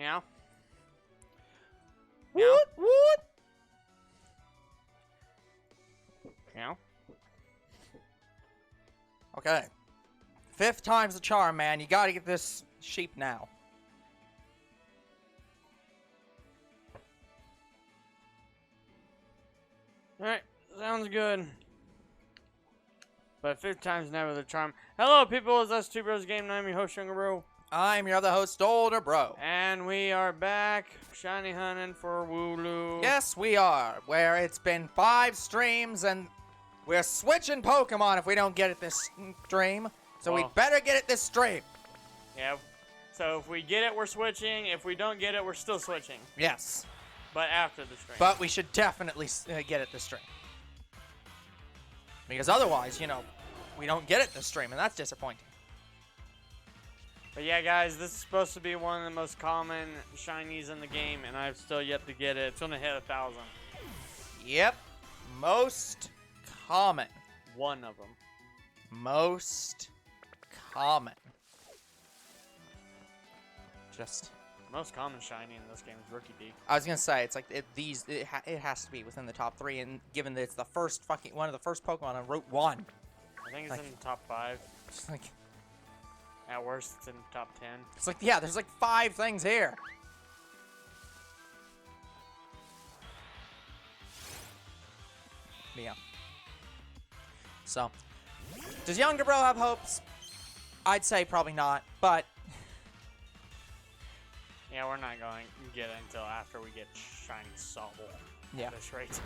You know? What? What? You know? Okay. 5th time's the charm, man. You gotta get this sheep now. Alright, sounds good. But 5th time's never the charm. Hello, people, it's us Two Bros Game, and I'm your host, Younger Bro. I'm your other host, Older Bro. And we are back, shiny hunting for Wooloo. Yes, we are. Where it's been 5 streams, and we're switching Pokemon if we don't get it this stream. So we better get it this stream. Yeah. So if we get it, we're switching. If we don't get it, we're still switching. Yes. But after the stream. But we should definitely get it this stream. Because otherwise, you know, we don't get it this stream, and that's disappointing. But yeah, guys, this is supposed to be one of the most common shinies in the game, and I've still yet to get it. It's gonna hit 1,000. Yep. Most common. One of them. Most common. Just... Most common shiny in this game is Rookie D. I was gonna say, it's like, it has to be within the top 3, and given that it's the first one of the first Pokemon on Route 1. I think it's like, in the top 5. Just like... At worst, it's in the top 10. It's like, yeah, there's like 5 things here. Yeah. So, does Younger Bro have hopes? I'd say probably not, but... Yeah, we're not going to get it until after we get shiny Sobble. Yeah. At this rate.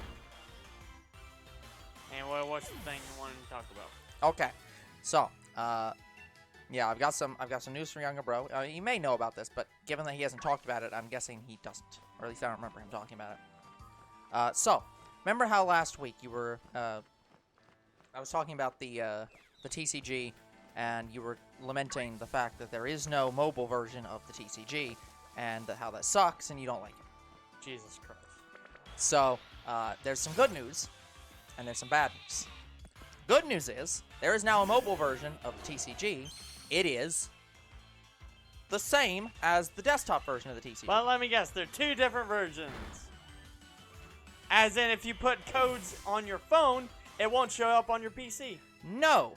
And what's the thing you wanted to talk about? Okay. So, yeah, I've got some news from Younger Bro. You may know about this, but given that he hasn't talked about it, I'm guessing he doesn't. Or at least I don't remember him talking about it. So, remember how last week you were, I was talking about the TCG, and you were lamenting the fact that there is no mobile version of the TCG, and how that sucks, and you don't like it. Jesus Christ. So, there's some good news, and there's some bad news. Good news is, there is now a mobile version of the TCG. It is the same as the desktop version of the TCG. But let me guess, they're 2 different versions. As in, if you put codes on your phone, it won't show up on your PC. No.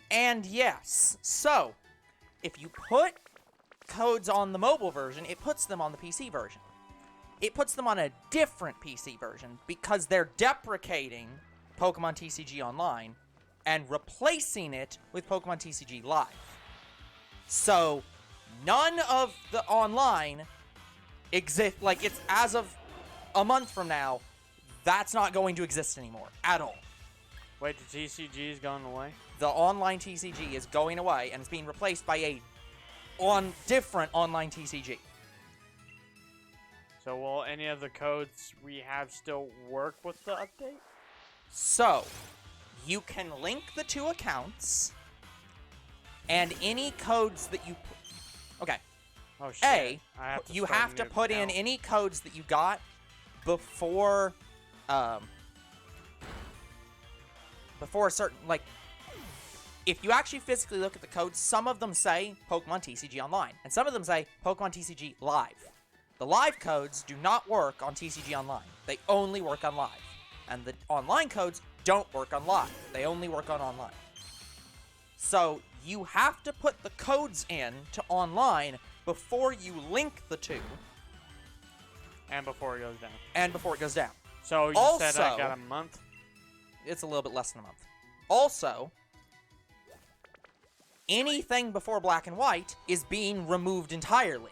And yes. So, if you put codes on the mobile version, it puts them on the PC version. It puts them on a different PC version because they're deprecating Pokemon TCG Online and replacing it with Pokemon TCG Live. So, none of the online exist, like, it's as of a month from now, that's not going to exist anymore, at all. Wait, the TCG is going away? The online TCG is going away, and it's being replaced by a different online TCG. So will any of the codes we have still work with the update? So, you can link the 2 accounts, and any codes that you... Okay. Oh, shit. You have to put in any codes that you got before a certain, like, if you actually physically look at the codes, some of them say Pokemon TCG Online, and some of them say Pokemon TCG Live. The live codes do not work on TCG Online. They only work on Live. And the online codes don't work on Live. They only work on Online. So, you have to put the codes in to Online before you link the 2. And before it goes down. And before it goes down. So, you said I got a month? It's a little bit less than a month. Also, anything before Black and White is being removed entirely.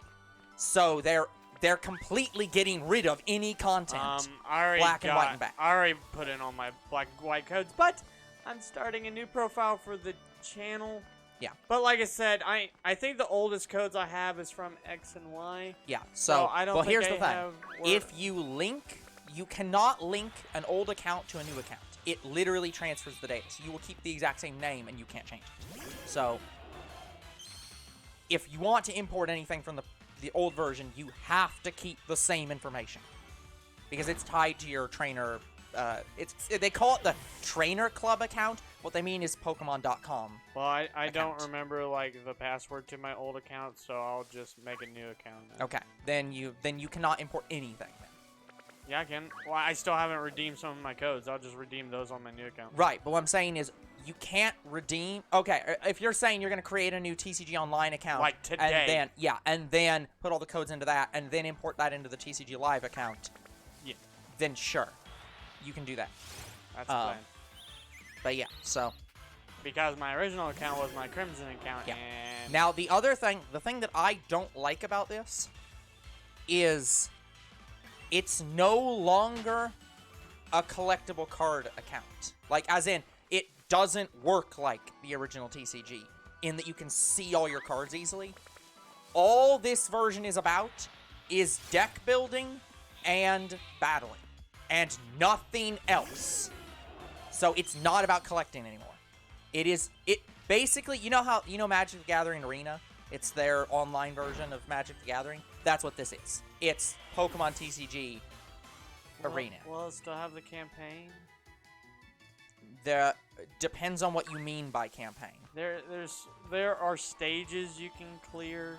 So they're completely getting rid of any content. Black and White and back. I already put in all my Black and White codes, but I'm starting a new profile for the channel. Yeah. But like I said, I think the oldest codes I have is from X and Y. Yeah. So I don't well, think here's I the thing. have If you link, you cannot link an old account to a new account. It literally transfers the data. So you will keep the exact same name and you can't change it. So if you want to import anything from the old version, you have to keep the same information because it's tied to your trainer they call it the Trainer Club account. What they mean is Pokemon.com. Well, I don't account. remember like the password to my old account, so I'll just make a new account. Then. Okay, then you cannot import anything then. Yeah, I can. Well, I still haven't redeemed some of my codes. I'll just redeem those on my new account. Right, but what I'm saying is you can't redeem. Okay, if you're saying you're going to create a new TCG Online account, Like today. and then put all the codes into that, and then import that into the TCG Live account. Yeah. Then sure, you can do that. That's the plan. But yeah, so. Because my original account was my Crimson account, Yeah. and Now the other thing, the thing that I don't like about this is it's no longer a collectible card account. Like, as in, it doesn't work like the original TCG in that you can see all your cards easily. All this version is about is deck building and battling, and nothing else. So it's not about collecting anymore. It basically, you know Magic the Gathering Arena? It's their online version of Magic the Gathering. That's what this is. It's Pokemon TCG Arena. Will it still have the campaign? Depends on what you mean by campaign. There are stages you can clear.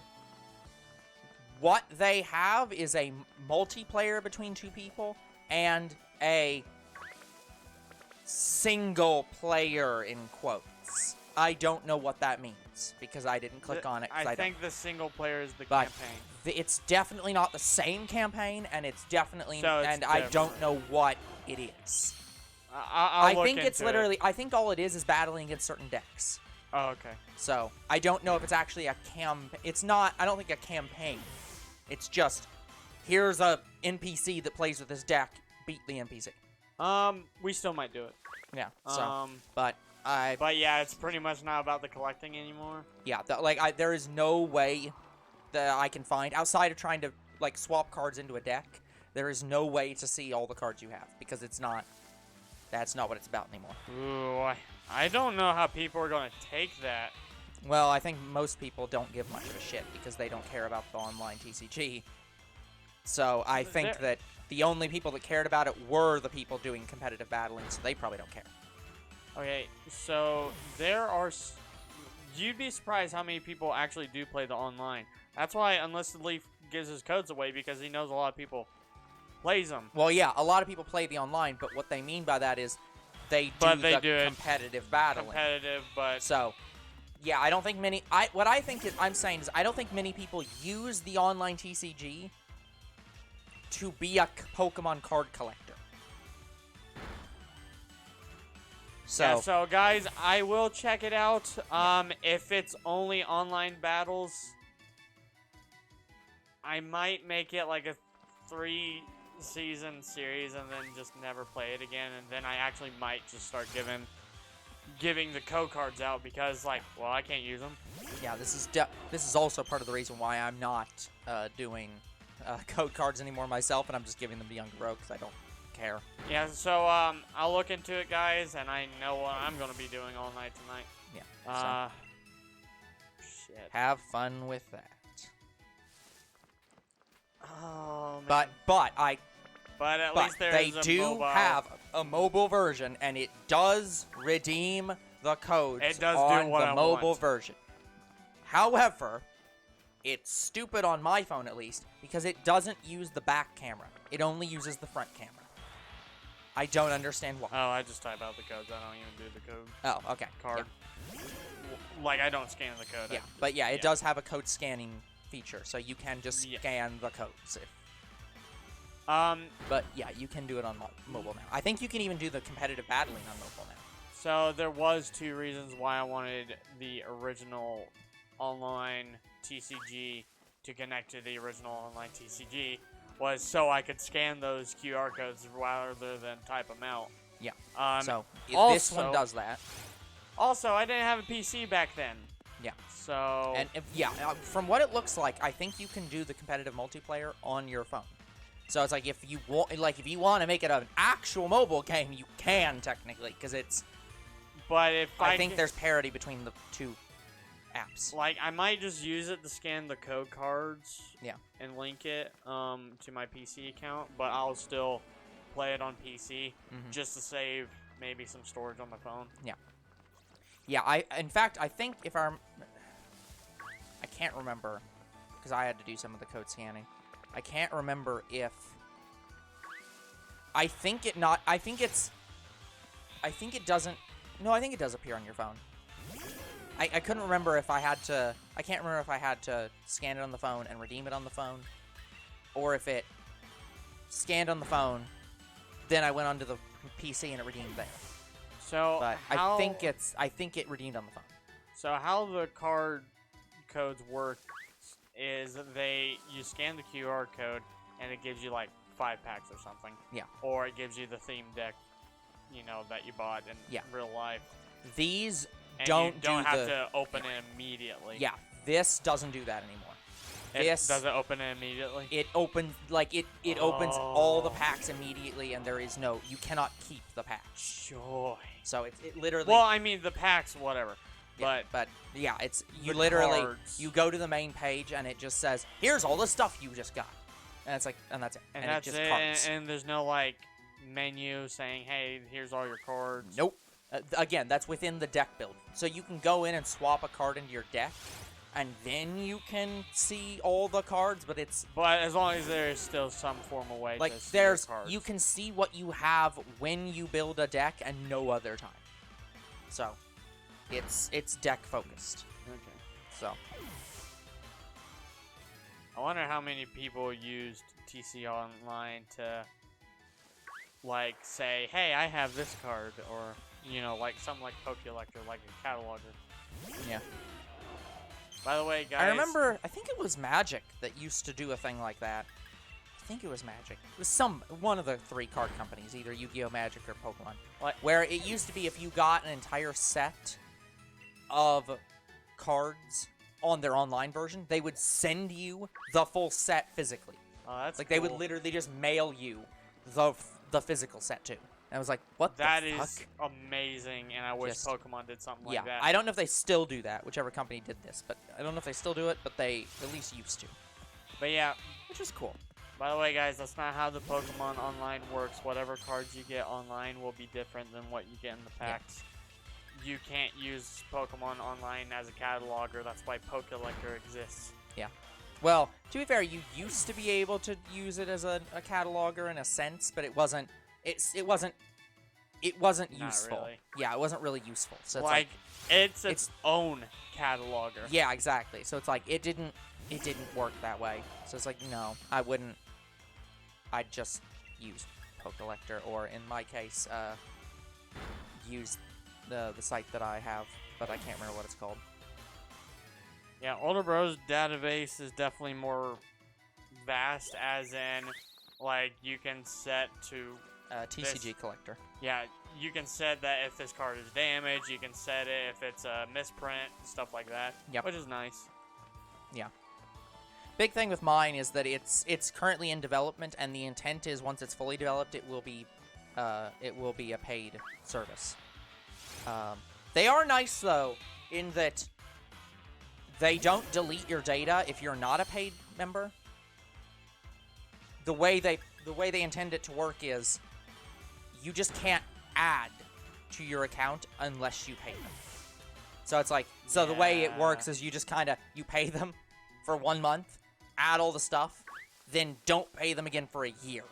What they have is a multiplayer between two people and a single player in quotes. I don't know what that means because I didn't click on it. I think the single player is the But campaign. It's definitely not the same campaign, and it's definitely, So it's and I different. don't know what it is. I'll look think it's into literally, it. I think all it is battling against certain decks. Oh, okay. So I don't know if it's actually a It's not. I don't think a campaign. It's just here's a NPC that plays with this deck. Beat the NPC. We still might do it. Yeah. So, but yeah, it's pretty much not about the collecting anymore. yeah, there is no way that I can find outside of trying to like swap cards into a deck. There is no way to see all the cards you have because it's not. That's not what it's about anymore. Ooh, I don't know how people are going to take that. Well, I think most people don't give much of a shit because they don't care about the online TCG. So I think that the only people that cared about it were the people doing competitive battling, so they probably don't care. Okay, so you'd be surprised how many people actually do play the online. That's why Unlisted Leaf gives his codes away, because he knows a lot of people plays them. Well, yeah, a lot of people play the online, but what they mean by that is they do the competitive battling. Competitive, but so, yeah, I don't think many. What I'm saying is I don't think many people use the online TCG to be a Pokemon card collector. So, yeah, so guys, I will check it out. If it's only online battles, I might make it like a 3-season series and then just never play it again, and then I actually might just start giving the code cards out because, like, well, I can't use them. Yeah, this is also part of the reason why I'm not doing code cards anymore myself, and I'm just giving them to Young Bro because I don't care. Yeah, so I'll look into it, guys, and I know what I'm gonna be doing all night tonight. Yeah. Shit. Have fun with that. Oh man. But at least there they is a do mobile. have a mobile version, and it does redeem the codes It does on do what the I mobile want. version. However, it's stupid on my phone, at least, because it doesn't use the back camera. It only uses the front camera. I don't understand why. Oh, I just type out the codes. I don't even do the code Oh, okay. card. Like, I don't scan the code. Yeah, but yeah, it does have a code scanning feature, so you can just scan the codes. But yeah, you can do it on mobile now. I think you can even do the competitive battling on mobile now. So there was 2 reasons why I wanted the original online TCG to connect to the original online TCG, was so I could scan those QR codes rather than type them out. Yeah. So this one does that. Also, I didn't have a PC back then. Yeah. So. And from what it looks like, I think you can do the competitive multiplayer on your phone. So it's like if you want to make it an actual mobile game, you can technically, because it's. But if I think there's parity between the two apps. Like, I might just use it to scan the code cards. Yeah. And link it to my PC account, but I'll still play it on PC Mhm. just to save maybe some storage on my phone. Yeah, in fact, I think if I can't remember, because I had to do some of the code scanning. I can't remember if... I think it doesn't... No, I think it does appear on your phone. I couldn't remember if I had to... I can't remember if I had to scan it on the phone and redeem it on the phone, or if it scanned on the phone, then I went onto the PC and it redeemed there. So But how, I think it redeemed on the phone. So how the card codes work is you scan the QR code and it gives you like 5 packs or something. Yeah. Or it gives you the theme deck, that you bought in real life. These And don't you don't do have to open it immediately. Yeah, this doesn't do that anymore. Does it open it immediately? It opens it opens all the packs immediately, and you cannot keep the pack. Joy. So it literally. Well, I mean the packs, whatever. Yeah, but yeah, it's you the literally cards. you go to the main page and it just says, "Here's all the stuff you just got," and it's like, and that's it. And it that's just it. cards. And there's no like menu saying, "Hey, here's all your cards." Nope. Again, that's within the deck build, so you can go in and swap a card into your deck, and then you can see all the cards. But as long as there's still some form of way like to see your cards. you can see what you have when you build a deck and no other time. So it's deck focused. Okay. So I wonder how many people used TC Online to like say, "Hey, I have this card," or like something like Pokélector, like a cataloger. yeah. By the way, guys, I remember, I think it was Magic that used to do a thing like that. I think it was Magic. It was one of the 3 card companies, either Yu-Gi-Oh! Magic or Pokemon. Where it used to be if you got an entire set of cards on their online version, they would send you the full set physically. Oh, that's like cool. They would literally just mail you the physical set too. And I was like, what That the is fuck? amazing, and I wish Pokemon did something like that. I don't know if they still do that, whichever company did this, but I don't know if they still do it, but they at least used to. But yeah, Which is cool. by the way, guys, that's not how the Pokemon Online works. Whatever cards you get online will be different than what you get in the packs. You can't use Pokemon Online as a cataloger. That's why Pokélector exists. Yeah. Well, to be fair, you used to be able to use it as a cataloger in a sense, but it wasn't. It wasn't Not useful. really. Yeah, it wasn't really useful. So it's its own cataloger. Yeah, exactly. So it's like it didn't work that way. So it's like, no, I wouldn't. I'd just use Pokélector, or in my case, use the site that I have, but I can't remember what it's called. Yeah, Older Bros database is definitely more vast, as in, like, you can set to... TCG Collector. Yeah, you can set that if this card is damaged, you can set it if it's a misprint, stuff like that. Yep. Which is nice. Yeah. Big thing with mine is that it's currently in development, and the intent is once it's fully developed, it will be a paid service. They are nice though, in that they don't delete your data if you're not a paid member. The way they intend it to work is you just can't add to your account unless you pay them. So it's like, the way it works is you just you pay them for 1 month, add all the stuff, then don't pay them again for a year.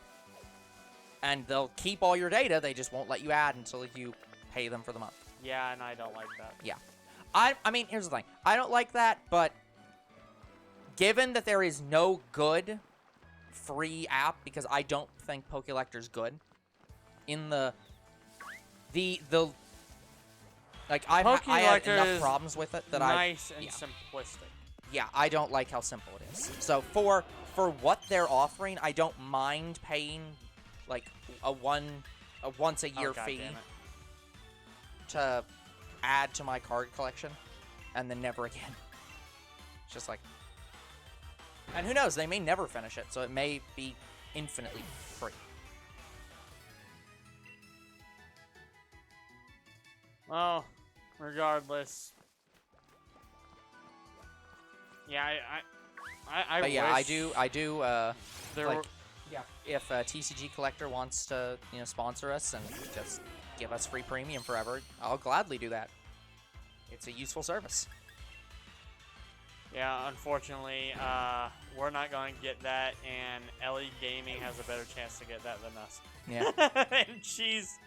And they'll keep all your data, they just won't let you add until you pay them for the month. Yeah, and I don't like that. Yeah. I mean, here's the thing. I don't like that, but given that there is no good free app, because I don't think Pokélector's good, in like, I have enough problems with it that nice and simplistic. Yeah, I don't like how simple it is. So for what they're offering, I don't mind paying like a once a year fee to add to my card collection, and then never again. It's just like, and who knows? They may never finish it, so it may be infinitely free. Well, regardless. Yeah, I But yeah, wish I do. there like, were Yeah. If a TCG collector wants to, sponsor us and just give us free premium forever, I'll gladly do that. It's a useful service. Yeah, unfortunately, we're not going to get that, and Ellie Gaming has a better chance to get that than us. Yeah. And she's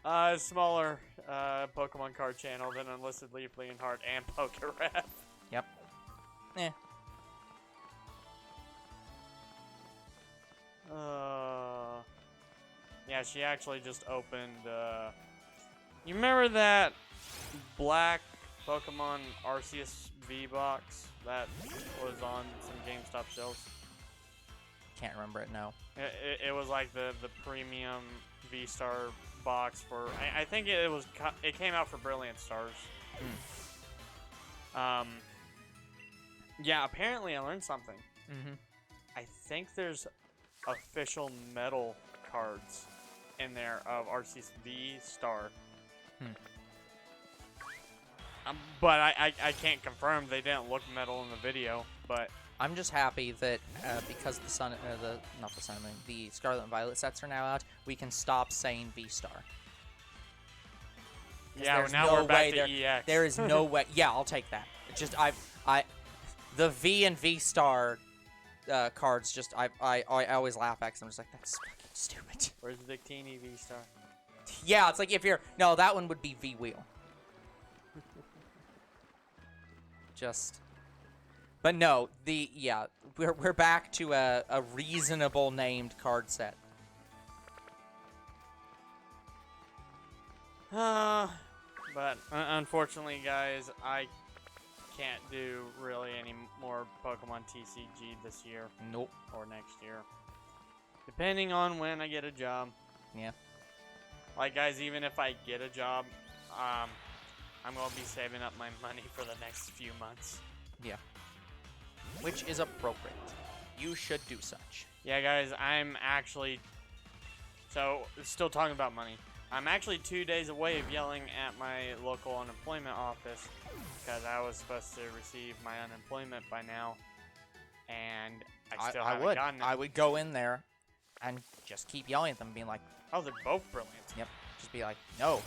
a smaller Pokemon card channel than Unlisted Leaf, Leonhardt, and PokeRef. Yep. Eh. Yeah, she actually just opened. You remember that black Pokemon Arceus V box that was on some GameStop shelves? Can't remember it, no. It was like the premium V-Star box for. I think it came out for Brilliant Stars. Yeah, apparently I learned something. I think there's official metal cards in there of Arceus V-Star. But I can't confirm. They didn't look metal in the video, but I'm just happy that because the Scarlet and Violet sets are now out, we can stop saying V-Star. Yeah, now we're back to EX. There is no way. Yeah, I'll take that. It's just the V and V-Star cards. Just I always laugh at because I'm just like, that's fucking stupid. Where's Victini V-Star? Yeah, it's like no, that one would be V-Wheel. But no, we're back to a reasonable named card set. But unfortunately, guys, I can't do really any more Pokemon TCG this year. Nope. Or next year. Depending on when I get a job. Yeah. Like, guys, even if I get a job, I'm going to be saving up my money for the next few months. Yeah. Which is appropriate. You should do such. Yeah, guys, I'm actually... So, still talking about money. I'm actually 2 days away of yelling at my local unemployment office because I was supposed to receive my unemployment by now, and I still haven't gotten it. I would go in there and just keep yelling at them, being like, oh, they're both brilliant. Yep. Just be like, no.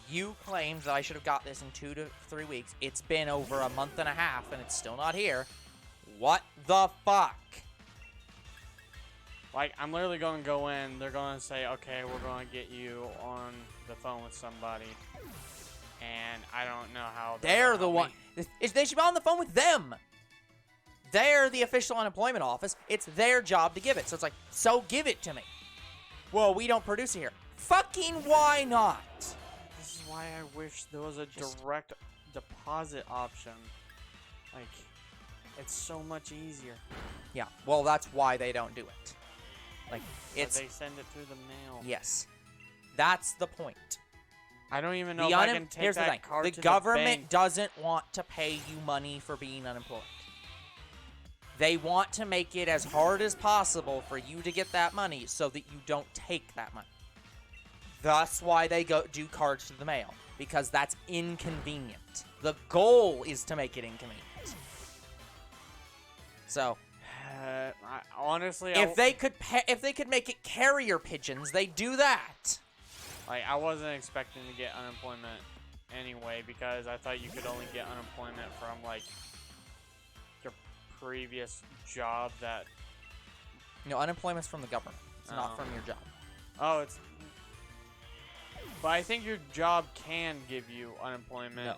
You claimed that I should have got this in 2 to 3 weeks. It's been over a month and a half, and it's still not here. What the fuck? Like, I'm literally going to go in. They're going to say, okay, we're going to get you on the phone with somebody. And I don't know how they're the one. They should be on the phone with them. They're the official unemployment office. It's their job to give it. So it's like, so give it to me. Well, we don't produce it here. Fucking why not? This is why I wish there was a direct deposit option. Like, it's so much easier. Yeah, well, that's why they don't do it. Like, it's... They send it through the mail. Yes. That's the point. I don't even know if I can take that card to the bank. The government doesn't want to pay you money for being unemployed. They want to make it as hard as possible for you to get that money so that you don't take that money. That's why they do cards to the mail, because that's inconvenient. The goal is to make it inconvenient. So, honestly, if they could make it carrier pigeons, they'd do that. Like, I wasn't expecting to get unemployment anyway, because I thought you could only get unemployment from like your previous job that... No, unemployment's from the government. It's not from your job. Oh, it's... But I think your job can give you unemployment. No.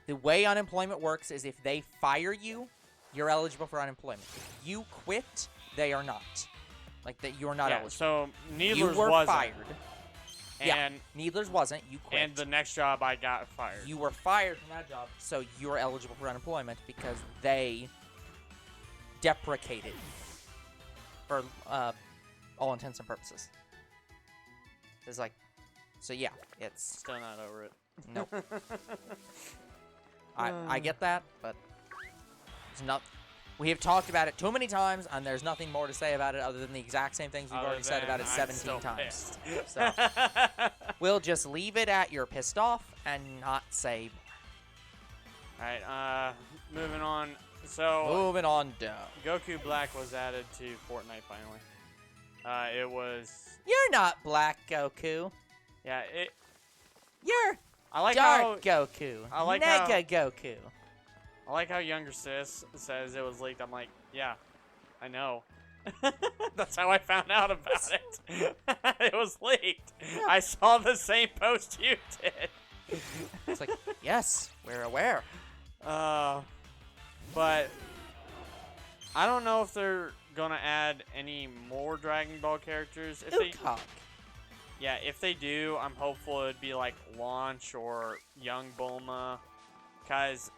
The way unemployment works is if they fire you, you're eligible for unemployment. If you quit, they are not. Like, that you're not eligible. So, Needler's you were wasn't. fired. And Needler's wasn't. You quit. And the next job, I got fired. You were fired from that job, so you're eligible for unemployment because they deprecated for all intents and purposes. It's like, so yeah, it's... Still not over it. Nope. I get that, but it's not... We have talked about it too many times, and there's nothing more to say about it other than the exact same things we've already said about it 17 times. So, we'll just leave it at you're pissed off and not say more. Alright, moving on. So, moving on down. Goku Black was added to Fortnite finally. It was You're not Black Goku. yeah. You're I like Dark how Goku. I like Nega Goku. I like how younger sis says it was leaked. I'm like, yeah, I know. That's how I found out about it. It was leaked. Yeah. I saw the same post you did. It's like, yes, we're aware. But I don't know if they're gonna add any more Dragon Ball characters. Ukok. Yeah, if they do, I'm hopeful it'd be like Launch or Young Bulma, cause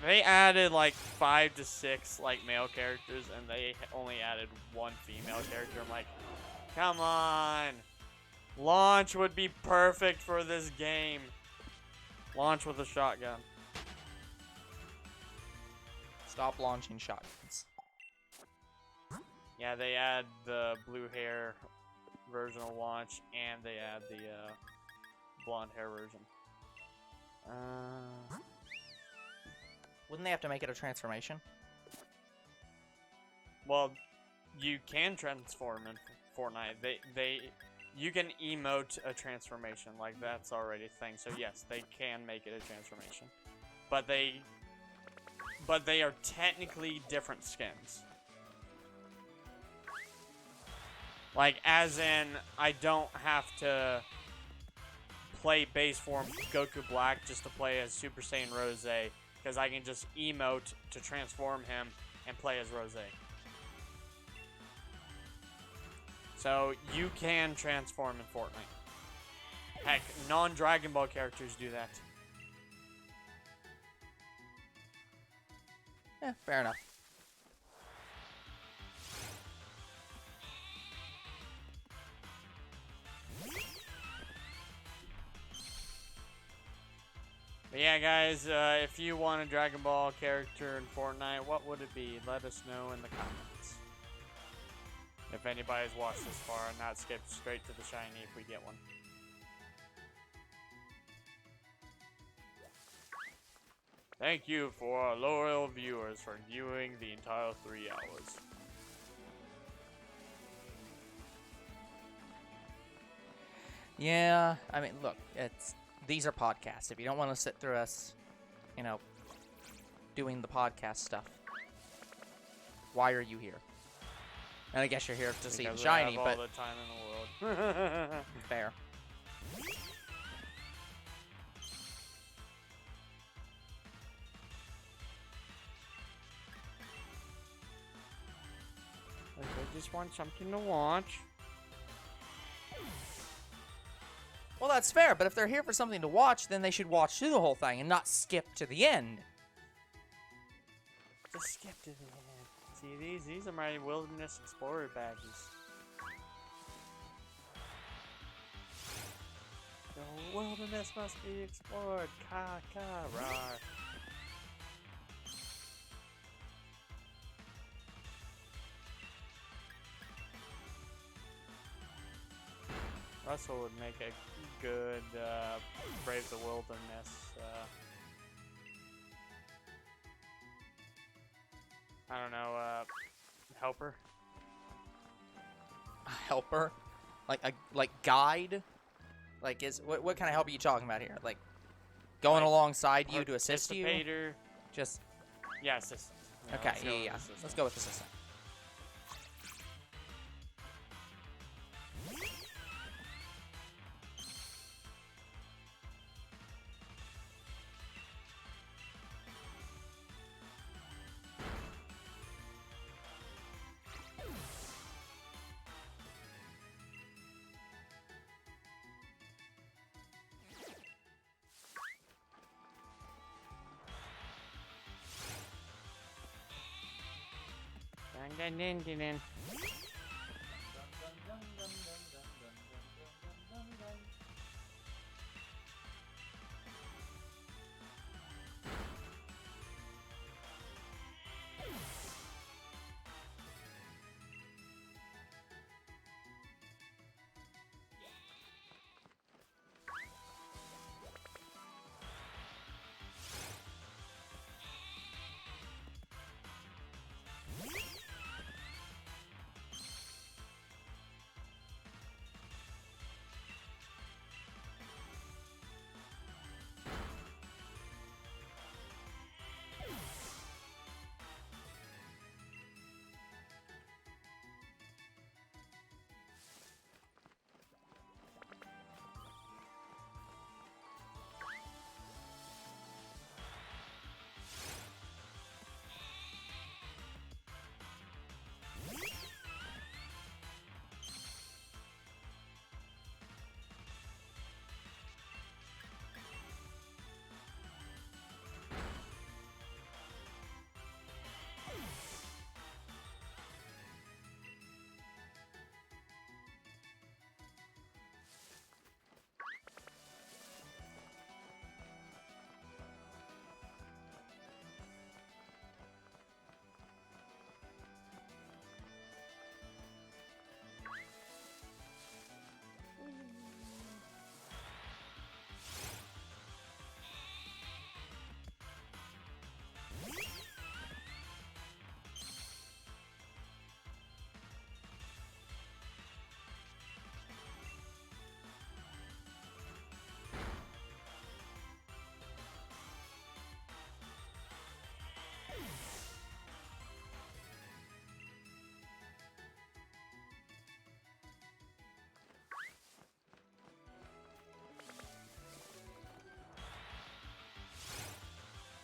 they added like 5 to 6 like male characters, and they only added 1 female character. I'm like, come on, Launch would be perfect for this game. Launch with a shotgun. Stop launching shotguns. Yeah, they add the blue hair version of Launch, and they add the blonde hair version. Wouldn't they have to make it a transformation? Well, you can transform in Fortnite. You can emote a transformation, like that's already a thing. So yes, they can make it a transformation, but they are technically different skins. Like, as in, I don't have to play base form Goku Black just to play as Super Saiyan Rose, because I can just emote to transform him and play as Rose. So, you can transform in Fortnite. Heck, non-Dragon Ball characters do that. Yeah, fair enough. But yeah, guys, if you want a Dragon Ball character in Fortnite, what would it be? Let us know in the comments. If anybody's watched this far and not skipped straight to the shiny if we get one. Thank you for our loyal viewers for viewing the entire 3 hours. Yeah, I mean, look, these are podcasts. If you don't want to sit through us, doing the podcast stuff, why are you here? And I guess you're here to see the shiny, I have but all the time in the world. fair. I just want something to watch. Well, that's fair, but if they're here for something to watch, then they should watch through the whole thing and not skip to the end. Just skip to the end. See, these are my Wilderness Explorer badges. The wilderness must be explored. Ka ka rar. Russell would make a good Brave the Wilderness. I don't know, helper. A helper, like guide, like what kind of help are you talking about here? Like going Like alongside you to assist you? Participator. Just Yeah, assistant. Yeah, okay, let's go with yeah. assistant. Let's go with assistant. Dun, dun, dun, dun, dun.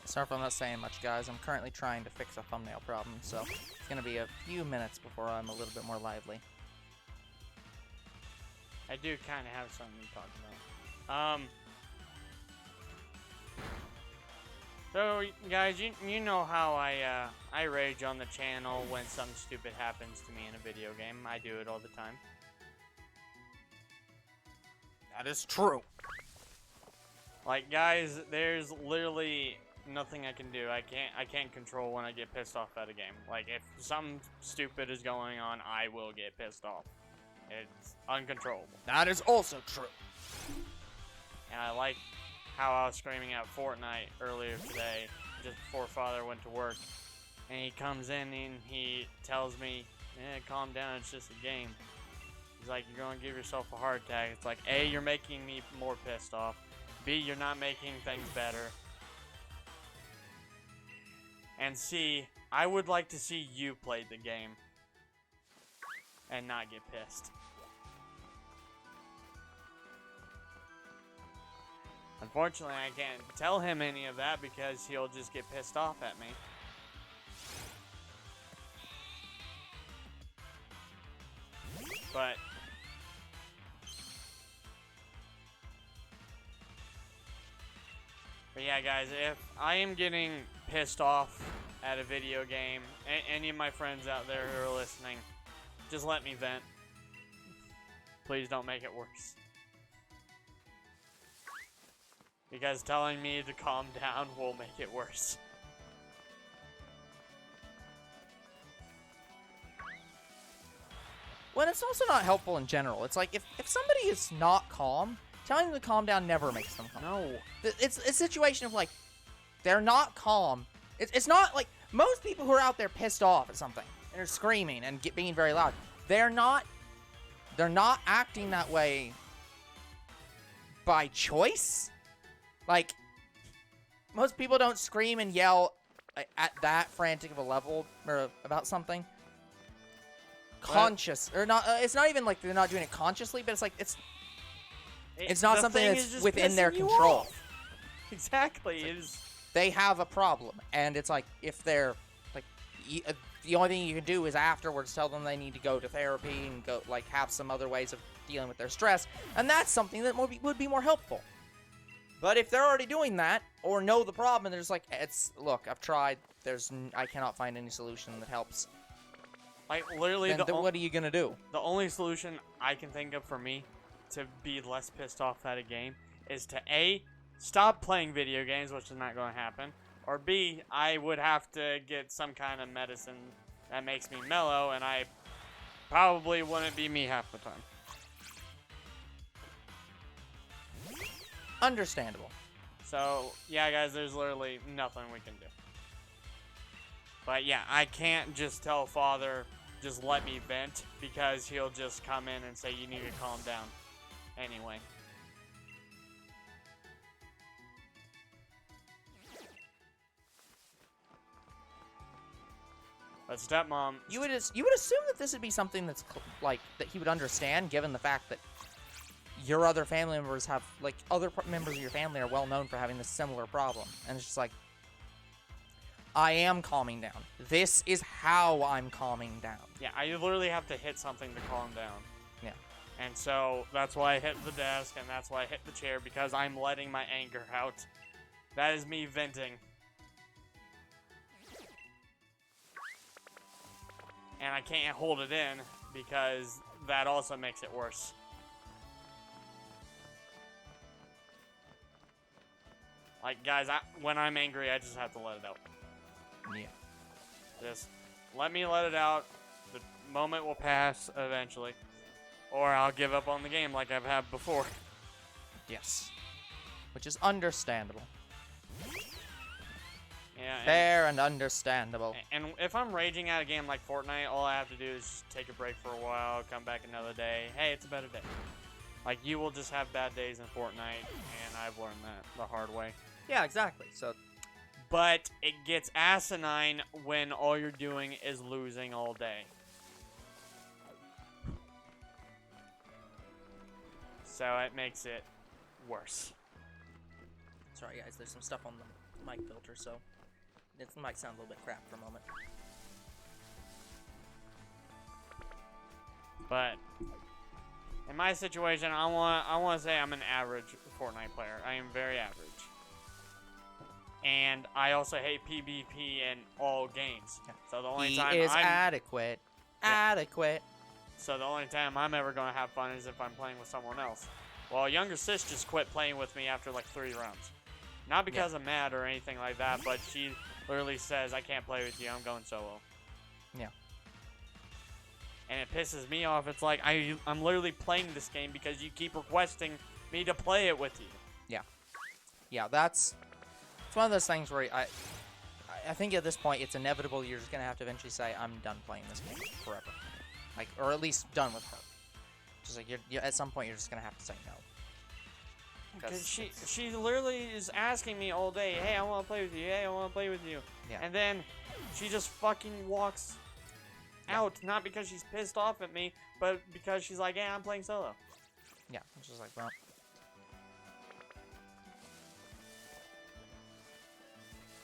Sorry if I'm not saying much, guys. I'm currently trying to fix a thumbnail problem, so it's going to be a few minutes before I'm a little bit more lively. I do kind of have something to talk about. So, guys, you know how I rage on the channel when something stupid happens to me in a video game. I do it all the time. That is true. Like, guys, there's literally nothing I can do. I can't control when I get pissed off at a game. Like, if something stupid is going on, I will get pissed off. It's uncontrollable. That is also true. And I like how I was screaming at Fortnite earlier today, just before Father went to work. And he comes in and he tells me, calm down, it's just a game. He's like, you're going to give yourself a heart attack. It's like, A, you're making me more pissed off. B, you're not making things better. And C, I would like to see you play the game and not get pissed. Unfortunately, I can't tell him any of that because he'll just get pissed off at me. But yeah, guys, if I am getting pissed off at a video game, any of my friends out there who are listening, just let me vent. Please don't make it worse. Because telling me to calm down will make it worse. Well, it's also not helpful in general. It's like, if somebody is not calm, telling them to calm down never makes them calm. No. It's a situation of, like, they're not calm. It's not, like, most people who are out there pissed off at something and are screaming and being very loud, they're not acting that way by choice. Like, most people don't scream and yell at that frantic of a level or about something. Conscious or not, it's not even like they're not doing it consciously, but it's like it's not something that's within their control. Exactly. It is. They have a problem, and it's like, if they're like, the only thing you can do is afterwards tell them they need to go to therapy and go, like, have some other ways of dealing with their stress, and that's something that would be more helpful. But if they're already doing that or know the problem, and they're just like, look, I've tried, I cannot find any solution that helps. Like, literally, then what are you gonna do? The only solution I can think of for me to be less pissed off at a game is to A, stop playing video games, which is not going to happen, or B, I would have to get some kind of medicine that makes me mellow, and I probably wouldn't be me half the time. Understandable. So, yeah, guys, there's literally nothing we can do. But, yeah, I can't just tell Father, just let me vent, because he'll just come in and say, you need to calm down. Anyway. But stepmom... You would assume that this would be something that's, like, that he would understand, given the fact that your other family members have, like, other members of your family are well known for having this similar problem. And it's just like, I am calming down. This is how I'm calming down. Yeah, I literally have to hit something to calm down. Yeah. And so, that's why I hit the desk, and that's why I hit the chair, because I'm letting my anger out. That is me venting. And I can't hold it in, because that also makes it worse. Like, guys, when I'm angry, I just have to let it out. Yeah. Just let me let it out. The moment will pass eventually. Or I'll give up on the game like I've had before. Yes. Which is understandable. Yeah. Fair and understandable. And if I'm raging at a game like Fortnite, all I have to do is just take a break for a while, come back another day. Hey, it's a better day. Like, you will just have bad days in Fortnite, and I've learned that the hard way. Yeah, exactly. So, but it gets asinine when all you're doing is losing all day. So it makes it worse. sorry guys, there's some stuff on mic filter, so it might sound a little bit crap for a moment. But in my situation, I want to say I'm an average Fortnite player. I am very average. And I also hate PvP in all games. Yeah. So the only He time is I'm adequate. Yeah. Adequate. So the only time I'm ever going to have fun is if I'm playing with someone else. Well, younger sis just quit playing with me after like 3 rounds. Not because I'm mad or anything like that, but she literally says, I can't play with you, I'm going solo. Yeah. And it pisses me off. It's like, I'm literally playing this game because you keep requesting me to play it with you. Yeah. Yeah, it's one of those things where I think at this point it's inevitable you're just going to have to eventually say, I'm done playing this game forever. Like, or at least done with her. Just like, you're at some point you're just going to have to say no. Because she literally is asking me all day, hey, I want to play with you, hey, I want to play with you. Yeah. And then she just fucking walks out, not because she's pissed off at me, but because she's like, yeah, I'm playing solo. Yeah, it's just like, well.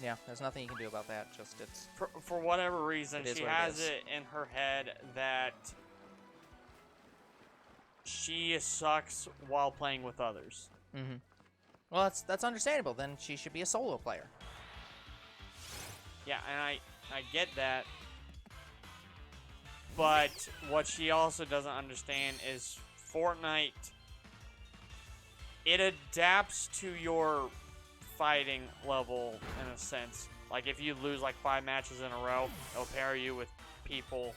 Yeah, there's nothing you can do about that. Just it's For whatever reason, it is she what has it is. it in her head that she sucks while playing with others. Mm-hmm. Well, that's understandable. Then she should be a solo player. Yeah, and I get that. But what she also doesn't understand is Fortnite, it adapts to your fighting level in a sense. Like if you lose like 5 matches in a row, it'll pair you with people,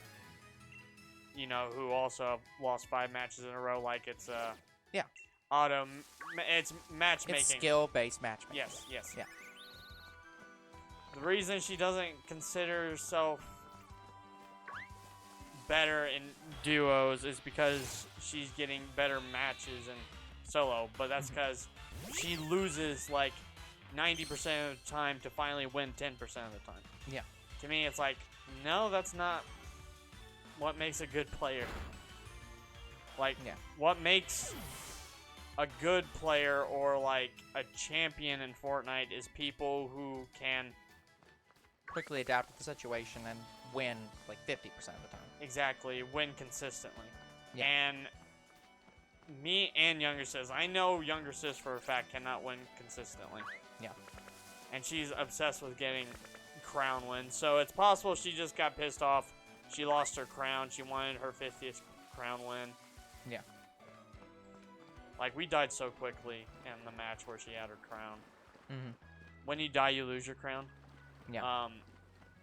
you know, who also have lost 5 matches in a row. Like it's Yeah. it's matchmaking. It's skill-based matchmaking. Yes, yes. Yeah. The reason she doesn't consider herself better in duos is because she's getting better matches in solo, but that's because she loses like 90% of the time to finally win 10% of the time. Yeah. To me, it's like, no, that's not what makes a good player. Like, what makes a good player or like a champion in Fortnite is people who can quickly adapt to the situation and win like 50% of the time. exactly win consistently. Yeah. And me and younger sis, I know younger sis for a fact cannot win consistently. Yeah. And she's obsessed with getting crown wins. So it's possible she just got pissed off. She lost her crown. She wanted her 50th crown win. Yeah. Like, we died so quickly in the match where she had her crown. Mm-hmm. When you die, you lose your crown. Yeah.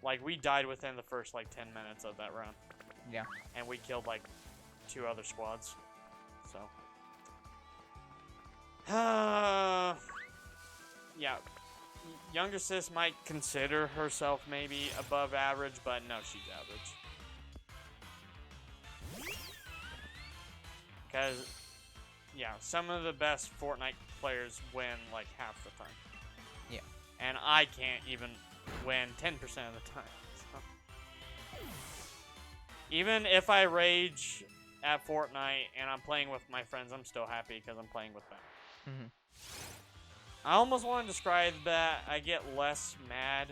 Like, we died within the first, like, 10 minutes of that round. Yeah. And we killed, like, 2 other squads. So. Yeah. Younger sis might consider herself maybe above average, but no, she's average. Because, yeah, some of the best Fortnite players win, like, half the time. Yeah. And I can't even win 10% of the time. So. Even if I rage at Fortnite and I'm playing with my friends, I'm still happy because I'm playing with them. Mm-hmm. I almost want to describe that I get less mad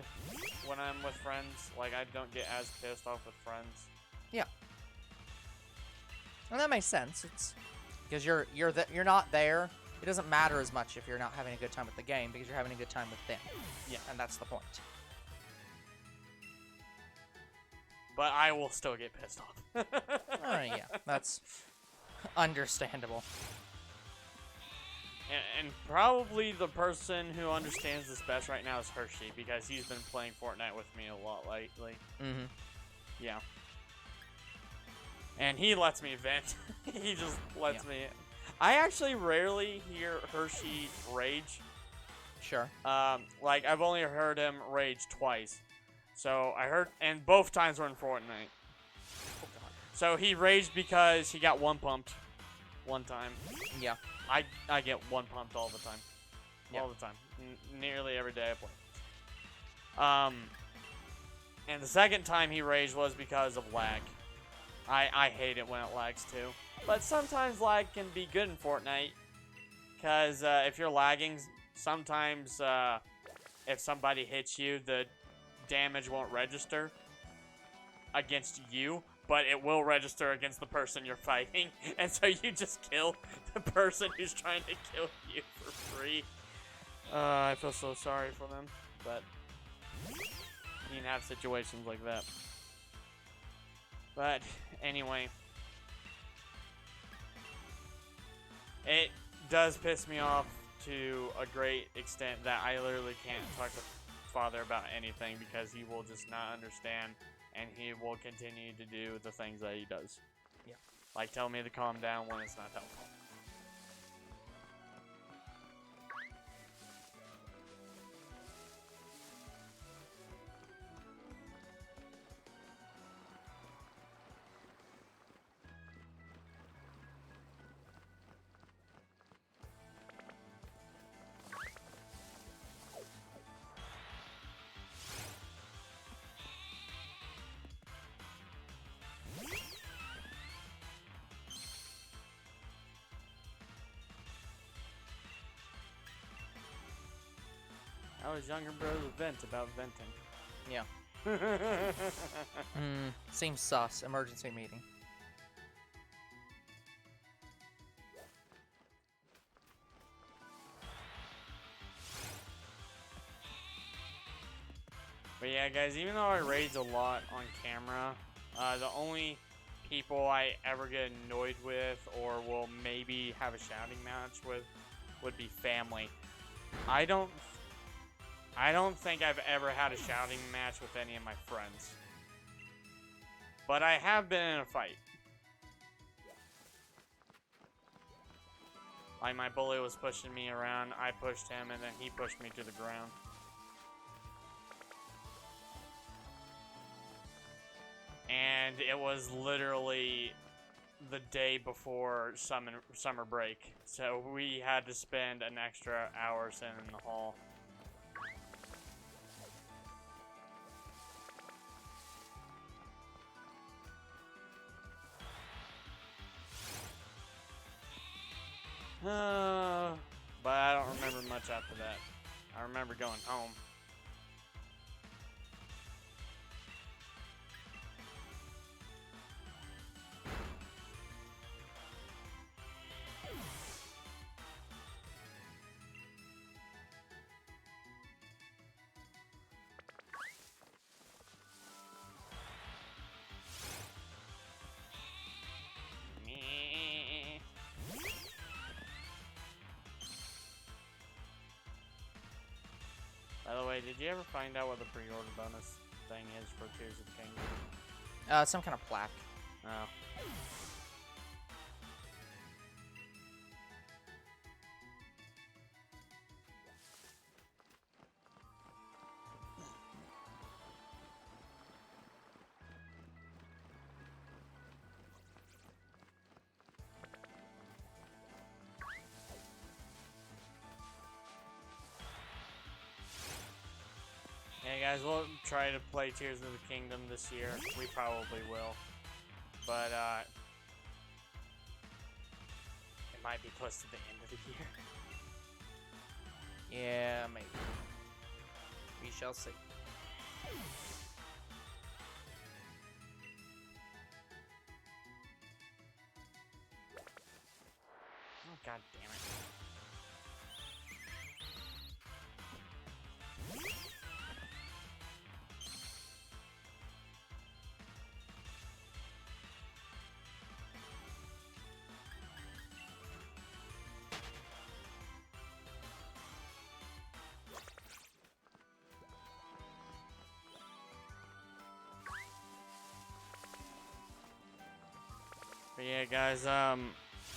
when I'm with friends. Like, I don't get as pissed off with friends. Yeah. And that makes sense. It's because you're not there. It doesn't matter as much if you're not having a good time with the game because you're having a good time with them. Yeah. And that's the point. But I will still get pissed off. Yeah, that's understandable. And probably the person who understands this best right now is Hershey, because he's been playing Fortnite with me a lot lately. Mm-hmm. Yeah. And he lets me vent. He just lets me. I actually rarely hear Hershey rage. Sure. Like, I've only heard him rage twice. So I heard, and both times were in Fortnite. Oh, God. So he raged because he got one pumped one time. Yeah. I get one pumped all the time. Yeah. All the time. Nearly every day I play. And the second time he raged was because of lag. I hate it when it lags too. But sometimes lag can be good in Fortnite. Because if you're lagging, sometimes if somebody hits you, the damage won't register against you, but it will register against the person you're fighting, and so you just kill the person who's trying to kill you for free. I feel so sorry for them, but you can have situations like that. But anyway, it does piss me off to a great extent that I literally can't talk to Father about anything because he will just not understand, and he will continue to do the things that he does. Yeah. Like tell me to calm down when it's not helpful. I was younger brother vent about venting. Yeah. Seems sus. Emergency meeting. But yeah, guys, even though I rage a lot on camera, the only people I ever get annoyed with or will maybe have a shouting match with would be family. I don't think I've ever had a shouting match with any of my friends. But I have been in a fight. Like my bully was pushing me around, I pushed him, and then he pushed me to the ground. And it was literally the day before summer break. So we had to spend an extra hour sitting in the hall. But I don't remember much after that. I remember going home. By the way, did you ever find out what the pre-order bonus thing is for Tears of the Kingdom? Some kind of plaque. Oh. Hey guys, we'll try to play Tears of the Kingdom this year. We probably will. But, it might be close to the end of the year. Yeah, maybe. We shall see. Oh, god damn it. But yeah, guys,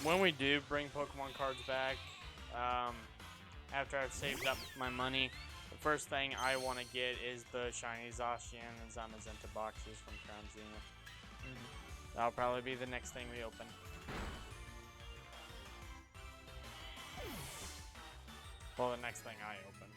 when we do bring Pokemon cards back, after I've saved up my money, the first thing I want to get is the Shiny Zacian and Zamazenta boxes from Crown Zenith. That'll probably be the next thing we open. Well, the next thing I open.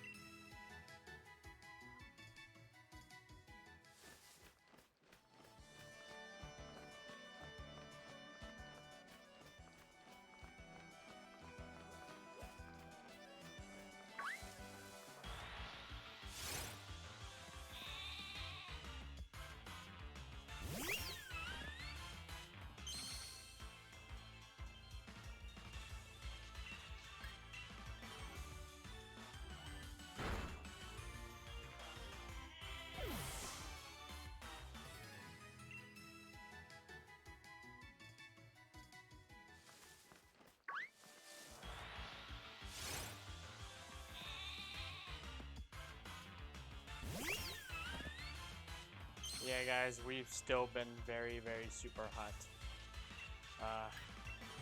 guys, we've still been very, very super hot.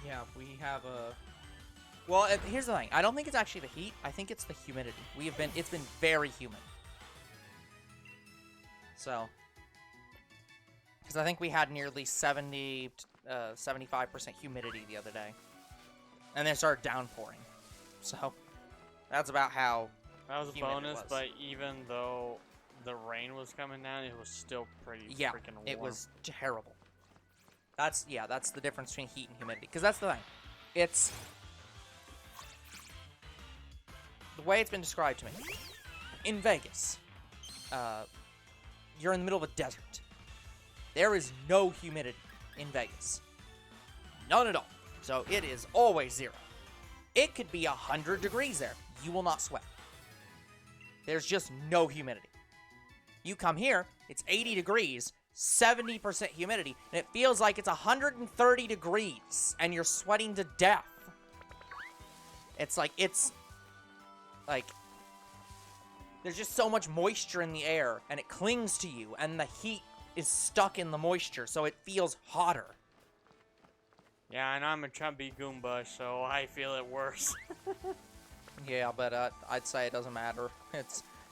Yeah, we have a... Well, here's the thing. I don't think it's actually the heat. I think it's the humidity. It's been very humid. So... Because I think we had nearly 75% humidity the other day. And then it started downpouring. So, that's about how that was a humid bonus, it was. but even though the rain was coming down, it was still pretty freaking warm. It was terrible. That's the difference between heat and humidity. Because that's the thing. It's... The way it's been described to me. In Vegas, you're in the middle of a desert. There is no humidity in Vegas. None at all. So it is always 0. It could be 100 degrees there. You will not sweat. There's just no humidity. You come here, it's 80 degrees, 70% humidity, and it feels like it's 130 degrees, and you're sweating to death. It's like, there's just so much moisture in the air, and it clings to you, and the heat is stuck in the moisture, so it feels hotter. Yeah, and I'm a chubby Goomba, so I feel it worse. Yeah, but I'd say it doesn't matter.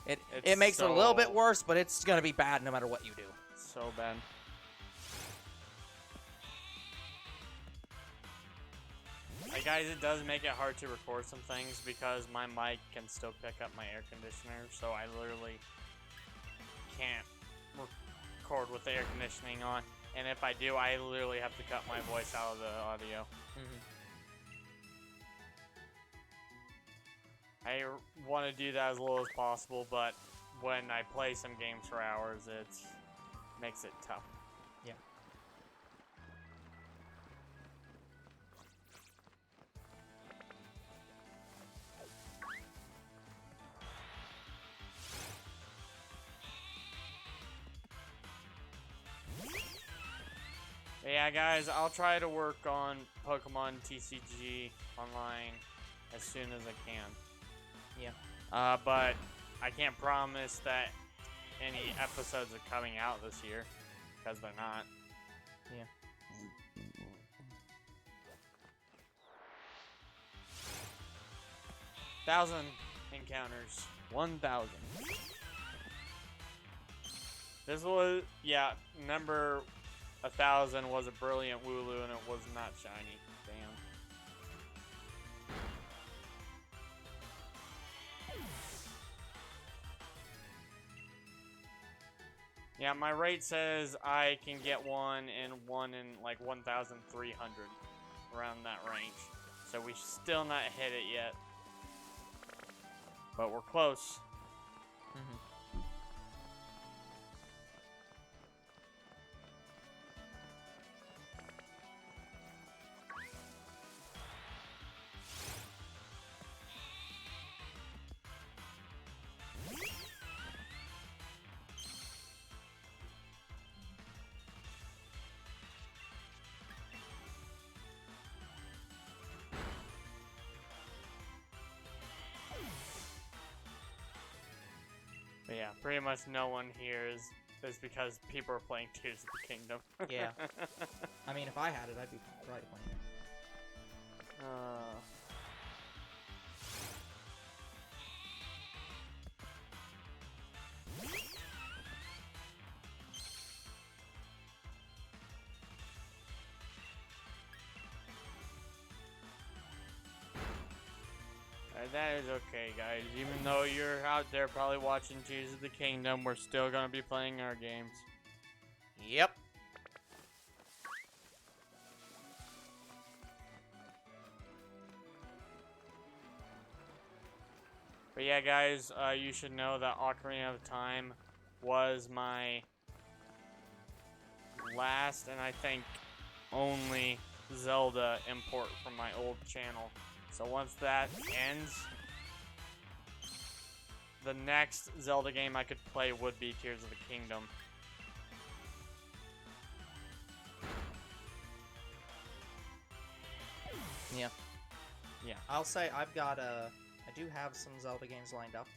It makes it a little bit worse, but it's gonna be bad no matter what you do. So bad. Hey guys, it does make it hard to record some things because my mic can still pick up my air conditioner, so I literally can't record with the air conditioning on. And if I do, I literally have to cut my voice out of the audio. I want to do that as low as possible, but when I play some games for hours, it makes it tough. Yeah. But yeah, guys, I'll try to work on Pokemon TCG online as soon as I can. Yeah. But I can't promise that any episodes are coming out this year, because they're not. Yeah. 1,000 encounters. 1,000. This was, yeah, number 1,000 was a brilliant Wooloo, and it was not shiny. Damn. Yeah, my rate says I can get one in like 1,300, around that range. So we still not hit it yet, but we're close. But yeah, pretty much no one here is because people are playing Tears of the Kingdom. Yeah. I mean, if I had it, I'd be probably playing it. That is okay, guys. Even though you're out there probably watching Tears of the Kingdom, we're still gonna be playing our games. Yep. But yeah, guys, you should know that Ocarina of Time was my last and I think only Zelda import from my old channel. So once that ends, the next Zelda game I could play would be Tears of the Kingdom. Yeah. Yeah. I'll say I do have some Zelda games lined up.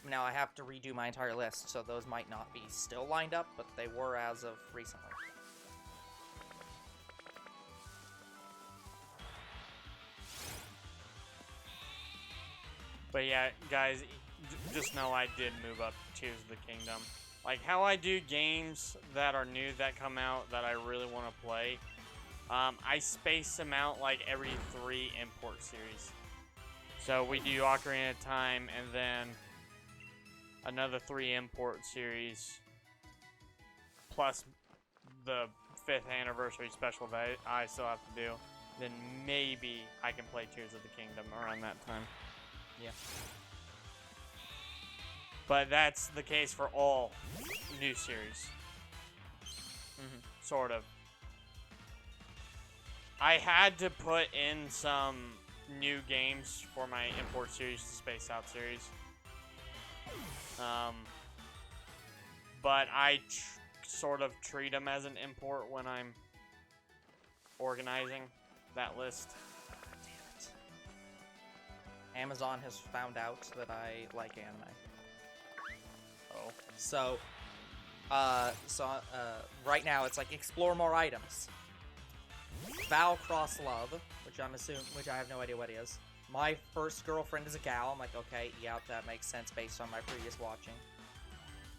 Now I have to redo my entire list, so those might not be still lined up, but they were as of recently. But yeah, guys, just know I did move up Tears of the Kingdom. Like how I do games that are new that come out that I really want to play, I space them out like every 3 import series. So we do Ocarina of Time and then another 3 import series, plus the 5th anniversary special that I still have to do. Then maybe I can play Tears of the Kingdom around that time. Yeah. But that's the case for all new series. Sort of. I had to put in some new games for my import series to space out series. But I sort of treat them as an import when I'm organizing that list. Damn it. Amazon has found out that I like anime. Oh. So right now it's like explore more items. Val Cross Love, which I have no idea what is. My first girlfriend is a gal. I'm like, okay, yeah, that makes sense based on my previous watching.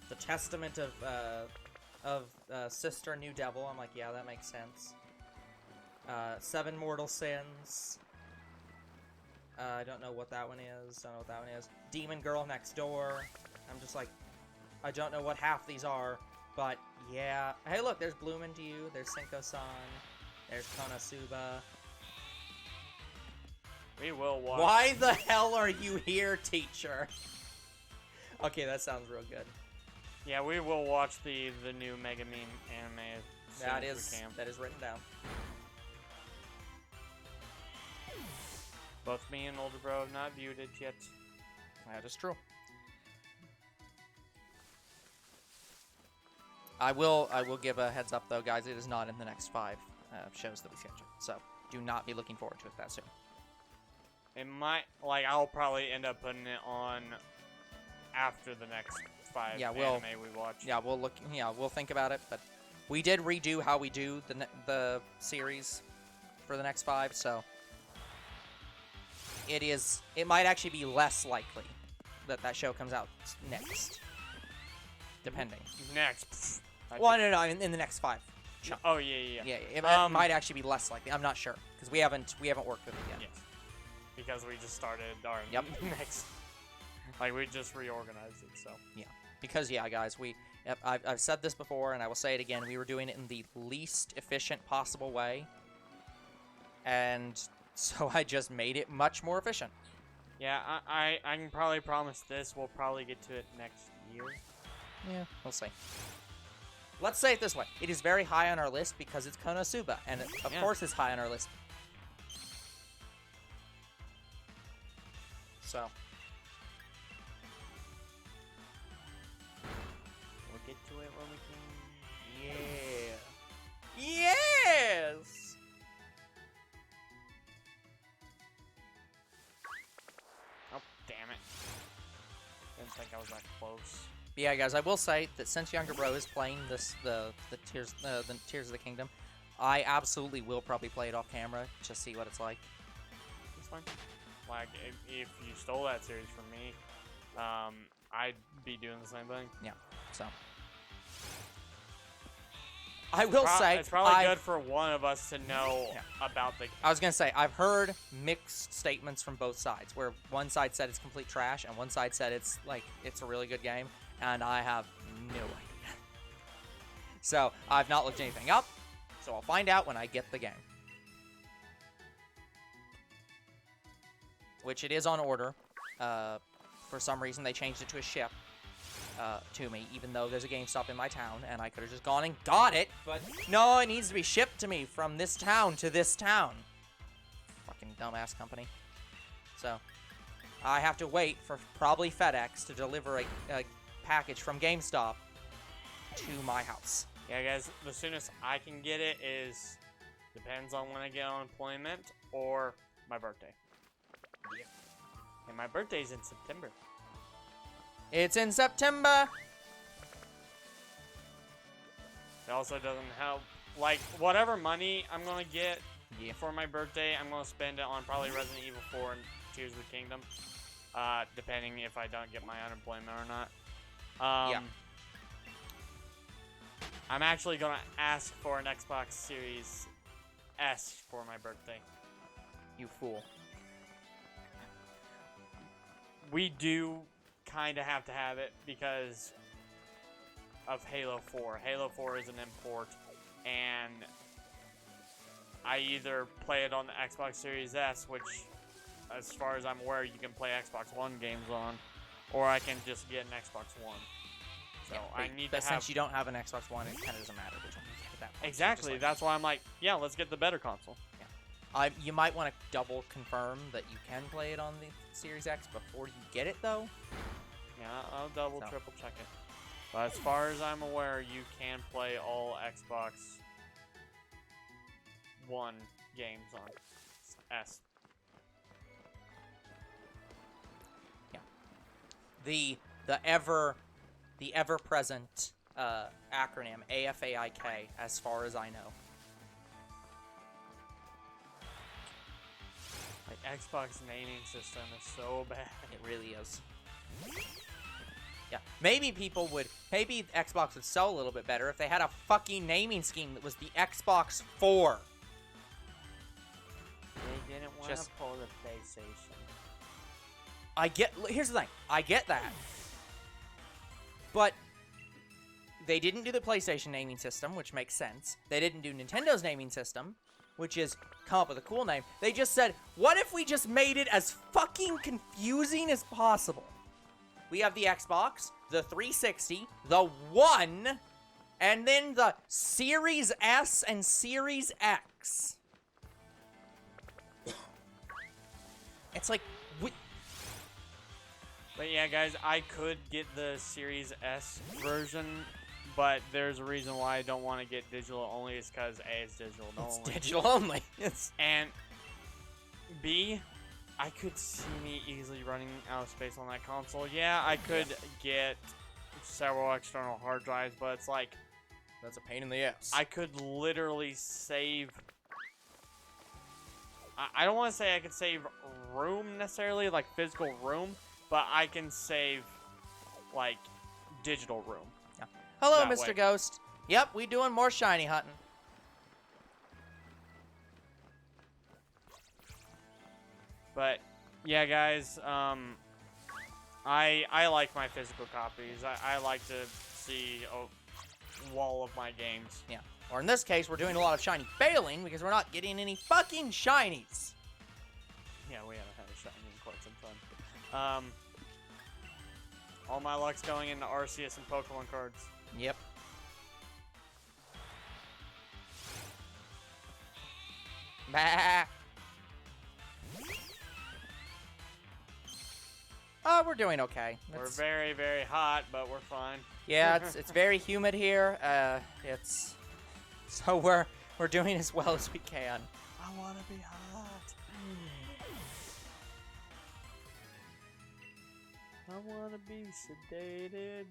The Testament of Sister New Devil. I'm like, yeah, that makes sense. 7 Mortal Sins. I don't know what that one is. Demon Girl Next Door. I'm just like, I don't know what half these are, but yeah. Hey, look, there's Bloomin' to You. There's Cinco-san. There's Konosuba. We will watch. Why the hell are you here, teacher? Okay, that sounds real good. Yeah, we will watch the new Mega Meme anime. That is written down. Both me and older bro have not viewed it yet. That is true. I will give a heads up though, guys. It is not in the next 5 shows that we scheduled, so do not be looking forward to it that soon. It might, like, I'll probably end up putting it on after the next 5 anime we watch. Yeah, we'll think about it, but we did redo how we do the series for the next 5, so it might actually be less likely that show comes out next, depending. Next. Well, no, in the next 5. Chunk. Oh yeah. Yeah, it might actually be less likely. I'm not sure because we haven't worked with it yet. Yes. Because we just started our next. Like we just reorganized it, so. Yeah. Because yeah, guys, I've said this before and I will say it again. We were doing it in the least efficient possible way, and so I just made it much more efficient. Yeah, I can probably promise this. We'll probably get to it next year. Yeah, we'll see. Let's say it this way. It is very high on our list because it's Konosuba, and of course it's high on our list. So. We'll get to it when we can. Yeah. Yes! Oh, damn it. Didn't think I was that close. But yeah, guys, I will say that since Younger Bro is playing the Tears of the Kingdom, I absolutely will probably play it off camera to see what it's like. It's fine. Like if you stole that series from me, I'd be doing the same thing. Yeah. So I will say it's probably good for one of us to know about the. I was gonna say I've heard mixed statements from both sides, where one side said it's complete trash and one side said it's a really good game. And I have no idea. So, I've not looked anything up, so I'll find out when I get the game. Which it is on order. For some reason, they changed it to a ship to me, even though there's a GameStop in my town, and I could have just gone and got it, but no, it needs to be shipped to me from this town to this town. Fucking dumbass company. So, I have to wait for probably FedEx to deliver a package from GameStop to my house. Yeah, guys, the soonest I can get it depends on when I get unemployment or my birthday. Yeah. And my birthday's in September. It's in September. It also doesn't help. Like, whatever money I'm gonna get Yeah. for my birthday, I'm gonna spend it on probably Resident Evil 4 and Tears of the Kingdom. Depending if I don't get my unemployment or not. Yeah. I'm actually gonna ask for an Xbox Series S for my birthday. You fool. We do kind of have to have it because of Halo 4. Halo 4 is an import, and I either play it on the Xbox Series S, which, as far as I'm aware, you can play Xbox One games on, or I can just get an Xbox One. So Yeah, I need but to have... since you don't have an Xbox One, it kind of doesn't matter which one you get at that point. Exactly. Like, that's why I'm like, yeah, let's get the better console. you might want to double confirm that you can play it on the Series X before you get it, though. Yeah, I'll double, So. triple check it. But as far as I'm aware, you can play all Xbox One games on S. Yeah. The ever present acronym AFAIK, as far as I know. Like, Xbox naming system is so bad. It really is. Yeah. Maybe Xbox would sell a little bit better if they had a fucking naming scheme that was the Xbox 4. They didn't want to Just- pull the PlayStation. Here's the thing. I get that. But they didn't do the PlayStation naming system, which makes sense. They didn't do Nintendo's naming system, which is come up with a cool name. They just said, what if we just made it as fucking confusing as possible? We have the Xbox, the 360, the One, and then the Series S and Series X. It's like... But yeah, guys, I could get the Series S version, but there's a reason why I don't want to get digital only. Is because A, it's digital It's only. digital only. It's... And B, I could see me easily running out of space on that console. Yeah, I could get several external hard drives, but it's like... That's a pain in the ass. I could literally save... I don't want to say I could save room necessarily, like physical room, but I can save, like, digital room. Yeah. Hello, That Mr. way. Ghost. Yep, we doing more shiny hunting. But, yeah, guys, I like my physical copies. I like to see a wall of my games. Yeah. Or in this case, we're doing a lot of shiny failing because we're not getting any fucking shinies. Yeah, we haven't had a shiny in quite some time. All my luck's going into Arceus and Pokemon cards. Yep. Bah. Oh, we're doing okay. We're It's- very, very hot, but we're fine. Yeah, it's very humid here. So we're doing as well as we can. I want to be hot. I want to be sedated.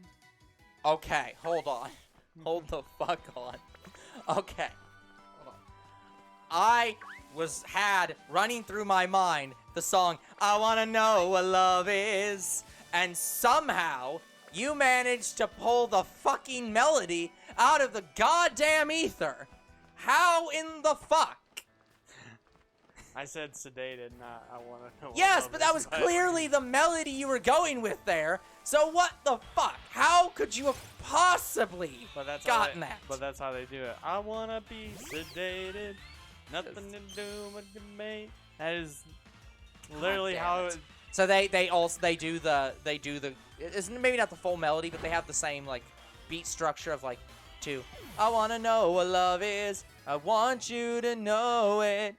Okay, hold on. Hold the fuck on. Okay. Hold on. I had running through my mind the song I Wanna Know What Love Is, and somehow you managed to pull the fucking melody out of the goddamn ether. How in the fuck? I said sedated, not I want to know. Yes, what but love that is, was clearly the melody you were going with there. So what the fuck? How could you have possibly But that's gotten how that? But that's how they do it. I want to be sedated. Nothing to do but to make. That is literally damn how it. it. So they do the it's maybe not the full melody, but they have the same like beat structure of like two. I wanna know what love is. I want you to know it.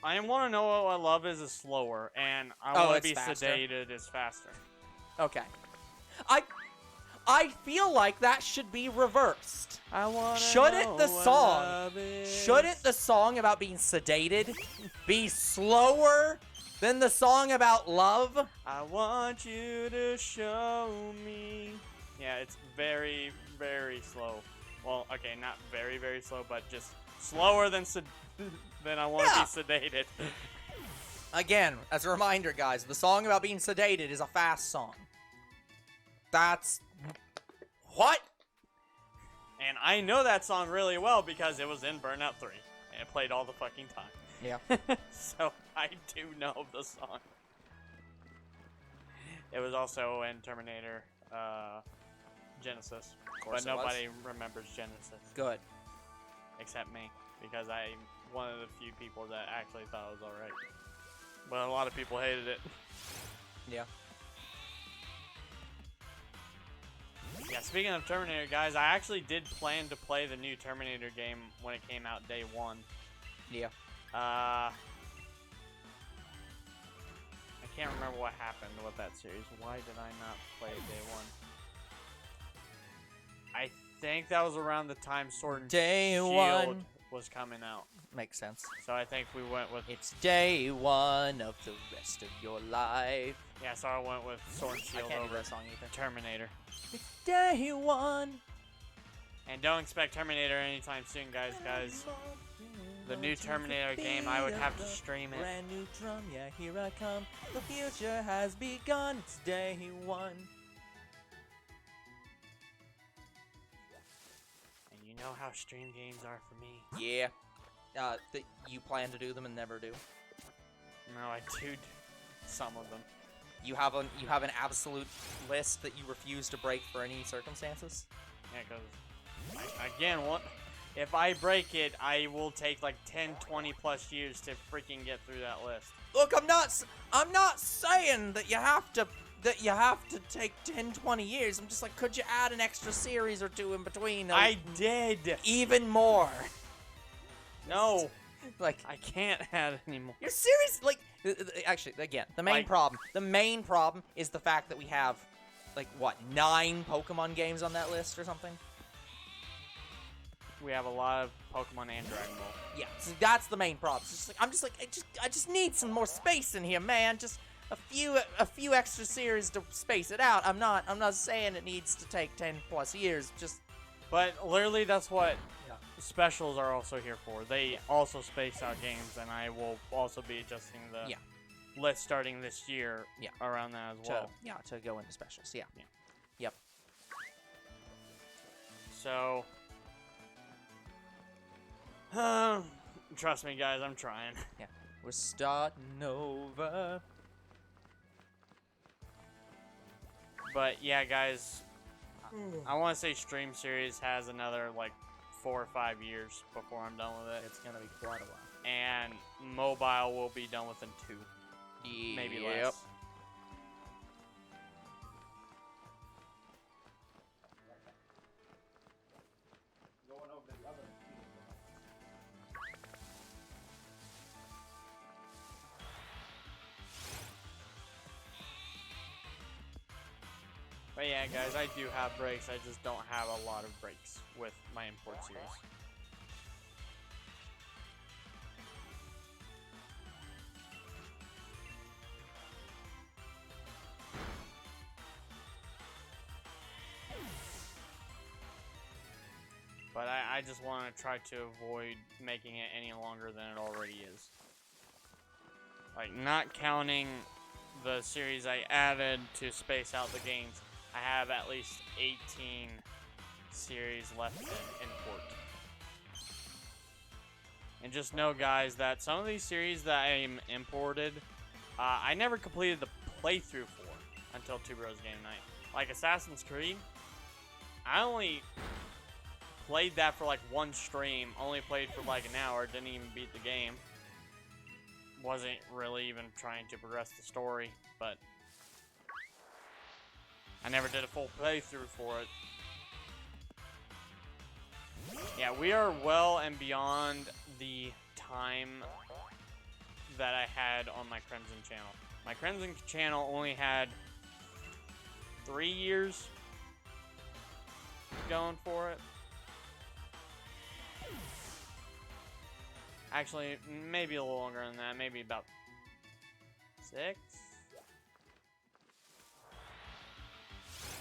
I want to know what love is slower, and I Oh, want to it's be faster. sedated is faster. Okay. I feel like that should be reversed. I want to Shouldn't the what song- love is. Shouldn't the song about being sedated be slower Then the song about love. I want you to show me. Yeah, it's very, very slow. Well, okay, not very, very slow, but just slower than I want to be sedated. Again, as a reminder, guys, the song about being sedated is a fast song. That's... What? And I know that song really well because it was in Burnout 3. And it played all the fucking time. Yeah. So, I do know the song. It was also in Terminator Genesis. But nobody remembers Genesis. Good. Except me. Because I'm one of the few people that actually thought it was alright. But a lot of people hated it. Yeah. Yeah, speaking of Terminator, guys, I actually did plan to play the new Terminator game when it came out day one. Yeah. I can't remember what happened with that series. Why did I not play it day one? I think that was around the time Sword and Shield was coming out. Makes sense. So I think we went with... It's day one of the rest of your life. Yeah, so I went with Sword and Shield over that song either. Terminator. It's day one. And don't expect Terminator anytime soon, guys. The new Terminator game, I would have to stream it. Brand new drum, yeah, here I come. The future has begun. It's day one. And you know how stream games are for me. Yeah. You plan to do them and never do. No, I do some of them. You have an absolute list that you refuse to break for any circumstances? Yeah, because, again, if I break it, I will take like 10, 20 plus years to freaking get through that list. Look, I'm not saying that you have to take 10, 20 years. I'm just like, could you add an extra series or two in between? I did. Even more. No. Like, I can't add anymore. You're serious? Like, actually, again, the main problem is the fact that we have, like, what, 9 Pokemon games on that list or something? We have a lot of Pokemon and Dragon Ball. Yeah, so that's the main problem. It's just like, I just need some more space in here, man. Just a few extra series to space it out. I'm not saying it needs to take 10 plus years. But literally, that's what specials are also here for. They also space out games, and I will also be adjusting the list starting this year around that as well. To go into specials. Yeah. Yep. So, trust me, guys, I'm trying. Yeah, we're starting over. But yeah, guys, I want to say Stream Series has another like 4 or 5 years before I'm done with it. It's gonna be quite a while. And mobile will be done within 2, maybe less. But yeah, guys, I do have breaks. I just don't have a lot of breaks with my import series. But I just want to try to avoid making it any longer than it already is. Like, not counting the series I added to space out the games, I have at least 18 series left in import. And just know, guys, that some of these series that I imported, I never completed the playthrough for until Two Bros Game Night. Like Assassin's Creed, I only played that for like one stream, only played for like an hour, didn't even beat the game. Wasn't really even trying to progress the story, but I never did a full playthrough for it. Yeah, we are well and beyond the time that I had on my Crimson channel. My Crimson channel only had 3 years going for it. Actually, maybe a little longer than that. Maybe about 6?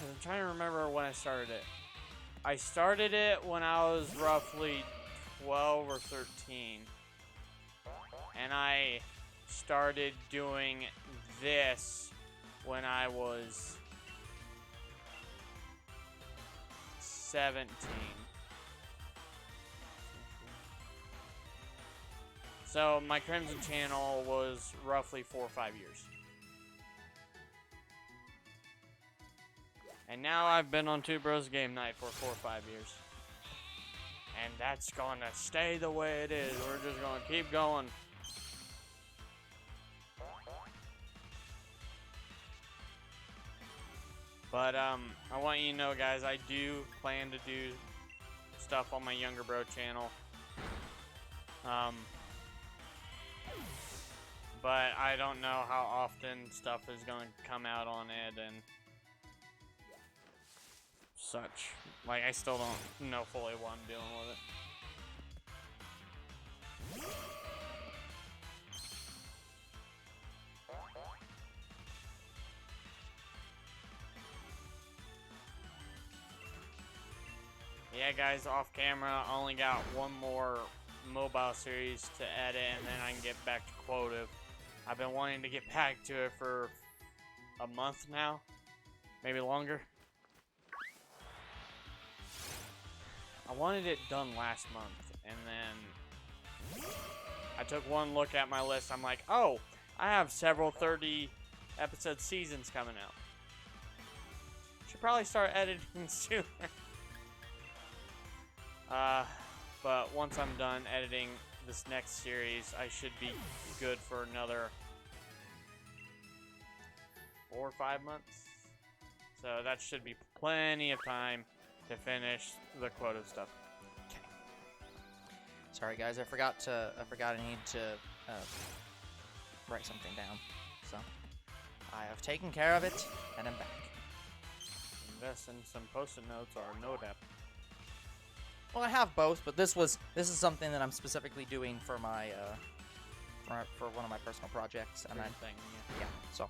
I'm trying to remember when I started it. I started it when I was roughly 12 or 13. And I started doing this when I was 17. So my Crimson channel was roughly 4 or 5 years. And now I've been on Two Bros Game Night for 4 or 5 years. And that's gonna stay the way it is. We're just gonna keep going. But I want you to know, guys, I do plan to do stuff on my Younger Bro channel. But I don't know how often stuff is going to come out on it and such. Like, I still don't know fully what I'm doing with it. Yeah, guys, off camera, I only got one more mobile series to edit, and then I can get back to Quotive. I've been wanting to get back to it for a month now, maybe longer. I wanted it done last month, and then I took one look at my list. I'm like, oh, I have several 30-episode seasons coming out. Should probably start editing sooner. But once I'm done editing this next series, I should be good for another 4 or 5 months. So that should be plenty of time to finish the quota stuff. Okay. Sorry, guys. I forgot I need to write something down. So I have taken care of it, and I'm back. Invest in some post-it notes or a note app. Well, I have both, but this is something that I'm specifically doing for my for one of my personal projects, and yeah. So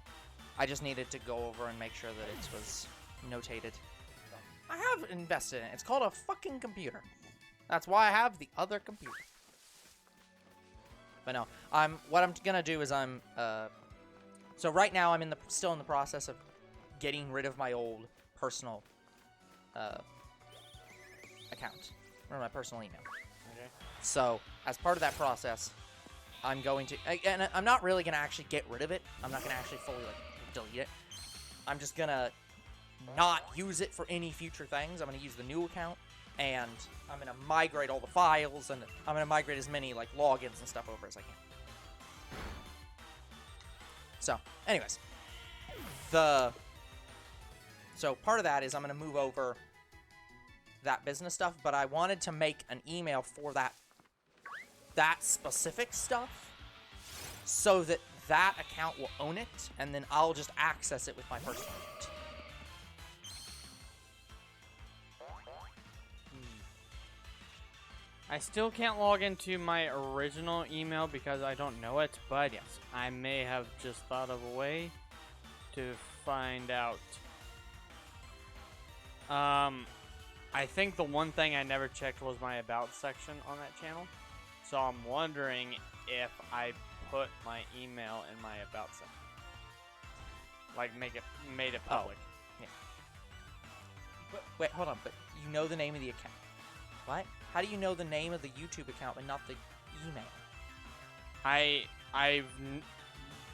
I just needed to go over and make sure that it was notated. I have invested in it. It's called a fucking computer. That's why I have the other computer. But no, what I'm gonna do is so right now I'm still in the process of getting rid of my old personal account. Or my personal email. Okay. So, as part of that process, I'm going to... And I'm not really going to actually get rid of it. I'm not going to actually fully, delete it. I'm just going to not use it for any future things. I'm going to use the new account, and I'm going to migrate all the files, and I'm going to migrate as many, logins and stuff over as I can. So, anyways. So, part of that is I'm going to move over that business stuff, but I wanted to make an email for that specific stuff so that account will own it, and then I'll just access it with my personal account. I still can't log into my original email because I don't know it, but yes, I may have just thought of a way to find out. I think the one thing I never checked was my About section on that channel. So I'm wondering if I put my email in my About section. Made it public. Oh, yeah. But, wait, hold on. But you know the name of the account. What? How do you know the name of the YouTube account and not the email? I've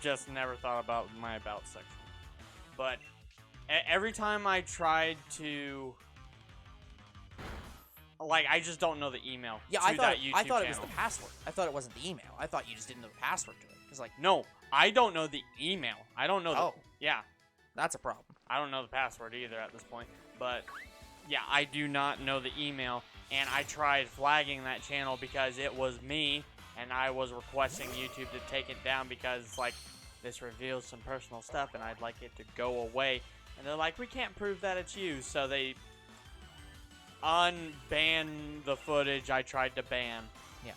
just never thought about my About section. But every time I tried to... I just don't know the email to that YouTube channel. It was the password. I thought it wasn't the email. I thought you just didn't know the password to it. Because, no, I don't know the email. I don't know the... Oh. Yeah. That's a problem. I don't know the password either at this point. But, yeah, I do not know the email. And I tried flagging that channel because it was me. And I was requesting YouTube to take it down because, this reveals some personal stuff. And I'd like it to go away. And they're like, we can't prove that it's you. So they... unban the footage I tried to ban. Yeah.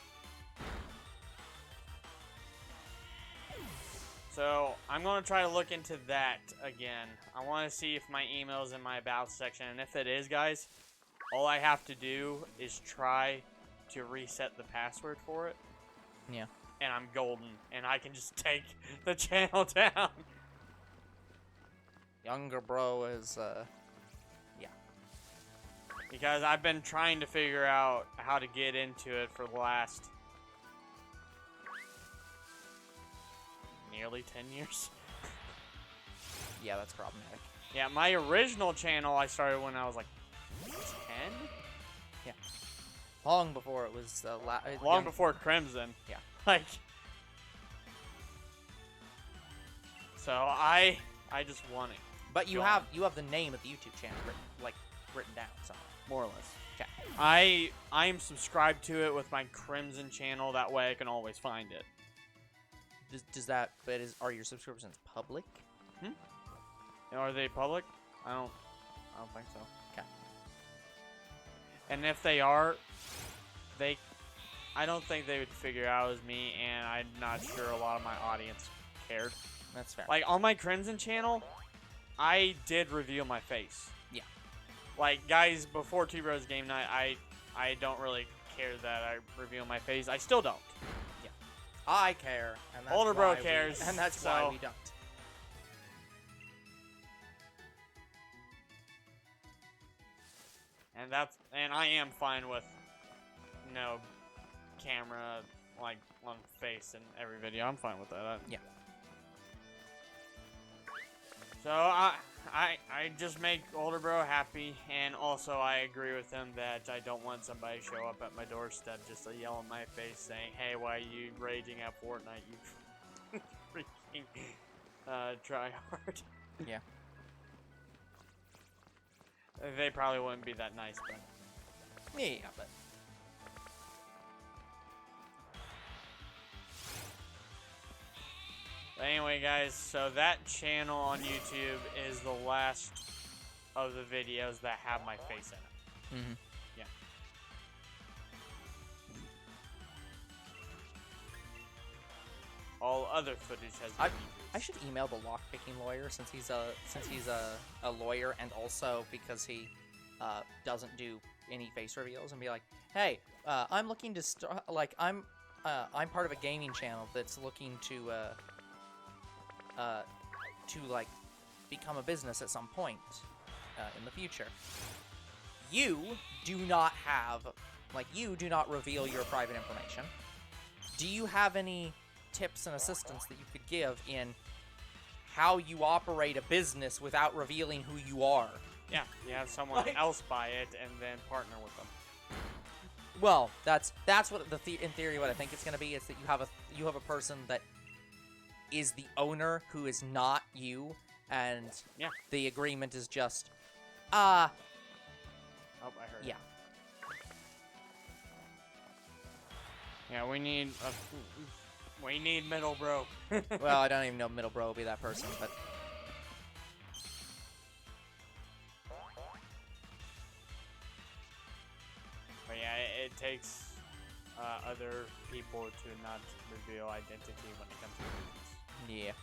So, I'm going to try to look into that again. I want to see if my email's in my about section. And if it is, guys, all I have to do is try to reset the password for it. Yeah. And I'm golden. And I can just take the channel down. Younger bro is, yeah. Because I've been trying to figure out how to get into it for the last nearly 10 years. Yeah, that's problematic. Yeah, my original channel I started when I was like 10? Yeah. Long before it was, Long before Crimson. Yeah. Like, so I just want it. But you have the name of the YouTube channel written down somewhere. More or less. Okay. I am subscribed to it with my Crimson channel. That way I can always find it. Are your subscriptions public? Are they public? I don't think so. Okay. And if they are, I don't think they would figure out as me, and I'm not sure a lot of my audience cared. That's fair. Like, on my Crimson channel, I did reveal my face. Yeah. Like, guys, before T-Bros Game Night, I don't really care that I reveal my face. I still don't. Yeah. I care. And that's Older bro why cares. And that's why we don't. And I am fine with no camera, like, on face in every video. I'm fine with that. Yeah. So, I just make older bro happy, and also I agree with him that I don't want somebody to show up at my doorstep just to yell in my face saying, hey, why are you raging at Fortnite, you freaking try hard. Yeah. They probably wouldn't be that nice, but... Yeah, but... Anyway, guys, so that channel on YouTube is the last of the videos that have my face in it. Mm-hmm. Yeah. All other footage has been used. I should email the lockpicking lawyer since he's a lawyer, and also because he doesn't do any face reveals, and be like, hey, I'm looking to start, like, I'm part of a gaming channel that's looking to like become a business at some point in the future. You do not reveal your private information. Do you have any tips and assistance that you could give in how you operate a business without revealing who you are? Yeah, you have someone else buy it and then partner with them. Well, that's what in theory what I think it's going to be, is that you have a person that is the owner who is not you, and yeah, the agreement is just oh, I heard. Yeah. Yeah, we need middle bro. Well, I don't even know if middle bro will be that person, but yeah, it takes other people to not reveal identity when it comes to business. yeah.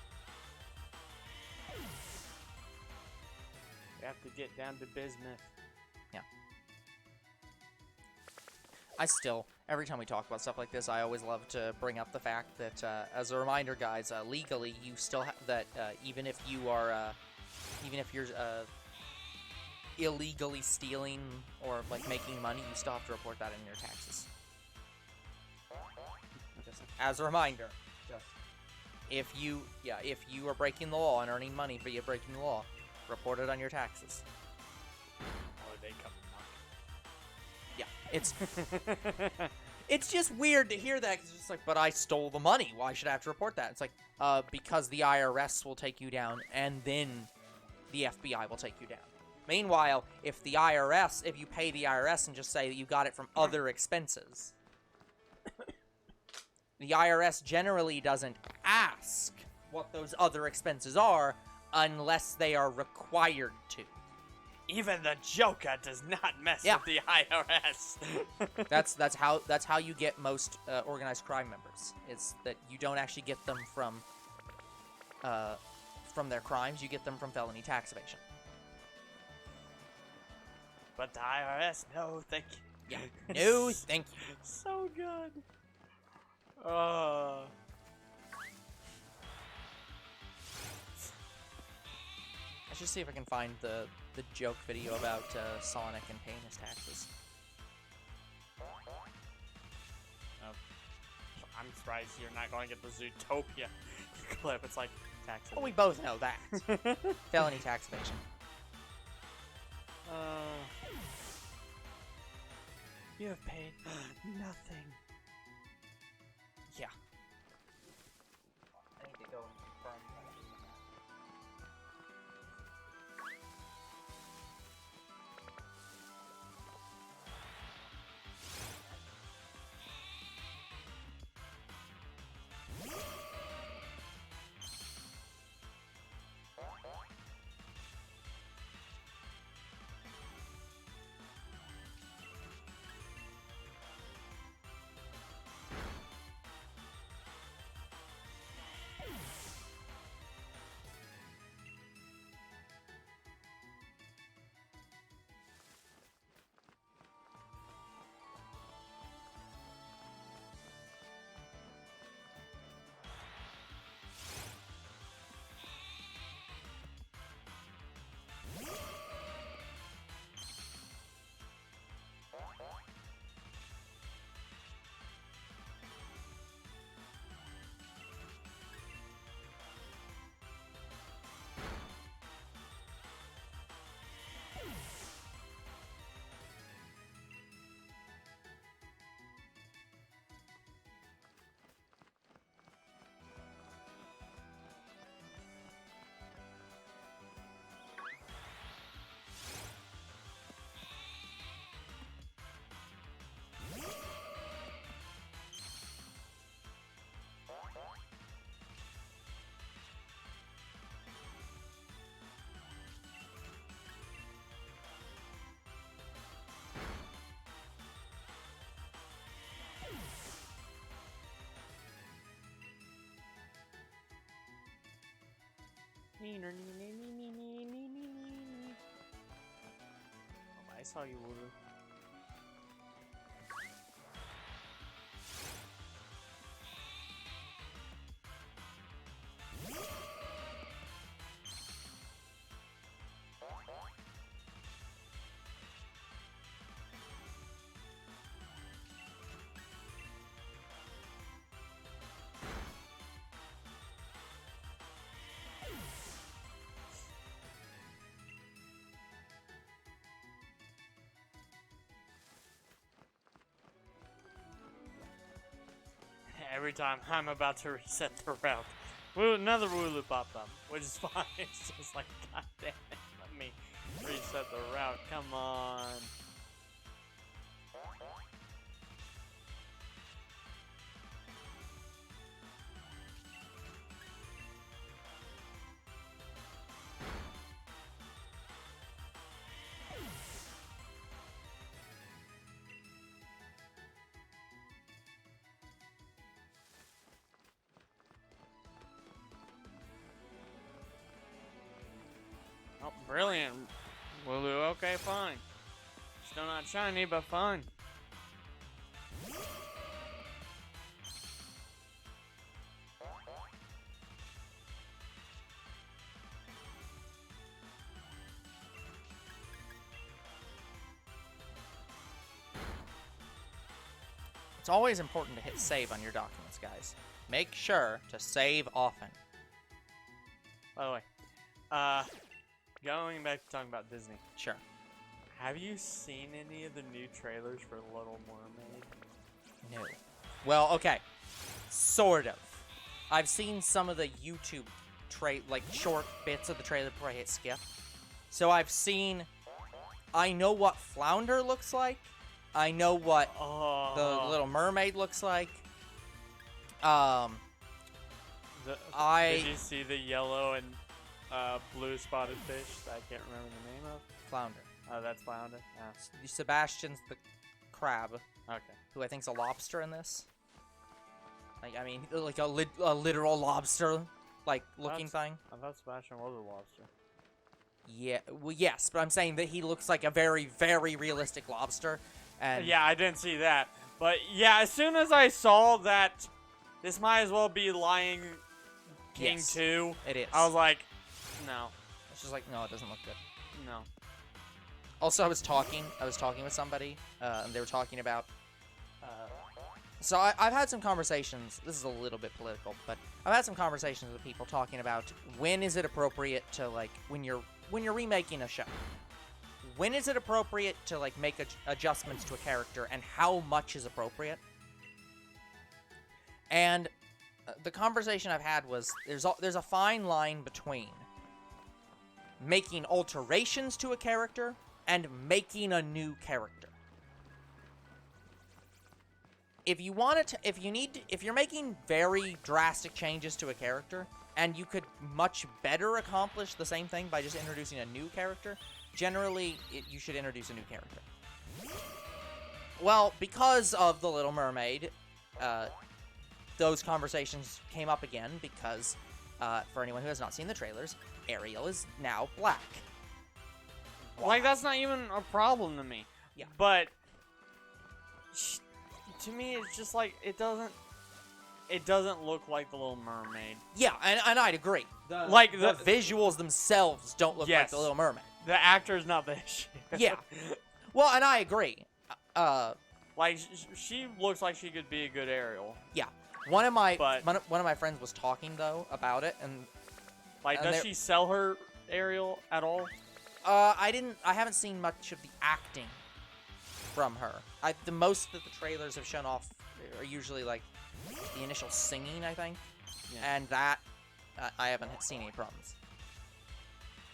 We have to get down to business. Yeah. Every time we talk about stuff like this, I always love to bring up the fact that, as a reminder, guys, legally, you still have that, even if you're illegally stealing or, like, making money, you still have to report that in your taxes. Just as a reminder. If you are breaking the law and earning money via breaking the law, report it on your taxes. Or they come Yeah, it's just weird to hear that, 'cause it's just like, but I stole the money. Why should I have to report that? It's like, because the IRS will take you down, and then the FBI will take you down. Meanwhile, if you pay the IRS and just say that you got it from other expenses, the IRS generally doesn't ask what those other expenses are unless they are required to. Even the Joker does not mess Yeah. with the IRS. That's how you get most organized crime members. Is that you don't actually get them from from their crimes. You get them from felony tax evasion. But the IRS, no, thank you. Yeah. No, thank you. So good. I should see if I can find the joke video about Sonic and paying his taxes. I'm surprised you're not going to get the Zootopia clip. It's like taxes. Well, we both know that. Felony tax evasion. You have paid nothing. Yeah. I need to go and confirm that. I saw you, Wooloo. Every time I'm about to reset the route, another Wooloo popped up, which is fine. It's just like, god damn it, let me reset the route. Come on. Oh, brilliant, Wooloo. Okay, fine. Still not shiny, but fine. It's always important to hit save on your documents, guys. Make sure to save often. By the way, going back to talking about Disney. Sure. Have you seen any of the new trailers for Little Mermaid? No. Well, okay. Sort of. I've seen some of the YouTube like short bits of the trailer before I hit skip. So I've seen. I know what Flounder looks like. I know what the Little Mermaid looks like. Did you see the yellow and blue spotted fish that I can't remember the name of? Flounder. Oh, that's Flounder? Yeah. Sebastian's the crab. Okay. Who I think's a lobster in this. Like, I mean, like a literal lobster. like looking thing. I thought Sebastian was a lobster. Yeah, well, yes, but I'm saying that he looks like a very, very realistic lobster. And Yeah, I didn't see that. But yeah, as soon as I saw that this might as well be Lion King Yes, 2, it is. I was like, no, It's just like, no, it doesn't look good. no. Also, I was talking with somebody, and they were talking about. So I've had some conversations. This is a little bit political, but I've had some conversations with people talking about when is it appropriate to like when you're remaking a show. When is it appropriate to like make adjustments to a character, and how much is appropriate? And the conversation I've had was there's a fine line between making alterations to a character and making a new character. If you're making very drastic changes to a character, and you could much better accomplish the same thing by just introducing a new character, generally, you should introduce a new character. Well, because of The Little Mermaid, those conversations came up again because, for anyone who has not seen the trailers, Ariel is now black. Like, that's not even a problem to me. Yeah. But to me, it's just like it doesn't look like The Little Mermaid. Yeah, and I'd agree. The visuals themselves don't look like The Little Mermaid. The actor's not the issue. Yeah. Well, and I agree. Like she looks like she could be a good Ariel. Yeah. One of my friends was talking though about it, and like, does she sell her Ariel at all? I haven't seen much of the acting from her. The most that the trailers have shown off are usually like the initial singing, I think, and that I haven't seen any problems.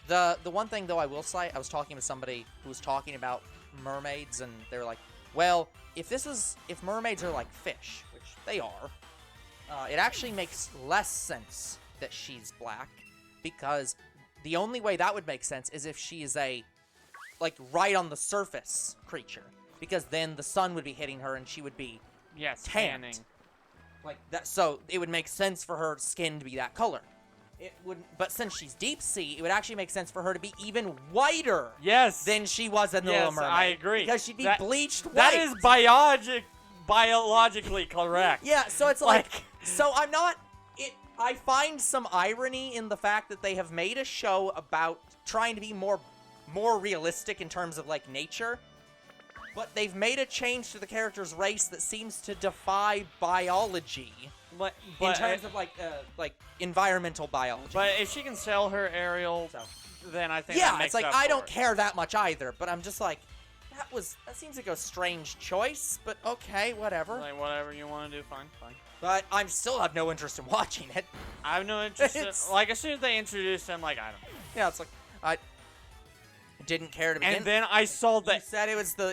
The one thing though I will say, I was talking with somebody who was talking about mermaids, and they were like, well, if mermaids are like fish, which they are, it actually makes less sense that she's black, because the only way that would make sense is if she is a, like, right on the surface creature, because then the sun would be hitting her and she would be tanning. Like that, so it would make sense for her skin to be that color. It wouldn't, but since she's deep sea, it would actually make sense for her to be even whiter. Yes. Than she was in the Little Mermaid. I agree. Because she'd be bleached white. That is biologically correct. Yeah. So it's like so I'm not. I find some irony in the fact that they have made a show about trying to be more realistic in terms of like nature. But they've made a change to the character's race that seems to defy biology. But in terms of like environmental biology. But if she can sell her Ariel, then I think yeah, that it's like I don't care that much either. But I'm just like, that seems like a strange choice. But okay, whatever. Like whatever you want to do, fine. But I still have no interest in watching it. I have no interest. Like as soon as they introduced him, like I don't. Yeah, it's like I didn't care to begin. And then I saw that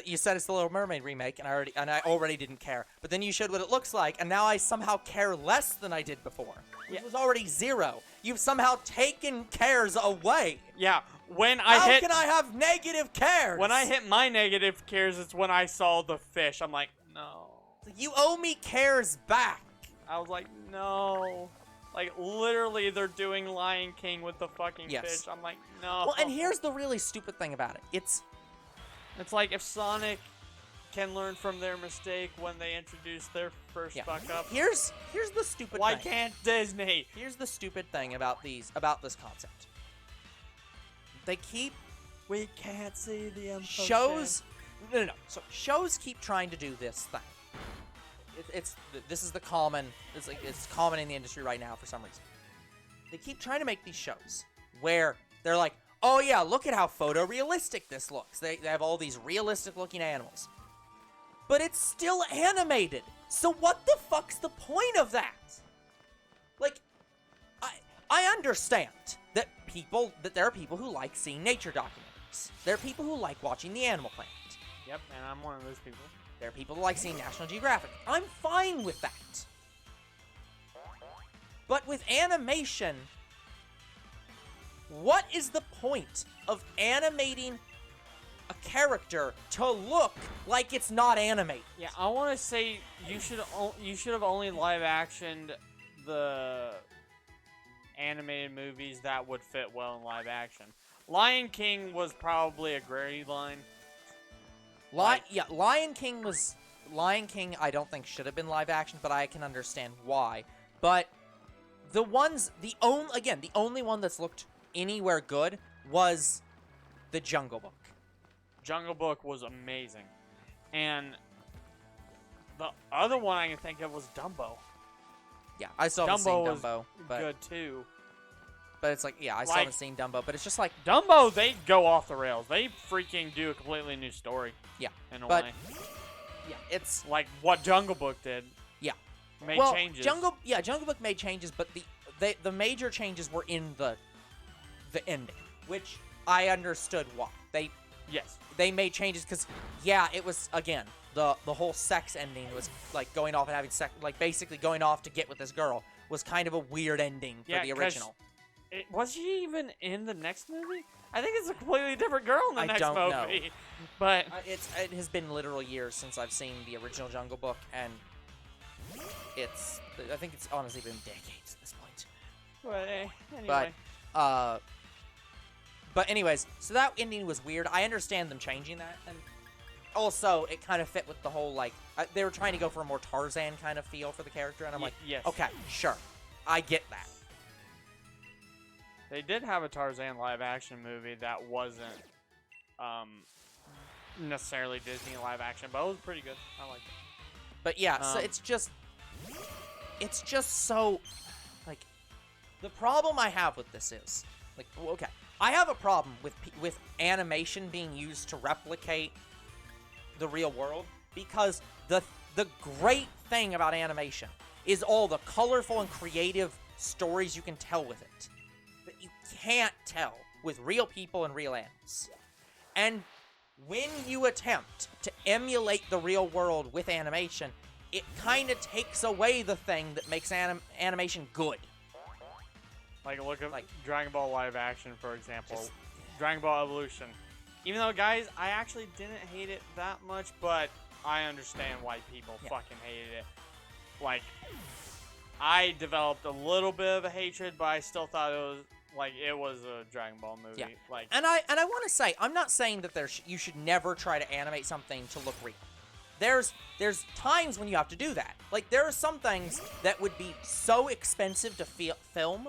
you said it's the Little Mermaid remake, and I already didn't care. But then you showed what it looks like, and now I somehow care less than I did before. It was already 0. You've somehow taken cares away. Yeah, How can I have negative cares? When I hit my negative cares, it's when I saw the fish. I'm like, no. You owe me cares back. I was like, no. Like, literally, they're doing Lion King with the fucking fish. I'm like, no. Well, and here's the really stupid thing about it. It's like if Sonic can learn from their mistake when they introduce their first fuck up. Here's the stupid thing. Why can't Disney? Here's the stupid thing about this concept. We can't see the info. Shows. No. So shows keep trying to do this thing. This is the common. It's common in the industry right now for some reason. They keep trying to make these shows where they're like, oh yeah, look at how photorealistic this looks. They have all these realistic looking animals, but it's still animated. So what the fuck's the point of that? Like, I understand that there are people who like seeing nature documentaries. There are people who like watching the Animal Planet. Yep, and I'm one of those people. There are people who like seeing National Geographic. I'm fine with that. But with animation, what is the point of animating a character to look like it's not animated? Yeah, I want to say you should have only live actioned the animated movies that would fit well in live action. Lion King was probably a gray line. Lion King I don't think should have been live action, but I can understand why. But the only one that's looked anywhere good was the Jungle Book. Jungle Book was amazing. And the other one I can think of was Dumbo. Yeah, I still haven't seen Dumbo Dumbo. But, good too. but it's like, yeah, I still haven't seen Dumbo. But it's just like, Dumbo, they go off the rails. They freaking do a completely new story. yeah. In a But, way. yeah, it's... Like what Jungle Book did. Yeah. Made changes. Jungle Book made changes, but the major changes were in the ending, which I understood why. They made changes because, yeah, it was, again, the whole sex ending was, like, going off and having sex, like, basically going off to get with this girl was kind of a weird ending for the original. Was she even in the next movie? I think it's a completely different girl in the next movie. Know. But it has been literal years since I've seen the original Jungle Book, and I think it's honestly been decades at this point. Anyway. But anyways, so that ending was weird. I understand them changing that, and also it kind of fit with the whole, like, they were trying to go for a more Tarzan kind of feel for the character, and I'm like, yes. Okay, sure, I get that. They did have a Tarzan live-action movie that wasn't necessarily Disney live-action, but it was pretty good. I liked it. But yeah, so it's just so, like, the problem I have with this is, like, okay, I have a problem with animation being used to replicate the real world, because the great thing about animation is all the colorful and creative stories you can tell with it that you can't tell with real people and real animals. And when you attempt to emulate the real world with animation, it kind of takes away the thing that makes animation good. Like, look at Dragon Ball live action, for example. Dragon Ball Evolution. Even though, guys, I actually didn't hate it that much, but I understand why people fucking hated it. Like, I developed a little bit of a hatred, but I still thought it was a Dragon Ball movie. Yeah. Like, and I want to say, I'm not saying that you should never try to animate something to look real. There's times when you have to do that. Like, there are some things that would be so expensive to film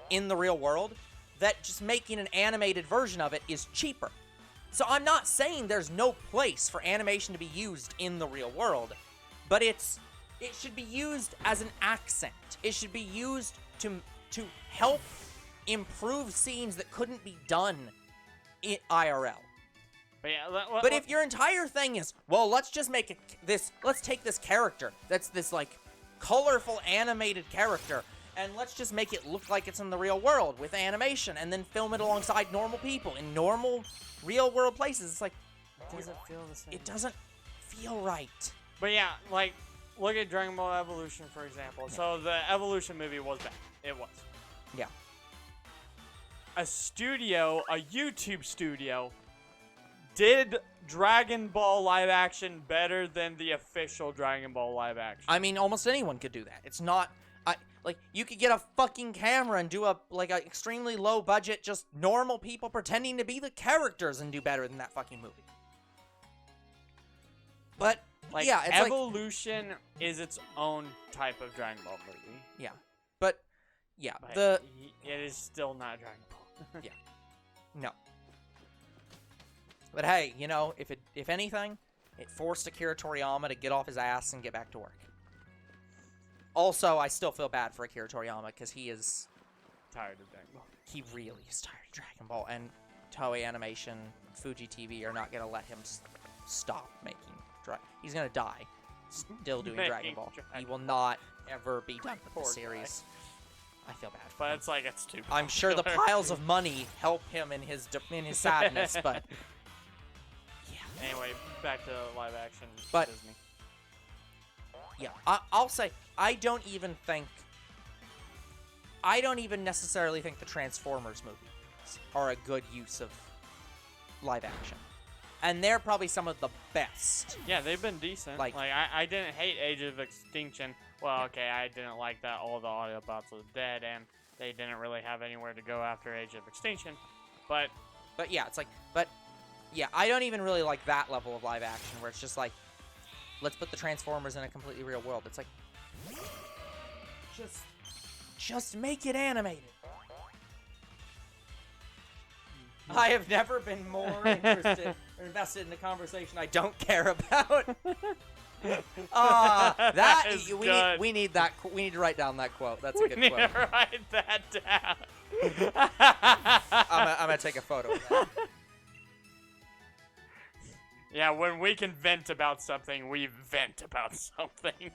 in the real world that just making an animated version of it is cheaper. So I'm not saying there's no place for animation to be used in the real world, but it should be used as an accent. It should be used to help improve scenes that couldn't be done in IRL. But yeah, but if your entire thing is, well, let's just make let's take this character that's this, like, colorful animated character, and let's just make it look like it's in the real world with animation, and then film it alongside normal people in normal real world places. It's like, it doesn't feel the same. It doesn't feel right. But yeah, like, look at Dragon Ball Evolution, for example. Yeah. So the Evolution movie was bad. It was. Yeah. A YouTube studio, did Dragon Ball live action better than the official Dragon Ball live action. I mean, almost anyone could do that. It's not... Like, you could get a fucking camera and do an extremely low budget, just normal people pretending to be the characters and do better than that fucking movie. But, like, yeah, it's Evolution is its own type of Dragon Ball movie. Yeah. But, yeah, but it is still not Dragon Ball. Yeah. No. But hey, you know, if anything, it forced Akira Toriyama to get off his ass and get back to work. Also, I still feel bad for Akira Toriyama because he is tired of Dragon Ball. He really is tired of Dragon Ball, and Toei Animation, Fuji TV are not going to let him stop making He's going to die still doing Dragon Ball. He will not ever be done with the series. I feel bad for him. But it's like, it's too I'm sure the piles of money help him in his sadness, but yeah. Anyway, back to live action Disney. Yeah, I'll say, I don't even necessarily think the Transformers movies are a good use of live action. And they're probably some of the best. Yeah, they've been decent. Like I didn't hate Age of Extinction. Well, okay, I didn't like that all the Autobots were dead, and they didn't really have anywhere to go after Age of Extinction. But yeah, it's like, yeah, I don't even really like that level of live action where it's just like, let's put the Transformers in a completely real world. It's like, just make it animated. I have never been more interested or invested in a conversation I don't care about. That is good. We need that. We need to write down that quote. That's a good quote. Write that down. I'm gonna take a photo of that. Yeah, when we can vent about something, we vent about something.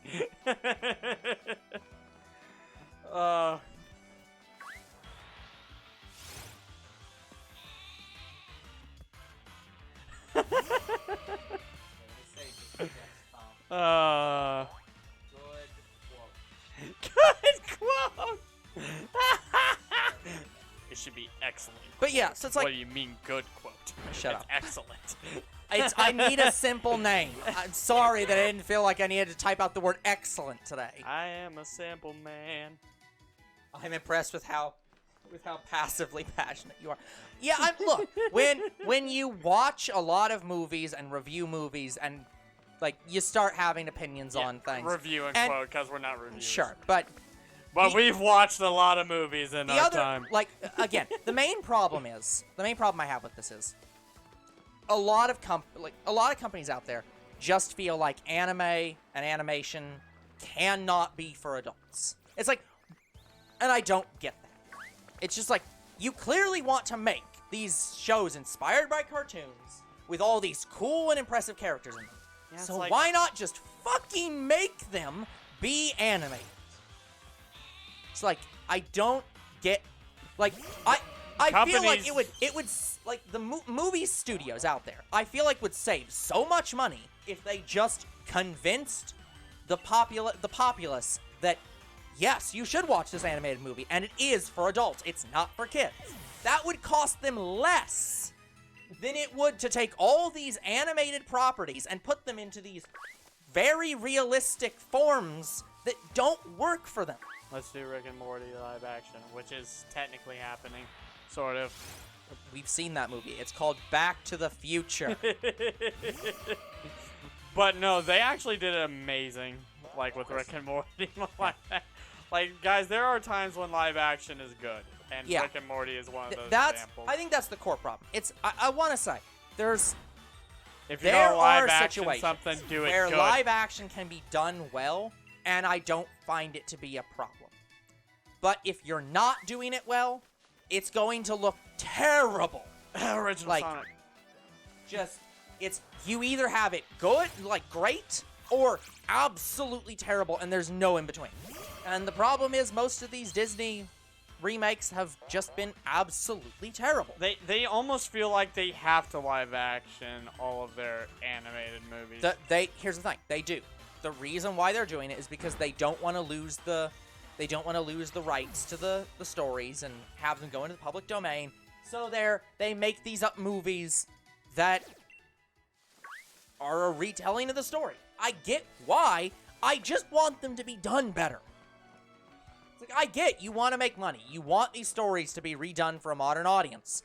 Good quote. It should be excellent. But yeah, so it's like, What do you mean, good quote? Shut It's up. excellent. I need a simple name. I'm sorry that I didn't feel like I needed to type out the word excellent today. I am a simple man. I'm impressed with how passively passionate you are. Yeah, look, when you watch a lot of movies and review movies and like you start having opinions on things. Review and quote, because we're not reviewers. Sure, but we've watched a lot of movies in our time. Like, again, the main problem I have with this is a lot of companies out there just feel like anime and animation cannot be for adults. It's like, and I don't get that. It's just like, you clearly want to make these shows inspired by cartoons with all these cool and impressive characters in them. Yeah, so like, why not just fucking make them be animated? It's like, I don't get, like, I feel like it would like the movie studios out there, I feel like would save so much money if they just convinced the populace that yes, you should watch this animated movie and it is for adults, it's not for kids. That would cost them less than it would to take all these animated properties and put them into these very realistic forms that don't work for them. Let's do Rick and Morty live action, which is technically happening, sort of. We've seen that movie. It's called Back to the Future. But no, they actually did it amazing, like with Rick and Morty. Like, guys, there are times when live action is good, and Yeah. Rick and Morty is one of those examples. I think that's the core problem. I want to say, If you there don't live are action situations something, do it where good. live action can be done well, and I don't find it to be a problem. But if you're not doing it well, it's going to look terrible. Original like, Sonic. You either have it good, like great, or absolutely terrible, and there's no in between. And the problem is most of these Disney remakes have just been absolutely terrible. They almost feel like they have to live action all of their animated movies. Here's the thing, they do. The reason why they're doing it is because they don't want to lose the rights to the stories and have them go into the public domain. So they make these up movies that are a retelling of the story. I get why. I just want them to be done better. It's like, I get you want to make money. You want these stories to be redone for a modern audience.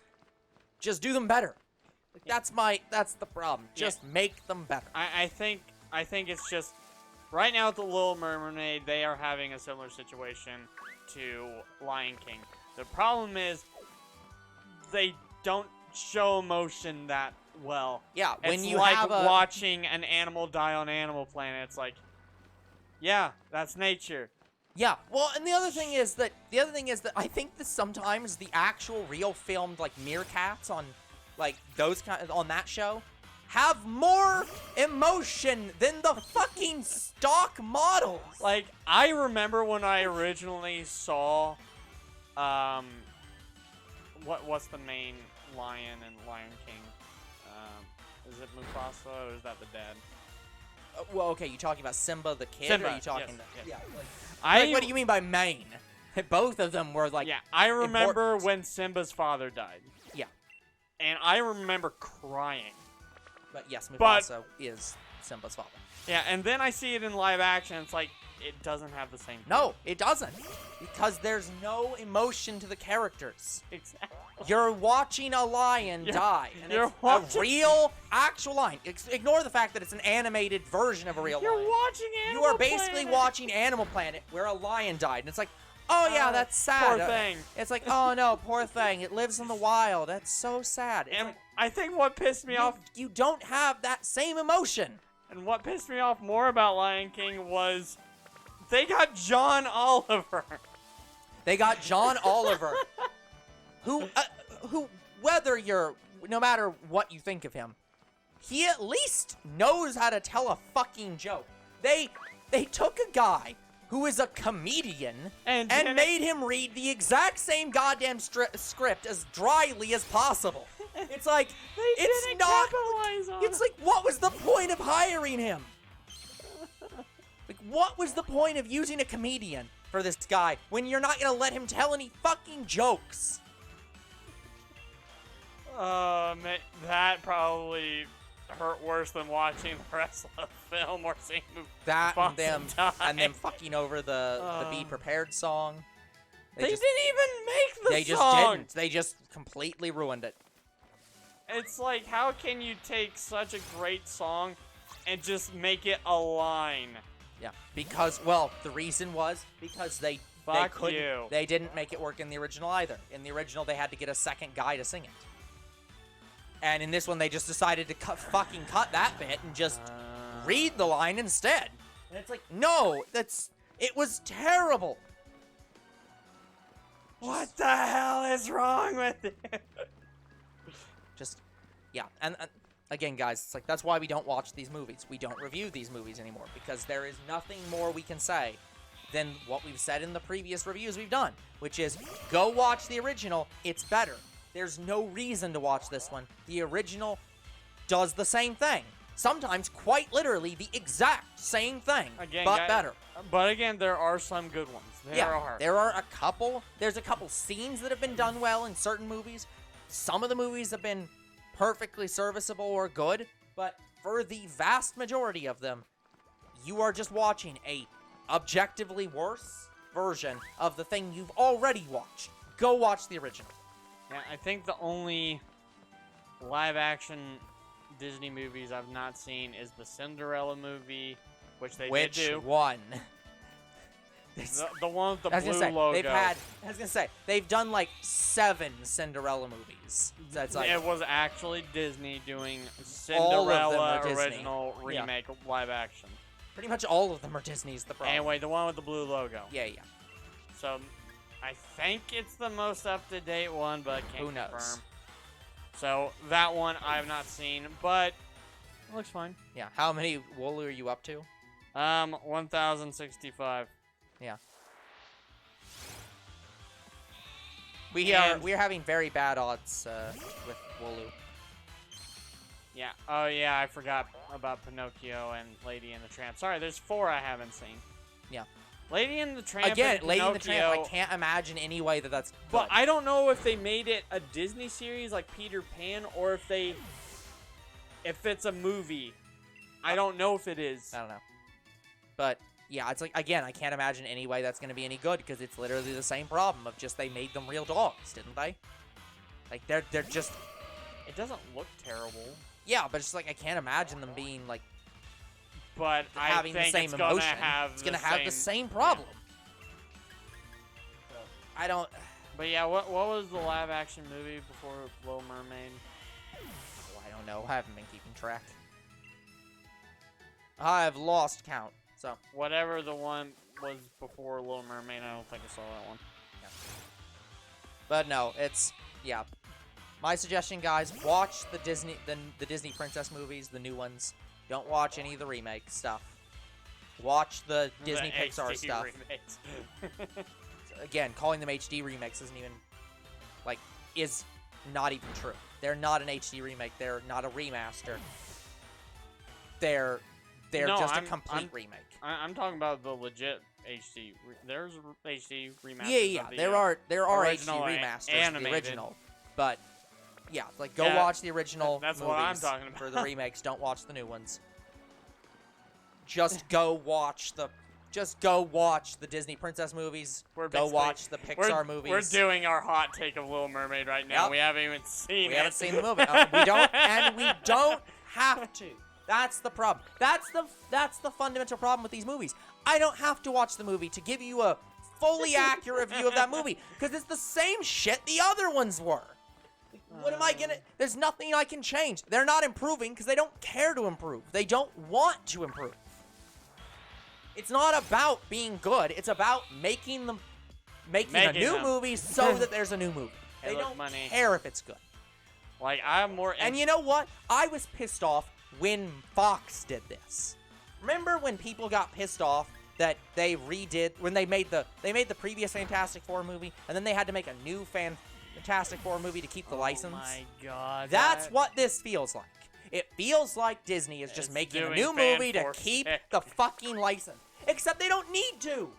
Just do them better. Like, that's the problem. Just make them better. I think it's just right now with the Little Mermaid, they are having a similar situation to Lion King. The problem is they don't show emotion that well. Yeah, when it's you like have watching an animal die on Animal Planet. It's like, yeah, that's nature. Yeah, well, and the other thing is that I think that sometimes the actual real filmed like meerkats on like on that show have more emotion than the fucking stock models. Like, I remember when I originally saw what's the main lion in Lion King? Is it Mufasa or is that the dad? Well, okay, you talking about Simba the kid? Simba, or are you talking yes, yeah. Like, Like, what do you mean by main? Both of them were like yeah, I remember important. when Simba's father died. Yeah. And I remember crying. But yes, Mufasa is Simba's father. Yeah, and then I see it in live action. It's like it doesn't have the same. No, it doesn't, because there's no emotion to the characters. Exactly. You're watching a lion die, and you're it's watching- a real, actual lion. Ignore the fact that it's an animated version of a real You're lion. watching Animal You are basically Planet. watching Animal Planet, where a lion died, and it's like, oh yeah, that's sad. Poor thing. It's like, oh no, poor thing. It lives in the wild. That's so sad. It's And like, I think what pissed me off, you don't have that same emotion. and what pissed me off more about Lion King was they got John Oliver. They got John Oliver, who, no matter what you think of him, he at least knows how to tell a fucking joke. They took a guy who is a comedian and made him read the exact same goddamn script as dryly as possible. It's like, it's didn't not, capitalize on it's like, what was the point of hiring him? Like, what was the point of using a comedian for this guy when you're not gonna let him tell any fucking jokes? That probably hurt worse than watching the rest of the film or seeing That and them die. fucking over the Be Prepared song. They didn't even make the They just song. didn't. They just completely ruined it. It's like, how can you take such a great song and just make it a line? Yeah, because, well, the reason was because they couldn't. you. They didn't make it work in the original either. In the original, they had to get a second guy to sing it. And in this one, they just decided to fucking cut that bit and just read the line instead. And it's like, no, it was terrible. What the hell is wrong with it? Yeah, and again, guys, it's like, that's why we don't watch these movies. We don't review these movies anymore, because there is nothing more we can say than what we've said in the previous reviews we've done, which is, go watch the original, it's better. There's no reason to watch this one. The original does the same thing. Sometimes, quite literally, the exact same thing, Again, but guys, better. But again, there are some good ones. There are a couple. There's a couple scenes that have been done well in certain movies. Some of the movies have been perfectly serviceable or good, but for the vast majority of them, you are just watching a objectively worse version of the thing you've already watched. Go watch the original. Yeah, I think the only live-action Disney movies I've not seen is the Cinderella movie, which they did do. Which one? The one with the I was blue gonna say, logo. they've done like 7 Cinderella movies. So it's like, it was actually Disney doing All of them Cinderella are Disney. original remake live action. pretty much all of them are Disney's the problem. Anyway, the one with the blue logo. Yeah. So, I think it's the most up-to-date one, but I can't Who knows? confirm. So, that one I have not seen, but it looks fine. Yeah. How many Wooloo are you up to? 1,065. Yeah. We're having very bad odds with Wooloo. Yeah. Oh, yeah, I forgot about Pinocchio and Lady and the Tramp. Sorry, there's 4 I haven't seen. Yeah. Lady and the Tramp Again, and Lady and the Tramp, I Pinocchio- can't imagine any way that that's good. But I don't know if they made it a Disney series like Peter Pan or if it's a movie. I don't know if it is. I don't know. But yeah, it's like, again, I can't imagine any way that's going to be any good, because it's literally the same problem of just they made them real dogs, didn't they? Like, they're just... It doesn't look terrible. Yeah, but it's like, I can't imagine them being, like, But I having think the same it's gonna emotion. have It's going to have the same problem. I don't... But yeah, what was the live action movie before Little Mermaid? Oh, I don't know. I haven't been keeping track. I've lost count. So, Whatever the one was before Little Mermaid, I don't think I saw that one. but no, it's, yeah. My suggestion, guys, watch the Disney princess movies, the new ones. Don't watch any of the remake stuff. Watch the Disney Pixar HD stuff. remakes. Again, calling them HD remakes isn't even, like, is not even true. They're not an HD remake. They're not a remaster. They're No, just a I'm complete remake. I'm talking about the legit HD. There's HD remasters. Yeah. Of the, There are original HD remasters of the animated. original, but yeah, like, go Yeah, watch the original. that's movies what I'm talking for the about. remakes. Don't watch the new ones. just go watch the Disney princess movies. Go watch the Pixar movies. We're doing our hot take of Little Mermaid right now. Yep. We haven't even seen it. We haven't seen the movie. We don't have to. That's the problem. That's the fundamental problem with these movies. I don't have to watch the movie to give you a fully accurate view of that movie because it's the same shit the other ones were. What am I gonna? There's nothing I can change. They're not improving because they don't care to improve. They don't want to improve. It's not about being good. It's about making a new movie so that there's a new movie. They don't care if it's good. Like, I'm more... And you know what? I was pissed off when Fox did this. Remember when people got pissed off that they when they made the previous Fantastic Four movie, and then they had to make a new Fantastic Four movie to keep the license? Oh my god. That's what this feels like. It feels like Disney is just making a new movie to keep the fucking license. Except they don't need to.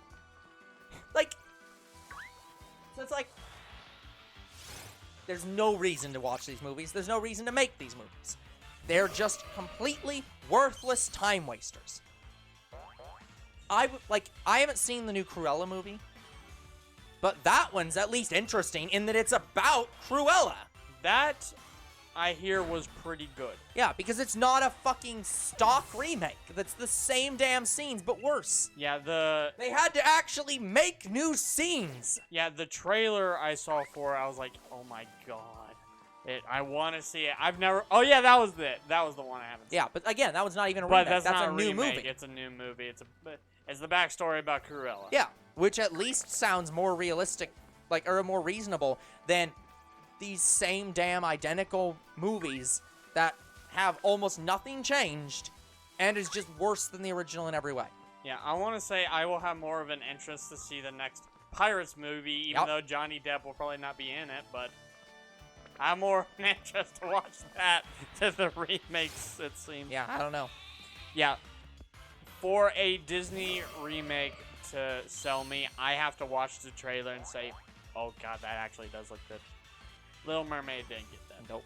Like, so it's like, there's no reason to watch these movies. There's no reason to make these movies. They're just completely worthless time wasters. I haven't seen the new Cruella movie, but that one's at least interesting in that it's about Cruella. That, I hear, was pretty good. Yeah, because it's not a fucking stock remake. That's the same damn scenes, but worse. Yeah, They had to actually make new scenes. Yeah, the trailer I saw for it, I was like, oh my god. I want to see it. I've never... Oh, yeah, that was it. That was the one I haven't seen. Yeah, but again, that was not even a remake. remake. That's not a new remake. movie. It's a new movie. It's the backstory about Cruella. Yeah, which at least sounds more realistic, or more reasonable than these same damn identical movies that have almost nothing changed and is just worse than the original in every way. Yeah, I want to say I will have more of an interest to see the next Pirates movie, even though Johnny Depp will probably not be in it, but I have more interest to watch that than the remakes, it seems. Yeah, I don't know. Yeah, for a Disney remake to sell me, I have to watch the trailer and say, oh god, that actually does look good. Little Mermaid didn't get that. Nope.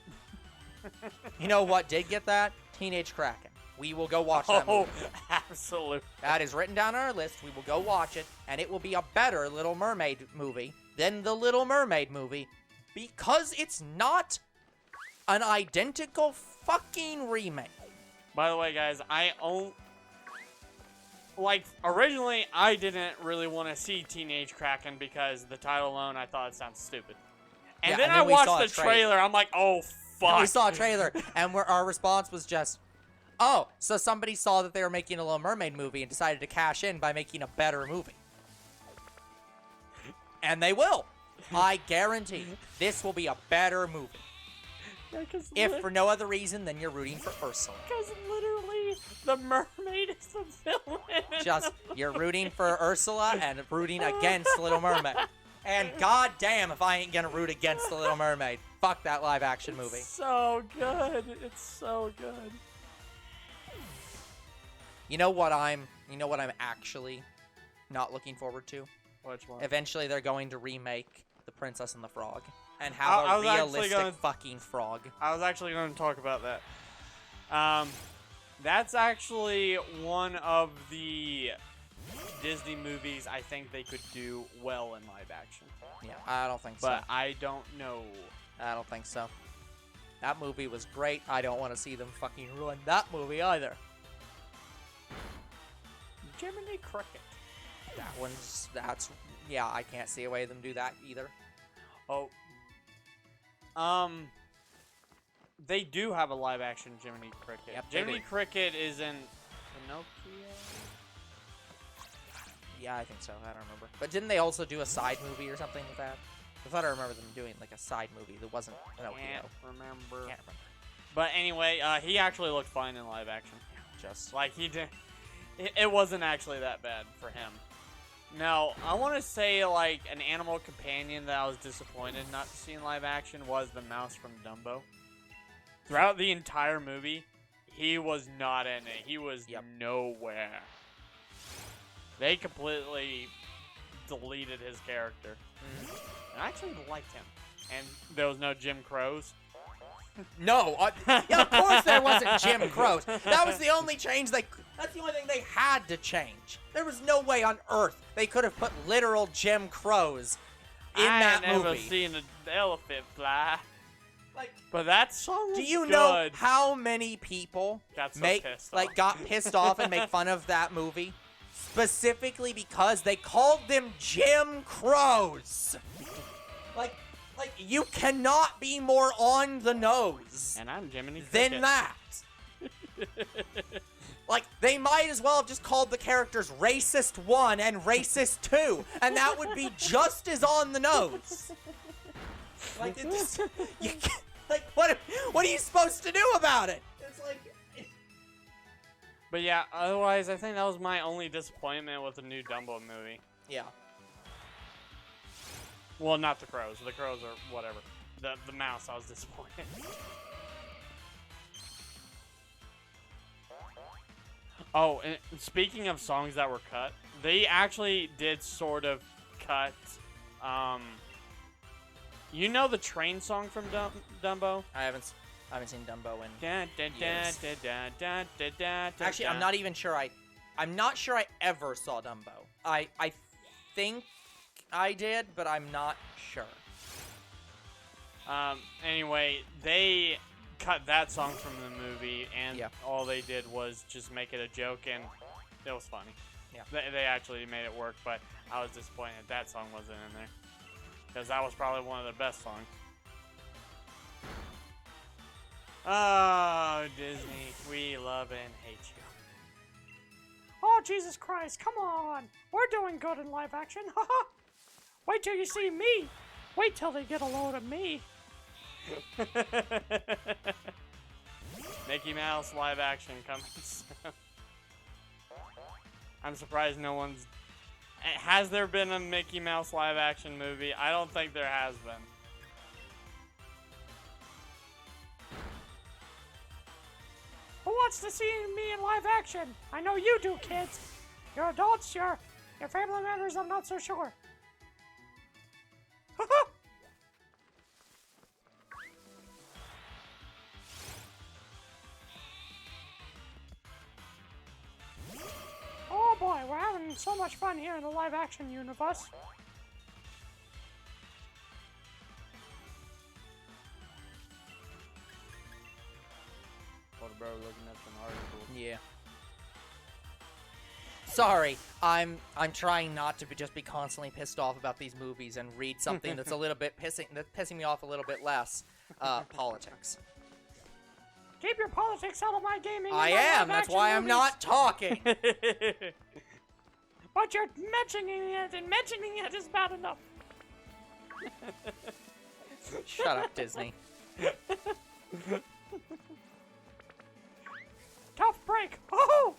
You know what did get that? Teenage Kraken. We will go watch that movie. Oh, absolutely. That is written down on our list. We will go watch it, and it will be a better Little Mermaid movie than the Little Mermaid movie because it's not an identical fucking remake. By the way, guys, originally, I didn't really want to see Teenage Kraken because the title alone, I thought it sounded stupid. And then I watched the trailer. I'm like, oh, fuck. We saw a trailer, and our response was just, oh, so somebody saw that they were making a Little Mermaid movie and decided to cash in by making a better movie. And they will. I guarantee this will be a better movie. Yeah, if for no other reason than you're rooting for Ursula. Because literally, the mermaid is the villain. You're rooting for Ursula and rooting against Little Mermaid. And goddamn if I ain't gonna root against the Little Mermaid. Fuck that live action movie. It's so good. It's so good. You know what I'm actually not looking forward to? Which one? Eventually they're going to remake The Princess and the Frog and have a realistic fucking frog. I was actually going to talk about that. That's actually one of the Disney movies I think they could do well in live action. Yeah, I don't think so. But I don't know. I don't think so. That movie was great. I don't want to see them fucking ruin that movie either. Jiminy Cricket. Yeah, I can't see a way them do that either. Oh. They do have a live action Jiminy Cricket. Yep, Jiminy Cricket is in Pinocchio? Yeah, I think so. I don't remember. But didn't they also do a side movie or something with that? I thought I remember them doing like a side movie that wasn't Pinocchio. Can't remember. Can't remember. But anyway, he actually looked fine in live action. Just like he did. It wasn't actually that bad for him. Now, I want to say, like, an animal companion that I was disappointed not to see in live action was the mouse from Dumbo. Throughout the entire movie, he was not in it. He was nowhere. They completely deleted his character. And I actually liked him. And there was no Jim Crows. No, yeah, of course there wasn't Jim Crows. That was the only change that's the only thing they had to change. There was no way on earth they could have put literal Jim Crows in that movie. I ain't never seen an elephant fly. Like, but that song was do you good. know how many people got pissed off and make fun of that movie? Specifically because they called them Jim Crows. Like, you cannot be more on the nose. And I'm Jiminy than that. Like, they might as well have just called the characters Racist 1 and Racist 2, and that would be just as on the nose. Like, what are you supposed to do about it? It's like... But yeah, otherwise, I think that was my only disappointment with the new Dumbo movie. Yeah. Well, not the crows. The crows are whatever. The mouse, I was disappointed. Oh, and speaking of songs that were cut, they actually did sort of cut, you know the train song from Dumbo? I haven't seen Dumbo in years. Actually, Actually, I'm not even sure I'm not sure I ever saw Dumbo. I think I did, but I'm not sure. Anyway, they cut that song from the movie, and all they did was just make it a joke, and it was funny. Yeah. They actually made it work, but I was disappointed that song wasn't in there. Because that was probably one of the best songs. Oh, Disney, we love and hate you. Oh, Jesus Christ, come on. We're doing good in live action. Haha. Wait till you see me. Wait till they get a load of me. Mickey Mouse live action coming soon. I'm surprised no one's... Has there been a Mickey Mouse live action movie? I don't think there has been. Who wants to see me in live action? I know you do, kids. You're adults, your family members, I'm not so sure. Oh boy, we're having so much fun here in the live action universe. Bro, looking at some articles. Yeah. Sorry, I'm trying not to just be constantly pissed off about these movies and read something that's a little bit pissing me off a little bit less. Politics. Keep your politics out of my gaming. I am. That's why I'm not talking. But you're mentioning it, and mentioning it is bad enough. Shut up, Disney. Tough break. Oh!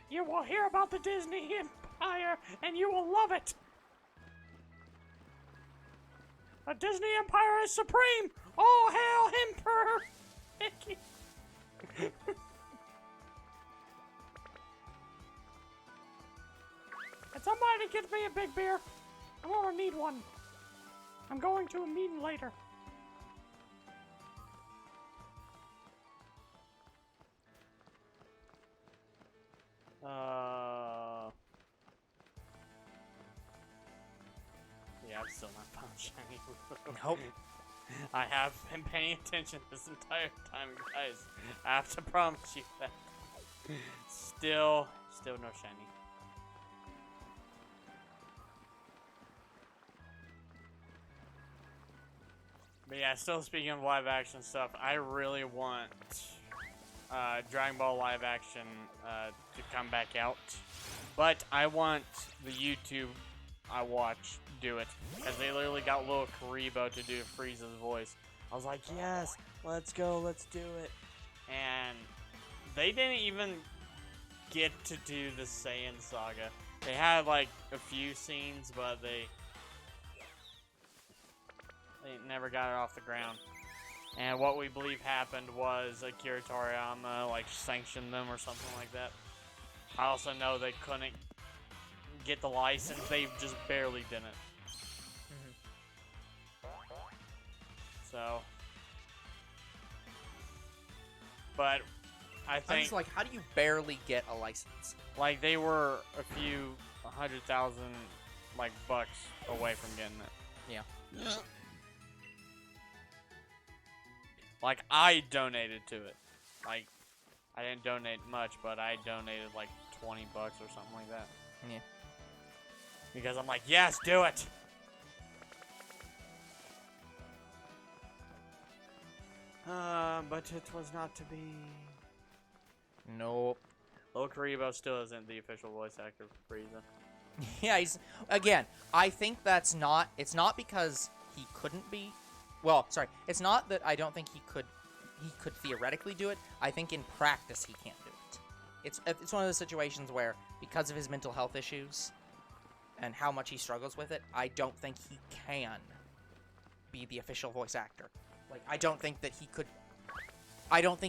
You will hear about the Disney Empire, and you will love it. The Disney Empire is supreme. Oh, hail Emperor Mickey. Can somebody get me a big beer? I'm gonna need one. I'm going to a meeting later. Yeah, I've still not found Shiny Wooloo. Nope. I have been paying attention this entire time, guys. I have to promise you that. Still no Shiny. But yeah, still speaking of live action stuff, I really want Dragon Ball live action to come back out. But I want the YouTube I watch do it. Because they literally got little Karibo to do Frieza's voice. I was like, yes, let's go, let's do it. And they didn't even get to do the Saiyan saga. They had like a few scenes, but they never got it off the ground. And what we believe happened was Akira Toriyama like sanctioned them or something like that. I also know they couldn't get the license. They just barely didn't. So, but I I'm think just like, how do you barely get a license? like they were a few 100,000 like bucks away from getting it. Yeah. Like I donated to it. Like I didn't donate much, but I donated like 20 bucks or something like that. Yeah. Because I'm like, yes, do it. But it was not to be. Nope. Lil Karibo still isn't the official voice actor for Frieza. Yeah, again, I think it's not because he couldn't be. Well, sorry. It's not that I don't think he could theoretically do it. I think in practice he can't do it. It's one of those situations where because of his mental health issues and how much he struggles with it, I don't think he can be the official voice actor. Like I don't think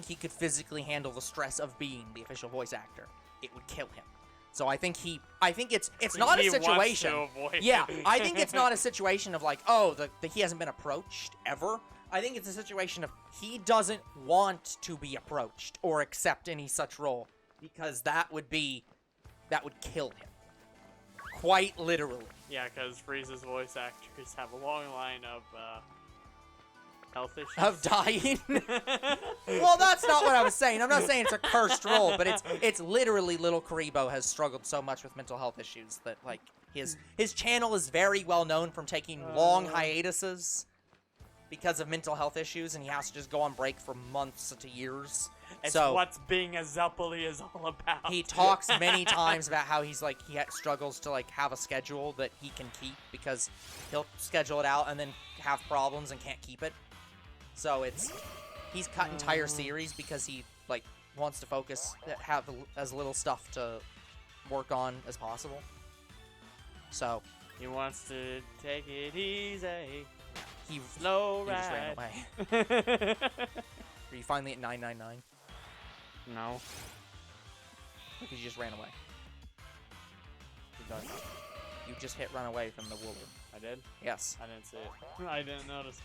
he could physically handle the stress of being the official voice actor. It would kill him. So I think it's not a situation. Yeah, I think it's not a situation of like, oh, he hasn't been approached ever. I think it's a situation of he doesn't want to be approached or accept any such role because that would kill him. Quite literally. Yeah, because Frieza's voice actors have a long line of health issues. Of dying? Well, that's not what I was saying. I'm not saying it's a cursed role, but it's literally Little Karibo has struggled so much with mental health issues that, like, his channel is very well known from taking long hiatuses because of mental health issues, and he has to just go on break for months to years. It's so what being a Zeppeli is all about. He talks many times about how he's like he struggles to like have a schedule that he can keep because he'll schedule it out and then have problems and can't keep it. So he's cut entire series because he like wants to focus, have as little stuff to work on as possible. So he wants to take it easy. He slow just ran ride. away. Are you finally at 999? No. Because you just ran away. He does not. You just hit run away from the Wooloo. I did? Yes. I didn't see it. I didn't notice.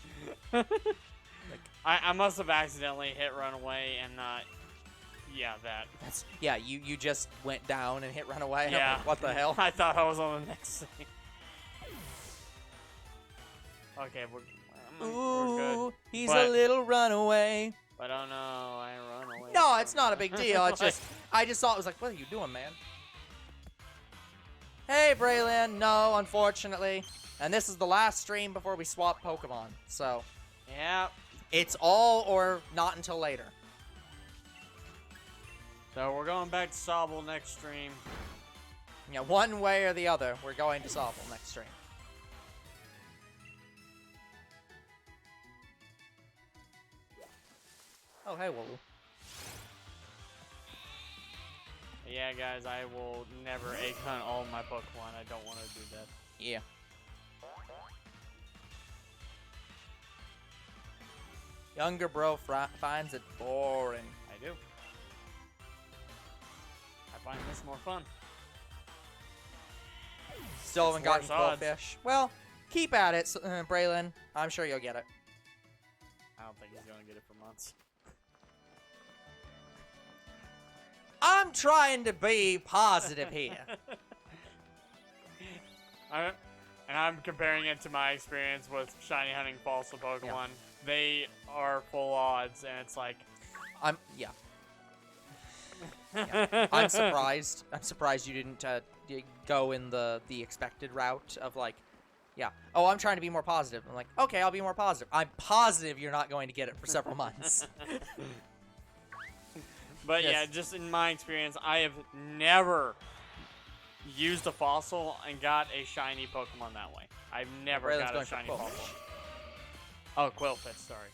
Like, I must have accidentally hit run away and not. Yeah, that. Yeah. You just went down and hit run away. Yeah. Like, what the hell? I thought I was on the next thing. Okay, we're good. He's a little runaway. But oh no, I run away. No, it's not a big deal. It's just I just thought it was like, what are you doing, man? Hey, Braylon. No, unfortunately. And this is the last stream before we swap Pokemon. So, yeah. It's all or not until later. So we're going back to Sobble next stream. Yeah, one way or the other, we're going to Sobble next stream. Oh, hey, Wooloo. Yeah, guys, I will never egg hunt all my Pokemon. I don't want to do that. Yeah. Younger bro finds it boring. I do. I find this more fun. Still haven't gotten odds. Quillfish. Well, keep at it, Braylon. I'm sure you'll get it. I don't think he's going to get it for months. I'm trying to be positive here. And I'm comparing it to my experience with shiny hunting fossil Pokemon. Yeah. They are full odds, and it's like... Yeah. I'm surprised. I'm surprised you didn't go in the expected route of like, yeah. Oh, I'm trying to be more positive. I'm like, okay, I'll be more positive. I'm positive you're not going to get it for several months. But yes. Yeah, just in my experience, I have never used a fossil and got a shiny Pokemon that way. I've never got a shiny fossil. Oh, Quillfish, sorry.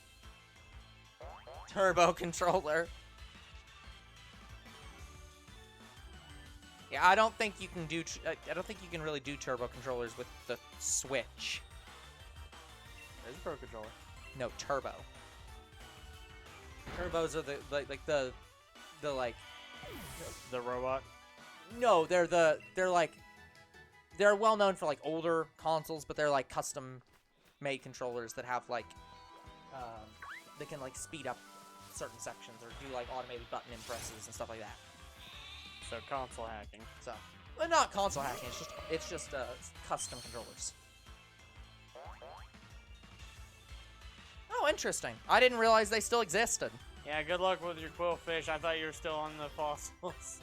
Turbo controller. Yeah, I don't think you can do. I don't think you can really do turbo controllers with the Switch. There's a Pro controller. No, turbo. Turbos are the robot. No, they're well known for like older consoles, but they're like custom made controllers that have like like speed up certain sections or do like automated button impresses and stuff like that. So console hacking. So, well, not console hacking. It's just custom controllers. Oh, interesting. I didn't realize they still existed. Yeah, good luck with your quillfish. I thought you were still on the fossils.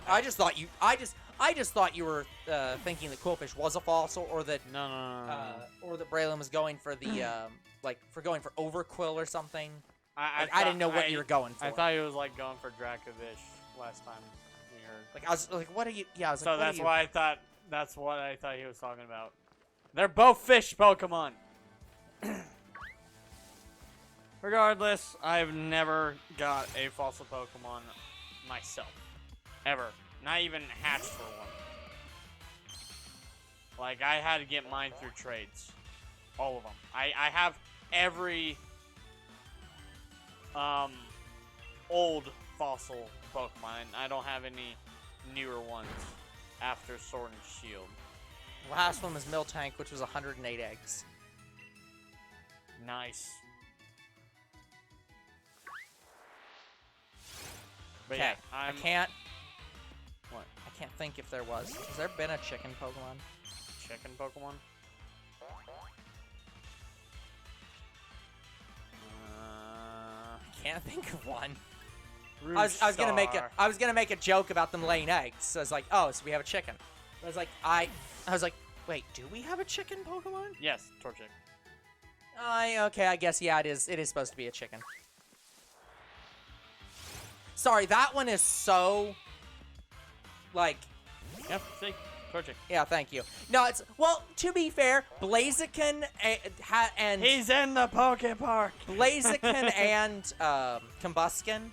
I just thought you were thinking that quillfish was a fossil, or that No. or that Braylon was going for the going for overquill or something. I didn't know what you were going for. I thought he was like going for Dracovish last time we heard. Like I was like, what are you? Yeah, I was So like, that's why I thought he was talking about. They're both fish Pokemon. Regardless, I've never got a fossil Pokemon myself. Ever. Not even hatched for one. Like, I had to get mine through trades. All of them. I have every old fossil Pokemon. I don't have any newer ones after Sword and Shield. Last one was Miltank, which was 108 eggs. Nice. But Okay, yeah, I can't. What? I can't think if there was. Has there been a chicken Pokemon? Chicken Pokemon? I can't think of one. I was Rootstar. gonna make a joke about them laying eggs. So I was like, oh, so we have a chicken. I was like, wait, do we have a chicken Pokemon? Yes, Torchic. Okay, I guess yeah, it is supposed to be a chicken. Sorry, that one is so like. Yep, see? Torchic. Yeah, thank you. No, it's well. To be fair, Blaziken and He's in the Poke Park. Blaziken and Combusken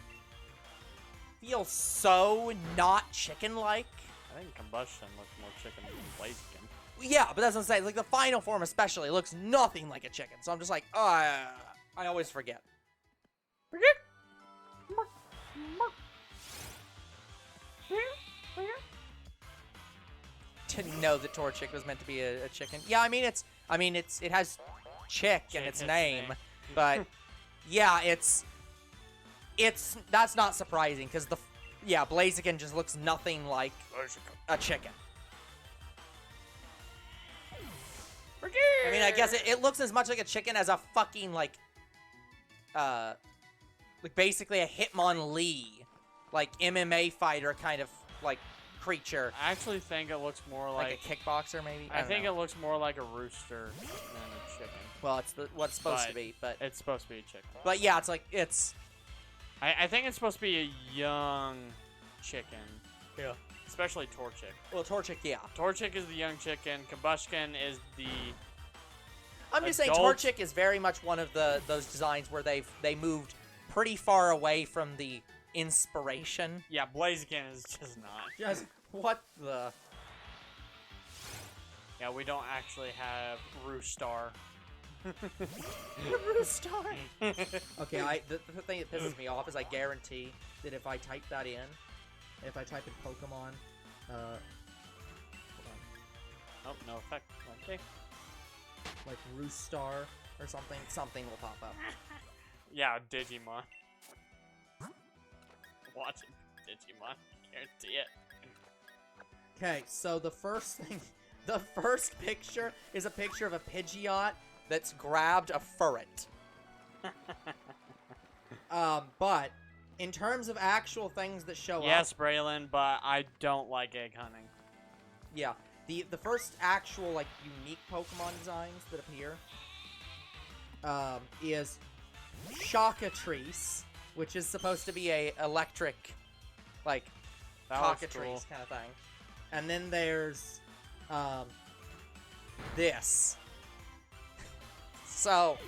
feel so not chicken-like. I think Combustion looks more chicken than Blaziken. Yeah, but that's what I'm saying. Like the final form, especially, looks nothing like a chicken. So I'm just like, oh, I always forget. To know that Torchic was meant to be a chicken. Yeah, I mean it has chick in its name, but yeah, it's that's not surprising because Blaziken just looks nothing like a chicken. I mean, I guess it looks as much like a chicken as a fucking like basically a Hitmonlee, like MMA fighter kind of like creature. I actually think it looks more like a kickboxer, maybe. I think it looks more like a rooster than a chicken. Well, it's what it's supposed to be, but it's supposed to be a chicken. But yeah, it's like it's. I think it's supposed to be a young chicken. Yeah. Especially Torchic. Well, Torchic, yeah. Torchic is the young chicken. Combustion is the. I'm just saying, Torchic is very much one of those designs where they moved pretty far away from the inspiration. Yeah, Blaziken is just not. Just what the. Yeah, we don't actually have Roostar. Roostar. Okay, the thing that pisses me off is I guarantee that if I type that in, if I type in Pokemon, hold on. Oh, no effect. Okay. Like Roostar or something will pop up. Yeah, Digimon. Watch it, Digimon. Guarantee it. Okay, so the first picture is a picture of a Pidgeot that's grabbed a Furret. But in terms of actual things that show up... Yes, Braylon, but I don't like egg hunting. Yeah. The first actual, like, unique Pokemon designs that appear is Shockatrice, which is supposed to be a electric, like, cockatrice cool. kind of thing. And then there's this. So...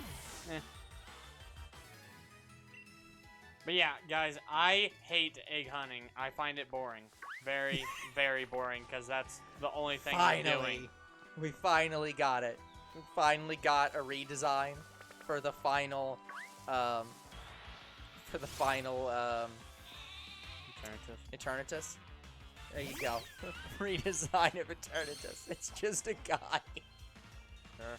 But yeah, guys, I hate egg hunting. I find it boring. Very, very boring, because that's the only thing I'm doing. We finally got it. We finally got a redesign for the final, Eternatus. There you go. Redesign of Eternatus. It's just a guy. Sure.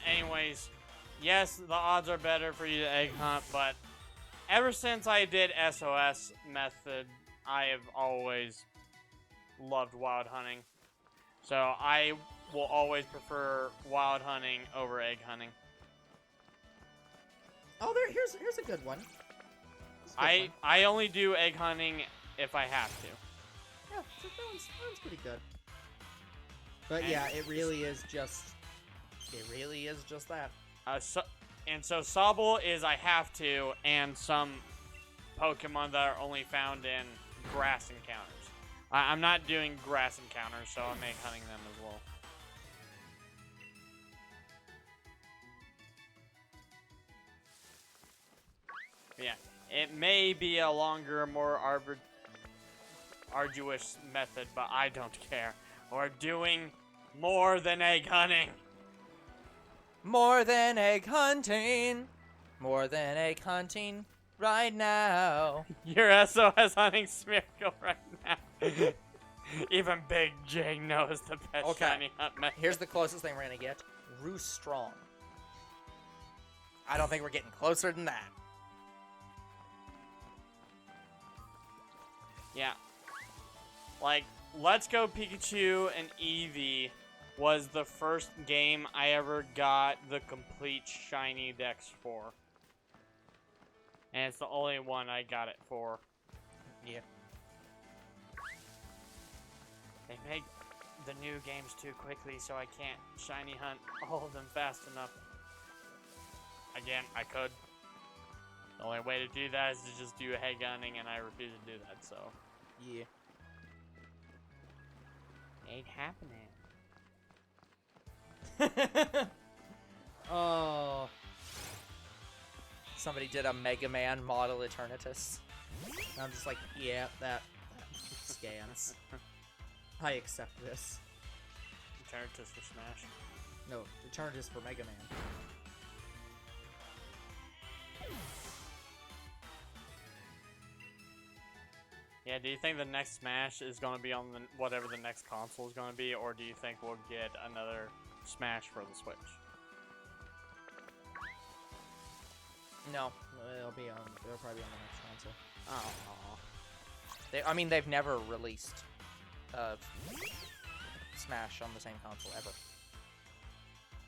anyways, yes, the odds are better for you to egg hunt, but ever since I did SOS method, I have always loved wild hunting. So I will always prefer wild hunting over egg hunting. Oh, here's a good one. I only do egg hunting if I have to. Yeah, so that one's pretty good. But yeah, it really is just that. So Sobble is I have to, and some Pokemon that are only found in grass encounters. I'm not doing grass encounters, so I'm egg hunting them as well. Yeah, it may be a longer, more arduous method, but I don't care. We're doing more than egg hunting. More than egg hunting. More than egg hunting right now. You're SOS hunting Smeargle right now. Even Big J knows the best shiny hunt method. Here's the closest thing we're gonna get. Roost Strong. I don't think we're getting closer than that. Yeah. Like, Let's Go Pikachu and Eevee was the first game I ever got the complete shiny dex for. And it's the only one I got it for. Yeah. They make the new games too quickly, so I can't shiny hunt all of them fast enough. Again, I could. The only way to do that is to just do egg hunting, and I refuse to do that, so. Yeah. Ain't happening. Oh. Somebody did a Mega Man model Eternatus. And I'm just like, yeah, that scans. I accept this. Eternatus for Smash. No, Eternatus for Mega Man. Yeah, do you think the next Smash is going to be on the, whatever the next console is going to be, or do you think we'll get another Smash for the Switch? No, it'll probably be on the next console. Oh. I mean, they've never released Smash on the same console ever.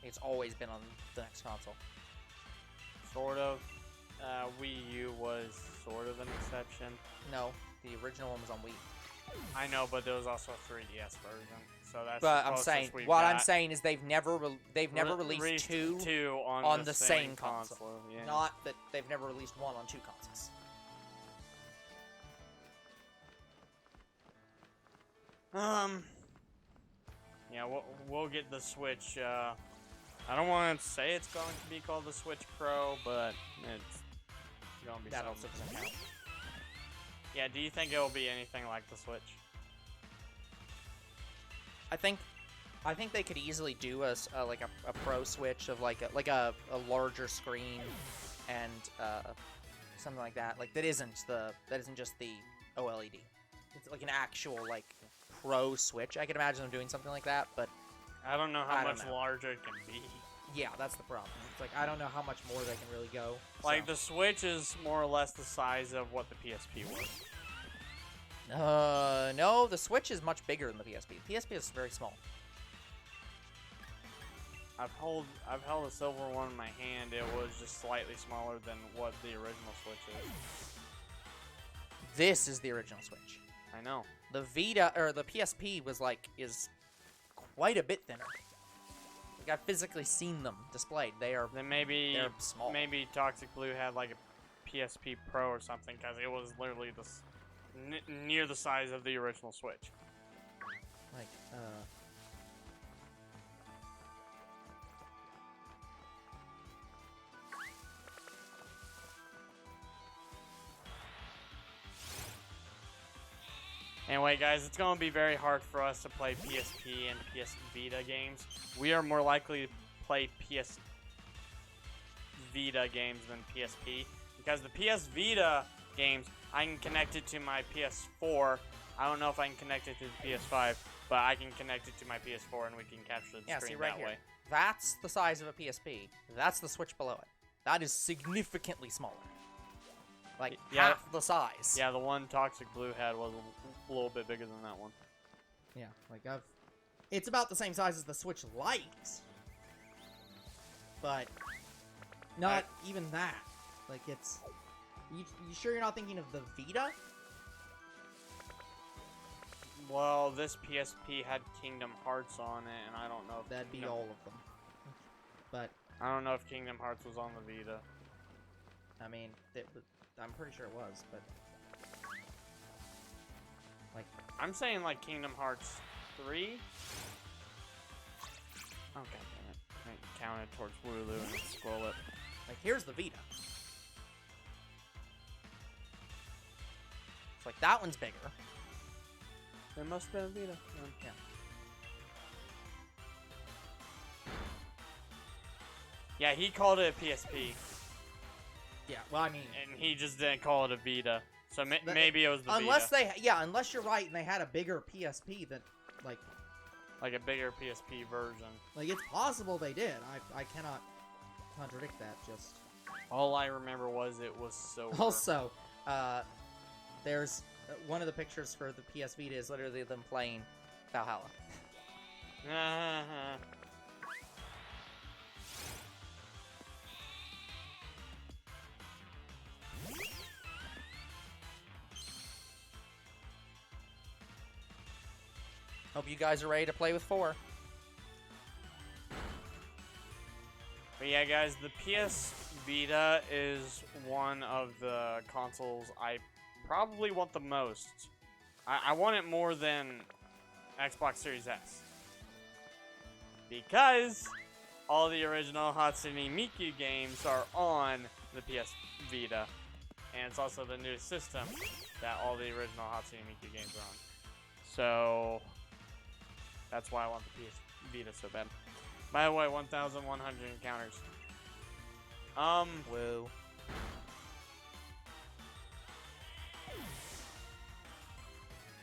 It's always been on the next console. Sort of. Wii U was sort of an exception. No, the original one was on Wii. I know, but there was also a 3DS version, so that's. But I'm saying, I'm saying is they've never released two on the same console. Yeah. Not that they've never released one on two consoles. Yeah, we'll get the Switch. I don't want to say it's going to be called the Switch Pro, but it's going to be that something. also doesn't count. Yeah, do you think it will be anything like the Switch? I think they could easily do a Pro Switch of like a larger screen and something like that. Like that isn't just the OLED. It's like an actual like Pro Switch. I can imagine them doing something like that, but I don't know how much larger it can be. Yeah, that's the problem. It's like I don't know how much more they can really go. Like the Switch is more or less the size of what the PSP was. No, the Switch is much bigger than the PSP. The PSP is very small. I've held a silver one in my hand. It was just slightly smaller than what the original Switch is. This is the original Switch. I know. The Vita or the PSP is quite a bit thinner. Like I've physically seen them displayed. They're small. Maybe Toxic Blue had like a PSP Pro or something, because it was literally near the size of the original Switch. Like Anyway, guys, it's going to be very hard for us to play PSP and PS Vita games. We are more likely to play PS Vita games than PSP, because the PS Vita games, I can connect it to my PS4. I don't know if I can connect it to the PS5, but I can connect it to my PS4 and we can capture the screen see right that here. way. That's the size of a PSP. That's the Switch below it. That is significantly smaller. Like, half the size. Yeah, the one Toxic Blue had was a little bit bigger than that one. Yeah, like it's about the same size as the Switch Lite. But not even that. Like, it's... You sure you're not thinking of the Vita? Well, this PSP had Kingdom Hearts on it, and I don't know if... That'd be all of them. But... I don't know if Kingdom Hearts was on the Vita. I mean, I'm pretty sure it was, but... Like... I'm saying, like, Kingdom Hearts 3? Oh, god damn it. I counted towards Wooloo and scroll it. Like, here's the Vita. It's like, that one's bigger. There must have been a Vita. Yeah. Yeah, he called it a PSP. Yeah, well, I mean... And he just didn't call it a Vita. So maybe it was the unless Vita. Unless you're right and they had a bigger PSP that, like... Like a bigger PSP version. Like, it's possible they did. I cannot contradict that, just... All I remember was it was so... Also, there's... one of the pictures for the PS Vita is literally them playing Valhalla. Hope you guys are ready to play with 4. But yeah, guys, the PS Vita is one of the consoles I probably want the most. I want it more than Xbox Series S. Because all the original Hatsune Miku games are on the PS Vita. And it's also the new system that all the original Hatsune Miku games are on. So... that's why I want the PS Vita so bad. By the way, 1,100 encounters. Woo.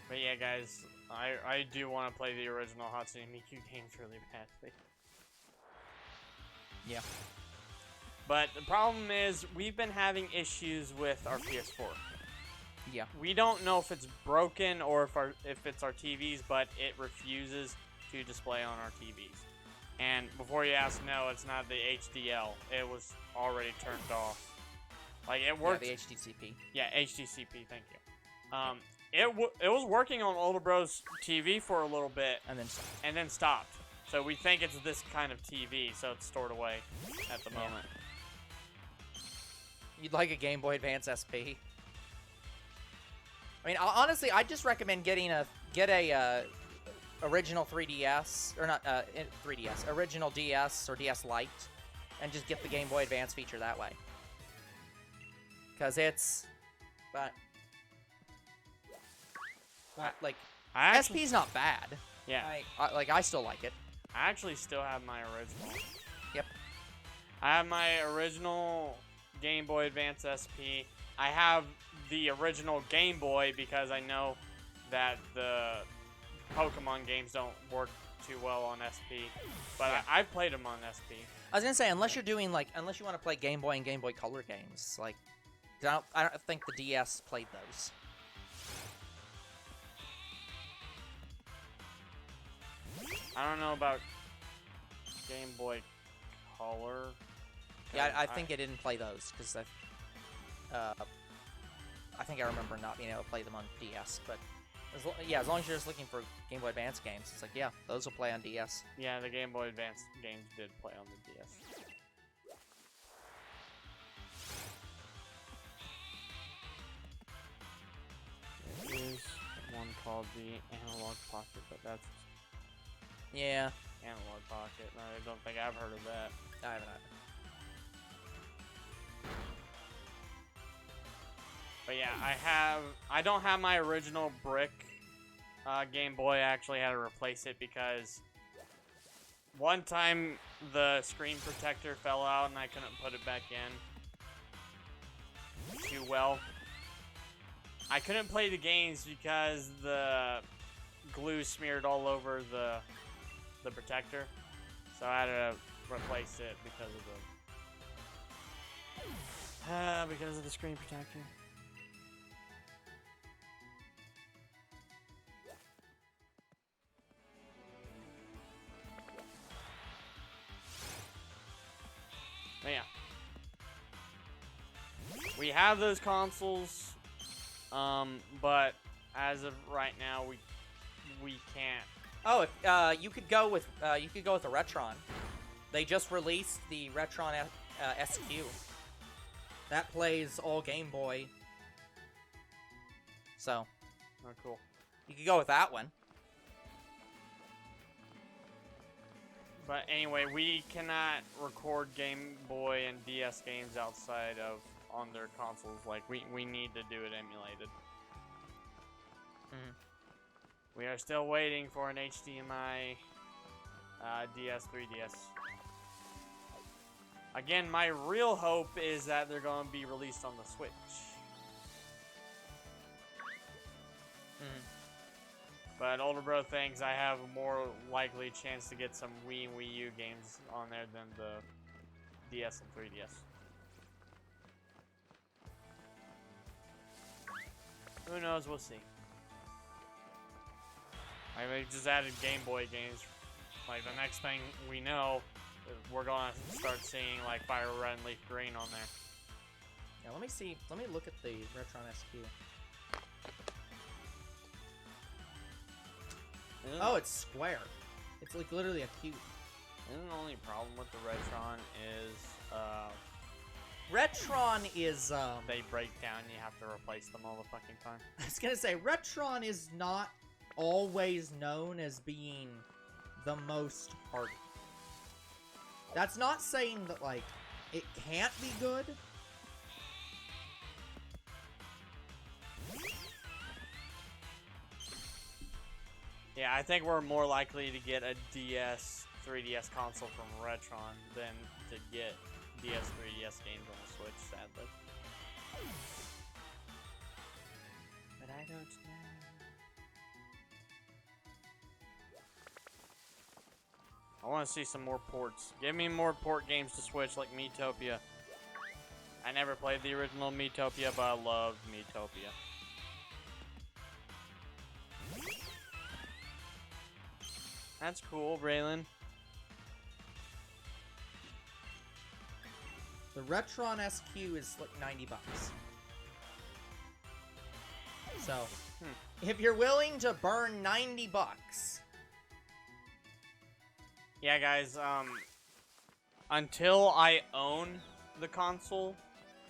But yeah, guys, I do want to play the original Hatsune Miku games really badly. Yeah. But the problem is, we've been having issues with our PS4. Yeah. We don't know if it's broken or if it's our TVs, but it refuses to display on our TVs. And before you ask, no, it's not the HDL. It was already turned off. Like, it worked. Yeah, the HDCP. Yeah, HDCP, thank you. It was working on Older Bro's TV for a little bit. And then stopped. So we think it's this kind of TV, so it's stored away at the moment. You'd like a Game Boy Advance SP? I mean, honestly, I'd just recommend get a original 3DS, or not 3DS, original DS or DS Lite, and just get the Game Boy Advance feature that way. Because it's, like, SP's not bad. Yeah. I still like it. I actually still have my original. Yep. I have my original Game Boy Advance SP. I have the original Game Boy because I know that the Pokémon games don't work too well on SP. But yeah. I've played them on SP. I was gonna say, unless you want to play Game Boy and Game Boy Color games, like, I don't think the DS played those. I don't know about Game Boy Color. Yeah, I think it didn't play those because I think I remember not being able to play them on DS. But as long as you're just looking for Game Boy Advance games, it's like, yeah, those will play on DS. Yeah, the Game Boy Advance games did play on the DS. There is one called the Analog Pocket, but that's Yeah. Analog Pocket. I don't think I've heard of that. I haven't either. But yeah, I don't have my original brick Game Boy. I actually had to replace it because one time the screen protector fell out and I couldn't put it back in too well. I couldn't play the games because the glue smeared all over the protector, so I had to replace it because of the screen protector. But yeah, we have those consoles, but as of right now, we can't. Oh, if, you could go with a Retron. They just released the Retron SQ. That plays all Game Boy. So, Oh, cool. you could go with that one. But anyway, we cannot record Game Boy and DS games outside of on their consoles. Like we need to do it emulated. Mhm. We are still waiting for an HDMI DS 3DS. Again, my real hope is that they're going to be released on the Switch. Mhm. But Older Bro thinks I have a more likely chance to get some Wii and Wii U games on there than the DS and 3DS. Who knows? We'll see. Like, they just added Game Boy games. Like, the next thing we know, we're gonna start seeing, like, Fire Red and Leaf Green on there. Yeah, let me see. Let me look at the Retron SQ. Oh, it's square. It's like literally a cube. And the only problem with the Retron is, Retron is, they break down and you have to replace them all the fucking time. I was gonna say, Retron is not always known as being the most hardy. That's not saying that, like, it can't be good. Yeah, I think we're more likely to get a DS, 3DS console from Retron than to get DS, 3DS games on the Switch, sadly. But I don't know. I want to see some more ports. Give me more port games to Switch like Miitopia. I never played the original Miitopia, but I loved Miitopia. That's cool, Braylon. The Retron SQ is like $90. So, if you're willing to burn $90, yeah, guys, until I own the console,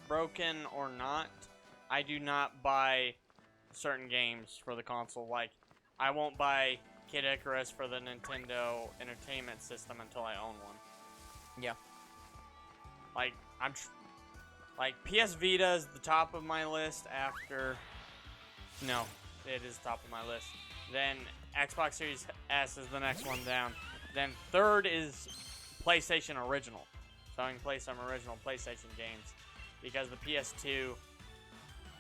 broken or not, I do not buy certain games for the console. Like, I won't buy Kid Icarus for the Nintendo Entertainment System until I own one. yeah. Like, like, PS Vita is the top of my list after... No, it is top of my list. Then Xbox Series S is the next one down. Then third is PlayStation Original. So I can play some original PlayStation games. Because the PS2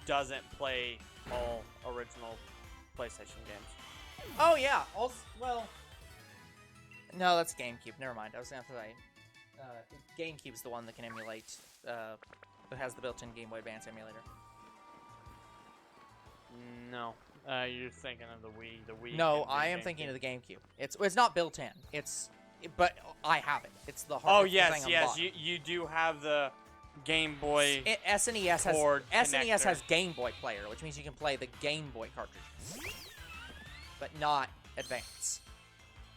doesn't play all original PlayStation games. Oh, yeah. Also, well... No, that's GameCube. Never mind. I was going to say... GameCube's the one that can emulate... that has the built-in Game Boy Advance emulator. No. You're thinking of the Wii. The Wii. No, I am thinking of the GameCube. It's not built in. But I have it. It's the hard. Oh it's the yes, thing on the yes. bottom. You do have the Game Boy. SNES has Game Boy Player, which means you can play the Game Boy cartridges, but not Advance.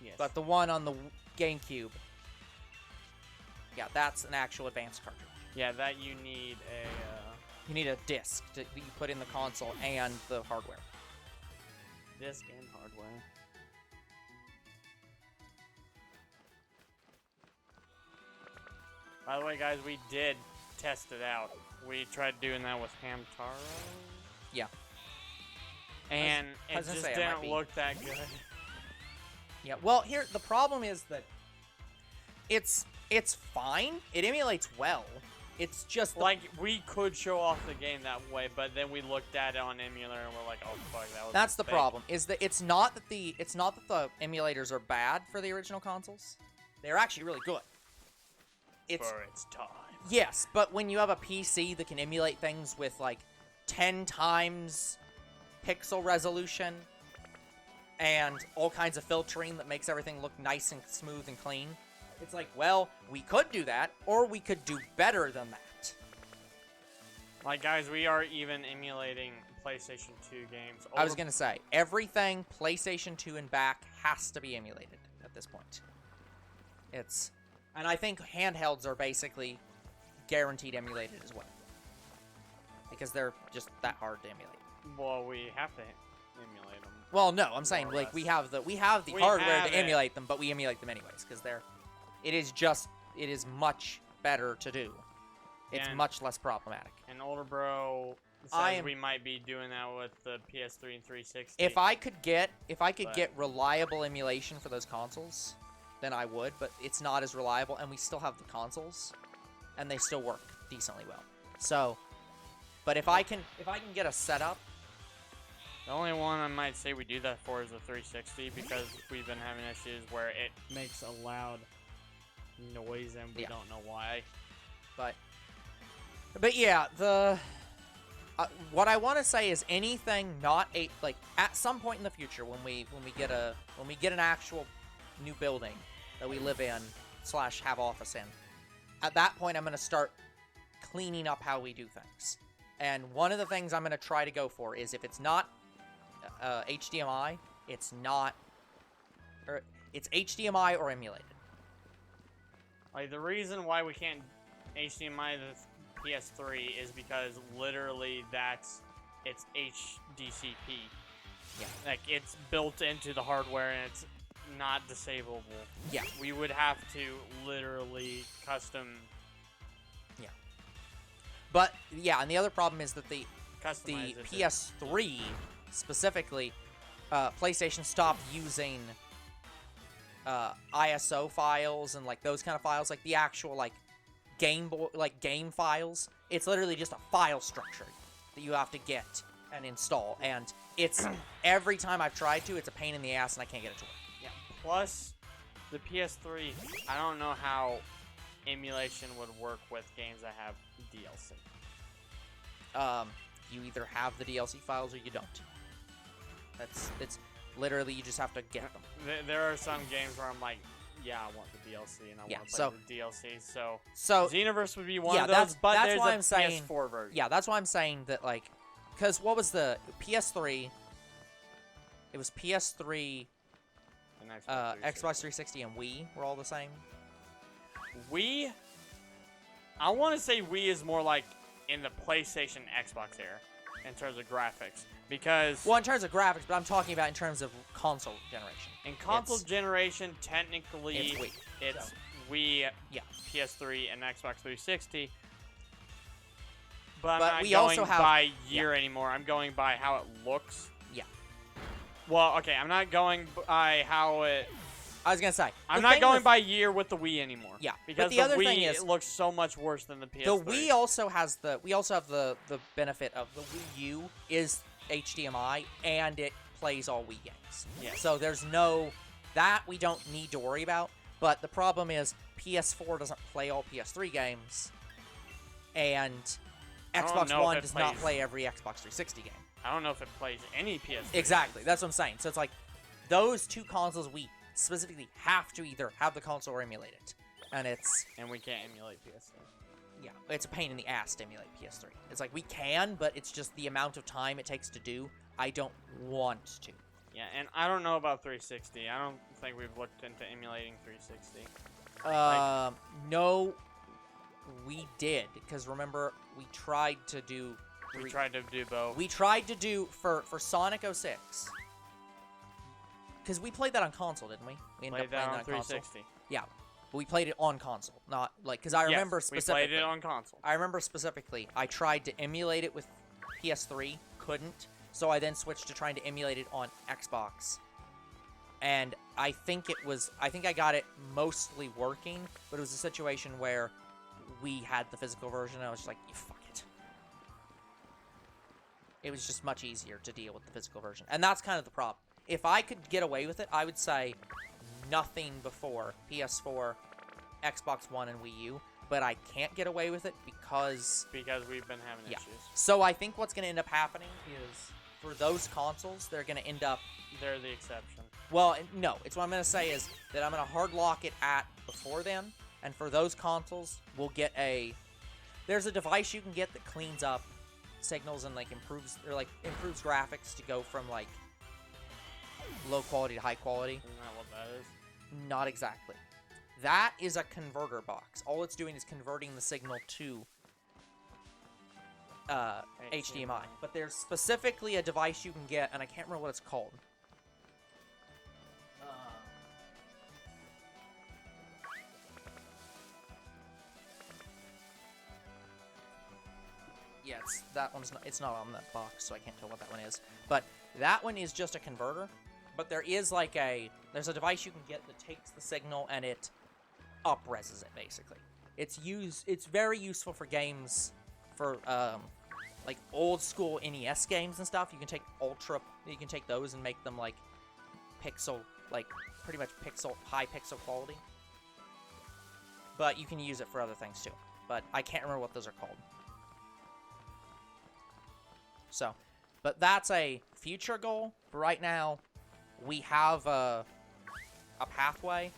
Yes. But the one on the GameCube, yeah, that's an actual Advance cartridge. Yeah, that you need a. You need a disc that you put in the console and the hardware. Disc and hardware. By the way, guys, we did test it out. We tried doing that with Hamtaro. Yeah. And it was gonna just say, it didn't might be. look that good. Yeah. Well, here the problem is that it's fine. It emulates well. It's just Like, we could show off the game that way, but then we looked at it on emulator and we're like, oh fuck, that was that's the fake. problem. Is that it's not that the emulators are bad for the original consoles. They're actually really good. It's For its time. yes, but when you have a PC that can emulate things with like 10 times pixel resolution and all kinds of filtering that makes everything look nice and smooth and clean, it's like, well, we could do that, or we could do better than that. Like, guys, we are even emulating PlayStation 2 games. I was gonna say, everything PlayStation 2 and back has to be emulated at this point. And I think handhelds are basically guaranteed emulated as well. Because they're just that hard to emulate. Well, we have to emulate them. Well, no, I'm saying More or like less. we have the hardware to emulate them, but we emulate them anyways because it is much better to do. It's And- much less problematic. And older bro says we might be doing that with the PS3 and 360. If I could get But- get reliable emulation for those consoles, then I would, but it's not as reliable, and we still have the consoles, and they still work decently well. So, but if I can get a setup, The only one I might say we do that for is the 360 because we've been having issues where it makes a loud noise and we Yeah. don't know why. but yeah, what I want to say is anything not like at some point in the future when we get an actual new building that we live in / have office in, at that point I'm going to start cleaning up how we do things. And one of the things I'm going to try to go for is if it's not HDMI, it's HDMI or emulated. Like, the reason why we can't HDMI the PS3 is because literally it's HDCP. Yeah. Like, it's built into the hardware and it's not disableable. Yeah. We would have to literally custom But yeah, and the other problem is that the customize it. PS3 specifically, PlayStation stopped using ISO files and like those kind of files, like the actual like game files. It's literally just a file structure that you have to get and install, and it's every time I've tried to, it's a pain in the ass, and I can't get it to work. Yeah. Plus, the PS3, I don't know how emulation would work with games that have DLC. You either have the DLC files or you don't. It's literally you just have to get them. There are some games where I'm like, yeah, I want the DLC and I want to play the DLC. So Xenoverse would be one of those, but that's there's why a I'm saying, PS4 version. Yeah, that's why I'm saying that, like, because what was the PS3? It was PS3, And Xbox 360, and Wii were all the same. Wii, I want to say Wii is more like in the PlayStation Xbox era in terms of graphics. Because Well, in terms of graphics, but I'm talking about in terms of console generation. in console generation, technically, It's Wii. it's So. Wii, Yeah. PS3, and Xbox 360. But I'm But not we going also have- by year anymore. I'm going by how it looks. Yeah. Well, okay, I'm not going by how it... I was gonna say I'm the not thing going with- by year with the Wii anymore. Yeah, Because but the the other Wii, thing is it looks so much worse than the PS3. the Wii also has the benefit of the Wii U is HDMI and it plays all Wii games. Yes. So there's no that we don't need to worry about. But the problem is PS4 doesn't play all PS3 games, and I don't Xbox know if One it does not plays- play every Xbox 360 game. I don't know if it plays any PS3. Exactly, that's what I'm saying. So it's like those two consoles we specifically have to either have the console or emulate it, and it's And we can't emulate PS3. yeah, it's a pain in the ass to emulate PS3. It's like we can, but it's just the amount of time it takes to do. I don't want to. Yeah, and I don't know about 360. I don't think we've looked into emulating 360. No, we did, because remember we tried to do. We tried to do both. We tried to do for Sonic 06. Because we played that on console, didn't we? We ended played up that playing on that on console. 360. Yeah, but we played it on console, not like because I remember Yes, specifically. we played it on console. I remember specifically. I tried to emulate it with PS3, couldn't. So I then switched to trying to emulate it on Xbox. And I think I got it mostly working, but it was a situation where we had the physical version, I was just like, fuck it. It was just much easier to deal with the physical version. And that's kind of the problem. If I could get away with it, I would say nothing before PS4, Xbox One, and Wii U. But I can't get away with it because we've been having issues. So I think what's going to end up happening is for those consoles, they're going to end up... They're the exception. Well, no. It's what I'm going to say is that I'm going to hard lock it at before then. And for those consoles, we'll get a... There's a device you can get that cleans up signals and improves graphics to go from low quality to high quality. Isn't that what that is? Not exactly. That is a converter box. All it's doing is converting the signal to HDMI. But there's specifically a device you can get, and I can't remember what it's called. Yeah, it's not on that box, so I can't tell what that one is. But that one is just a converter. But there is there's a device you can get that takes the signal and it up-reses it, basically. It's very useful for games, for old school NES games and stuff. You can take those and make them pixel, pretty much high pixel quality. But you can use it for other things too. But I can't remember what those are called. So, but that's a future goal. For right now, we have a pathway,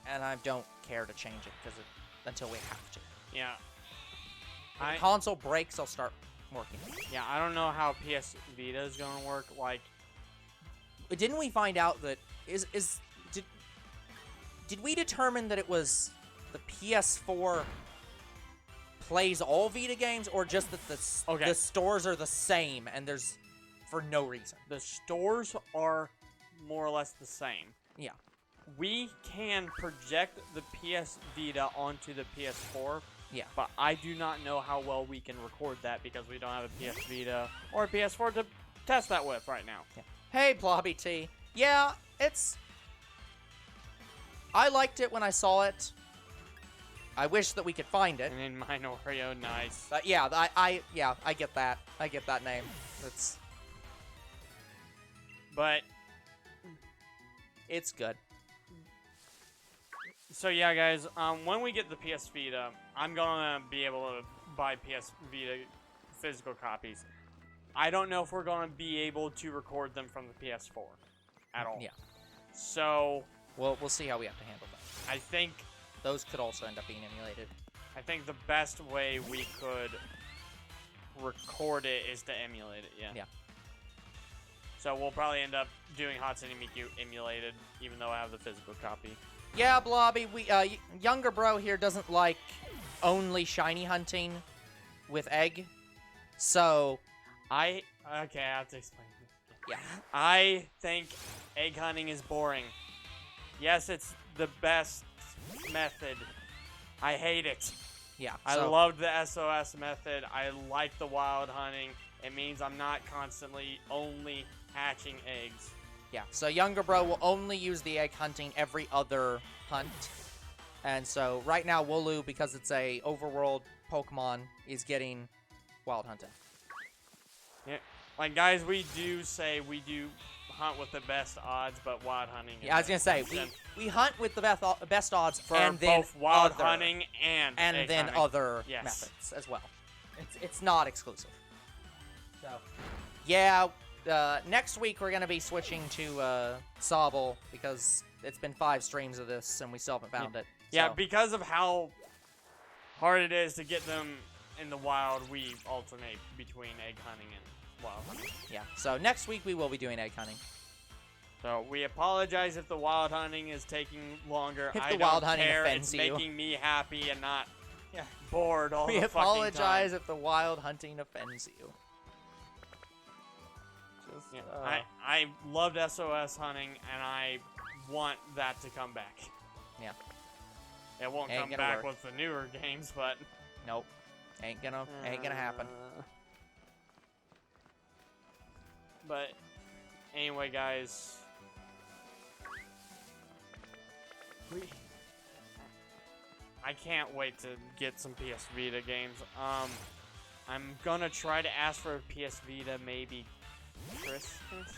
and I don't care to change it until we have to. Yeah. If the console breaks, I'll start working. Yeah, I don't know how PS Vita is gonna work. Didn't we find out that did we determine that it was the PS4 plays all Vita games, or just that the stores are the same and there's for no reason? The stores are more or less the same. Yeah. We can project the PS Vita onto the PS4. Yeah. But I do not know how well we can record that because we don't have a PS Vita or a PS4 to test that with right now. Yeah. Hey, Blobby T. Yeah, I liked it when I saw it. I wish that we could find it. And in Minorio, nice. But yeah, I get that. I get that name. But it's good. So yeah, guys, when we get the PS Vita, I'm gonna be able to buy PS Vita physical copies. I don't know if we're gonna be able to record them from the PS4 at all. Yeah. So we'll see how we have to handle that. I think those could also end up being emulated. I think the best way we could record it is to emulate it. Yeah. Yeah. So we'll probably end up doing Hatsune Miku emulated, even though I have the physical copy. Yeah, Blobby, younger bro here doesn't like only shiny hunting with egg, so... Okay, I have to explain this. Yeah. I think egg hunting is boring. Yes, it's the best method. I hate it. Yeah. I loved the SOS method. I like the wild hunting. It means I'm not constantly only hatching eggs. Yeah, so younger bro will only use the egg hunting every other hunt. And so right now Wooloo, because it's a overworld Pokemon, is getting wild hunting. Yeah, guys, we do say we do hunt with the best odds, but wild hunting is... Yeah, I was going to say, we hunt with the best odds for and then both wild hunting and then hunting. Other methods as well. It's not exclusive. So, yeah... next week we're going to be switching to Sobble because it's been 5 streams of this and we still haven't found it. Yeah, so. Because of how hard it is to get them in the wild, we alternate between egg hunting and wild hunting. Yeah, so next week we will be doing egg hunting. So we apologize if the wild hunting is taking longer. If I the don't wild hunting care. offends It's you. making me happy and not bored all the fucking time. We apologize if the wild hunting offends you. Yeah, I loved SOS hunting, and I want that to come back. Yeah. It won't come back with the newer games, but... Nope. Ain't gonna happen. But, anyway, guys... I can't wait to get some PS Vita games. I'm gonna try to ask for a PS Vita maybe Christmas.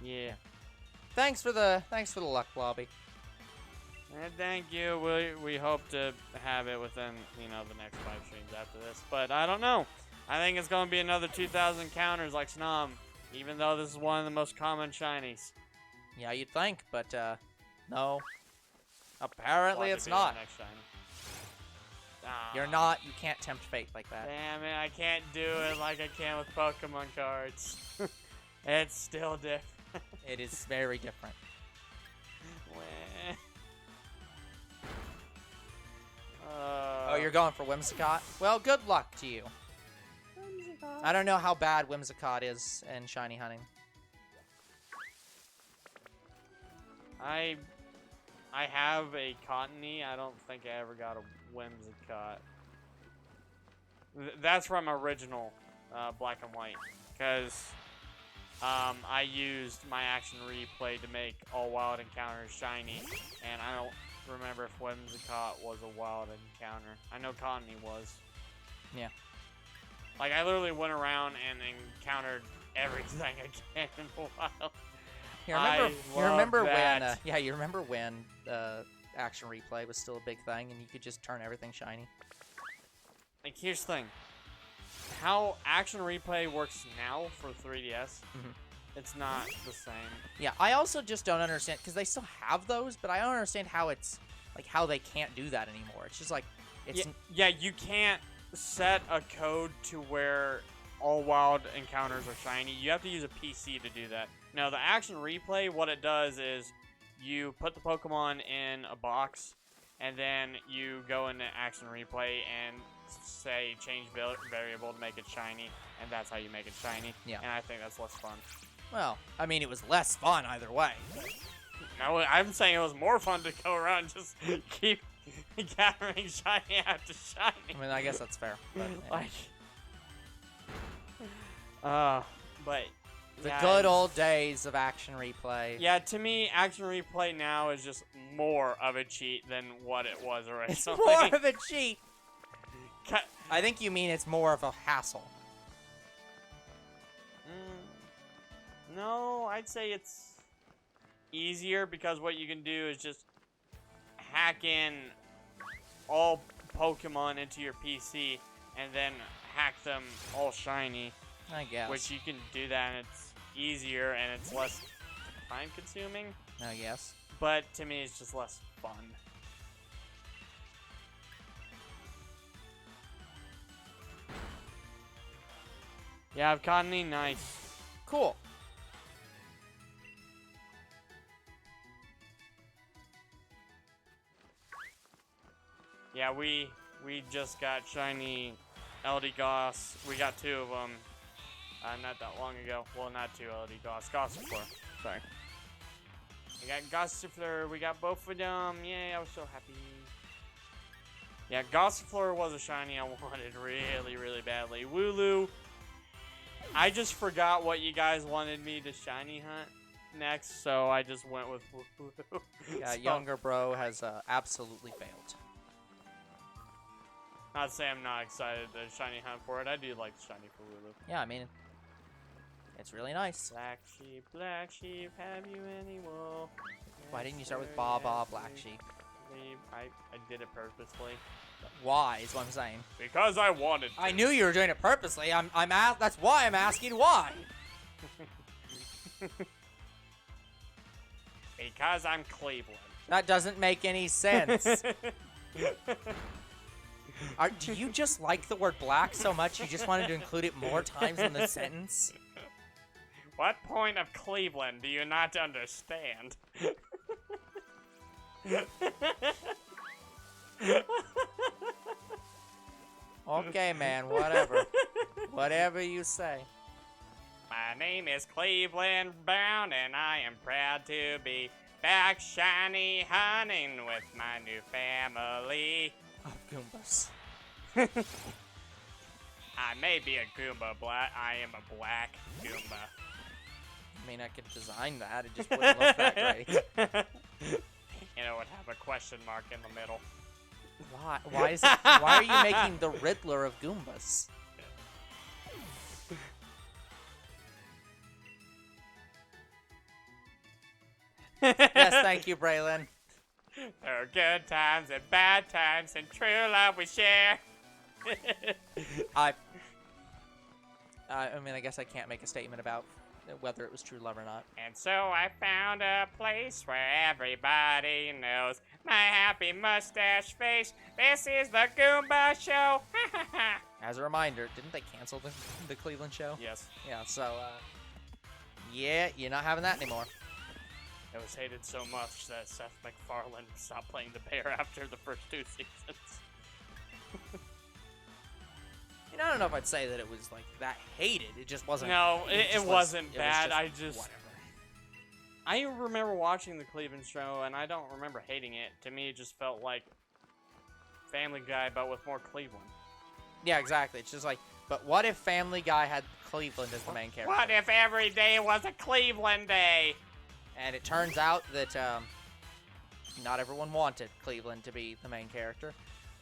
Yeah. Thanks for the luck, Blobby. And thank you. We hope to have it within, you know, the next 5 streams after this. But I don't know. I think it's going to be another 2,000 counters like Snom, even though this is one of the most common shinies. Yeah, you'd think, but no. Apparently Watch it's it be the not. next shiny. You're not. You can't tempt fate like that. Damn it, I can't do it like I can with Pokemon cards. It's still different. It is very different. Wah. Oh, you're going for Whimsicott? Well, good luck to you. I don't know how bad Whimsicott is in shiny hunting. I have a Cottony. I don't think I ever got a Whimsicott. That's from original Black and White, because I used my action replay to make all wild encounters shiny, and I don't remember if Whimsicott was a wild encounter. I know Cottony was. Yeah. Like, I literally went around and encountered everything I can in a while. You remember when action replay was still a big thing and you could just turn everything shiny? Like, here's the thing. How action replay works now for 3DS, it's not the same. Yeah, I also just don't understand, because they still have those, but I don't understand how it's, like, how they can't do that anymore. It's just like, it's... Yeah, you can't set a code to where all wild encounters are shiny. You have to use a PC to do that. Now, the action replay, what it does is you put the Pokemon in a box, and then you go into action replay and say change variable to make it shiny, and that's how you make it shiny. Yeah. And I think that's less fun. Well, I mean, it was less fun either way. No, I'm saying it was more fun to go around and just keep gathering shiny after shiny. I mean, I guess that's fair. But, yeah. But the yeah, good old days of action replay. Yeah, to me, action replay now is just more of a cheat than what it was originally. It's more of a cheat. I think you mean it's more of a hassle. No, I'd say it's easier because what you can do is just hack in all Pokemon into your PC and then hack them all shiny. I guess. Which you can do that and it's easier and it's less time consuming. I guess. But to me, it's just less fun. Yeah, I've caught any nice. Cool. Yeah, we just got shiny Eldegoss. We got 2 of them not that long ago. Well, not 2 Eldegoss. Gossifleur. Sorry. We got Gossifleur. We got both of them. Yay, I was so happy. Yeah, Gossifleur was a shiny I wanted really, really badly. Wooloo. I just forgot what you guys wanted me to shiny hunt next, so I just went with Wooloo. Yeah, So, younger bro has absolutely failed. Not to say I'm not excited to shiny hunt for it. I do like the shiny for Wooloo. Yeah, I mean, it's really nice. Black sheep, have you any wool? Why didn't you start with Baba, Black Sheep? I did it purposely. Why is what I'm saying. Because I wanted to. I knew you were doing it purposely. That's why I'm asking why. Because I'm Cleveland. That doesn't make any sense. Do you just like the word black so much you just wanted to include it more times in the sentence? What point of Cleveland do you not understand? Okay, man, whatever. Whatever you say. My name is Cleveland Brown, and I am proud to be back shiny hunting with my new family. Of Goombas. I may be a Goomba, but I am a black Goomba. I mean, I could design that. It just wouldn't look that great. And it would have a question mark in the middle. Why? Why are you making the Riddler of Goombas? Yes, thank you, Braylon. There are good times and bad times, and true love we share. I mean, I guess I can't make a statement about whether it was true love or not. And so I found a place where everybody knows my happy mustache face. This is the Goomba Show. As a reminder, didn't they cancel the Cleveland show? Yes. Yeah, so, yeah, you're not having that anymore. It was hated so much that Seth MacFarlane stopped playing the bear after the first 2 seasons. You know, I don't know if I'd say that it was, like, that hated. It just wasn't... No, it wasn't bad. Whatever. I remember watching the Cleveland show, and I don't remember hating it. To me, it just felt like Family Guy, but with more Cleveland. Yeah, exactly. It's just like, but what if Family Guy had Cleveland as the main character? What if every day was a Cleveland day? And it turns out that not everyone wanted Cleveland to be the main character.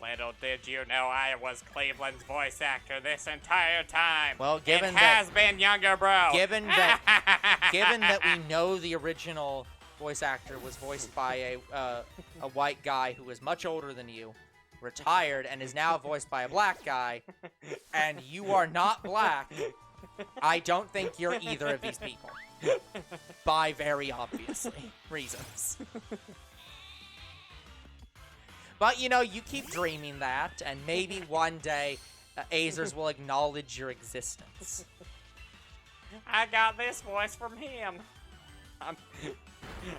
Little did you know I was Cleveland's voice actor this entire time. Well, given it has been younger, bro. Given that we know the original voice actor was voiced by a white guy who was much older than you, retired, and is now voiced by a black guy, and you are not black, I don't think you're either of these people. By very obviously reasons. But, you know, you keep dreaming that, and maybe one day Azers will acknowledge your existence. I got this voice from him.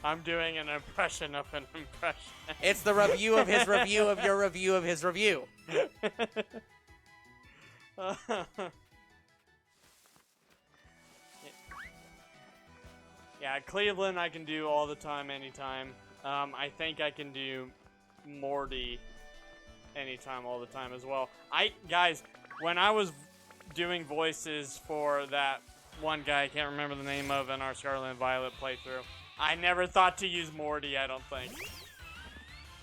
I'm doing an impression of an impression. It's the review of his review of your review of his review. Yeah, Cleveland I can do all the time, anytime. I think I can do Morty anytime, all the time as well. Guys, when I was doing voices for that one guy I can't remember the name of in our Scarlet and Violet playthrough, I never thought to use Morty, I don't think.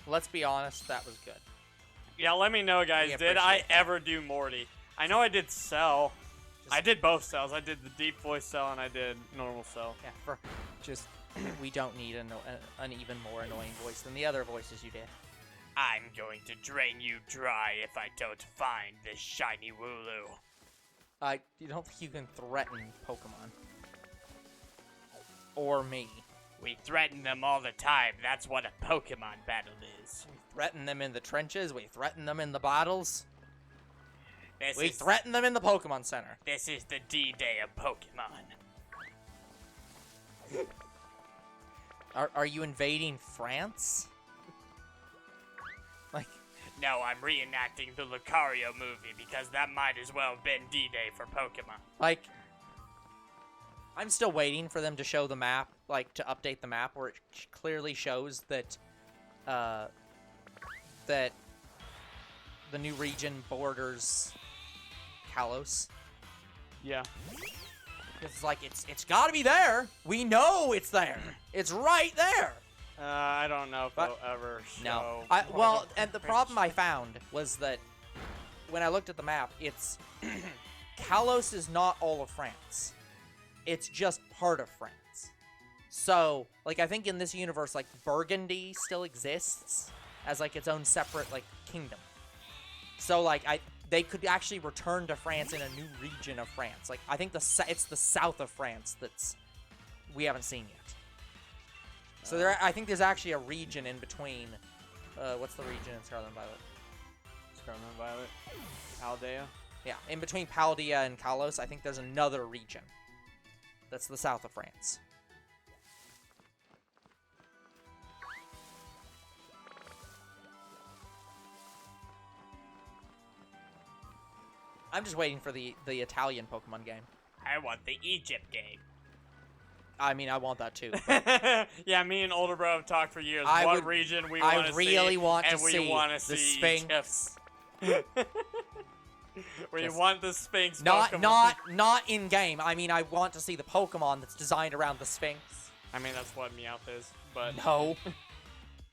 Let's be honest, that was good. Yeah, let me know, guys. Did I ever do Morty? I know I did Cell. I did both Cells. I did the deep voice Cell and I did normal Cell. Yeah, we don't need an even more annoying voice than the other voices you did. I'm going to drain you dry if I don't find this Shiny Wooloo. You don't think you can threaten Pokemon? Or me? We threaten them all the time. That's what a Pokemon battle is. We threaten them in the trenches. We threaten them in the battles. We This threaten them in the Pokemon Center. is the D-Day of Pokemon. Are you invading France? Like, No, I'm reenacting the Lucario movie because that might as well have been D-Day for Pokemon. like, I'm still waiting for them to show the map, like, to update the map where it clearly shows that, that the new region borders Kalos. Yeah. It's like, it's gotta be there. We know it's there. It's right there. I don't know if they'll ever show. No. Well, and the problem I found was that when I looked at the map, it's Kalos is not all of France. It's just part of France. So, like, I think in this universe, like, Burgundy still exists as, like, its own separate, like, kingdom. So, like, they could actually return to France in a new region of France. Like, I think it's the south of France we haven't seen yet. So I think there's actually a region in between. What's the region in Scarlet and Violet? Scarlet and Violet. Aldea. Yeah, in between Paldea and Kalos, I think there's another region. That's the south of France. I'm just waiting for the Italian Pokemon game. I want the Egypt game. I mean, I want that too. Yeah, me and Older Bro have talked for years. Region we want to see. I really want to see. see the Sphinx. We want the Sphinx. Not in game. I mean, I want to see the Pokemon that's designed around the Sphinx. I mean, that's what Meowth is, but no.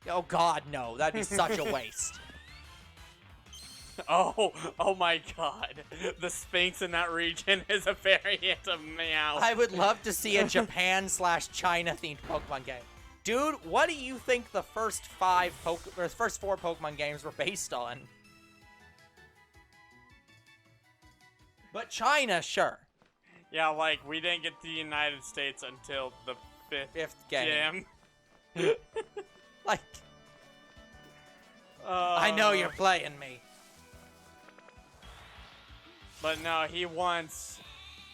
Oh God, no! That'd be such a waste. Oh my God! The Sphinx in that region is a variant of Meow. I would love to see a Japan/China themed Pokemon game. Dude, what do you think the first four Pokemon games were based on? But China, sure. Yeah, like we didn't get to the United States until the fifth game. gym. Like, I know you're playing me. But no, he wants.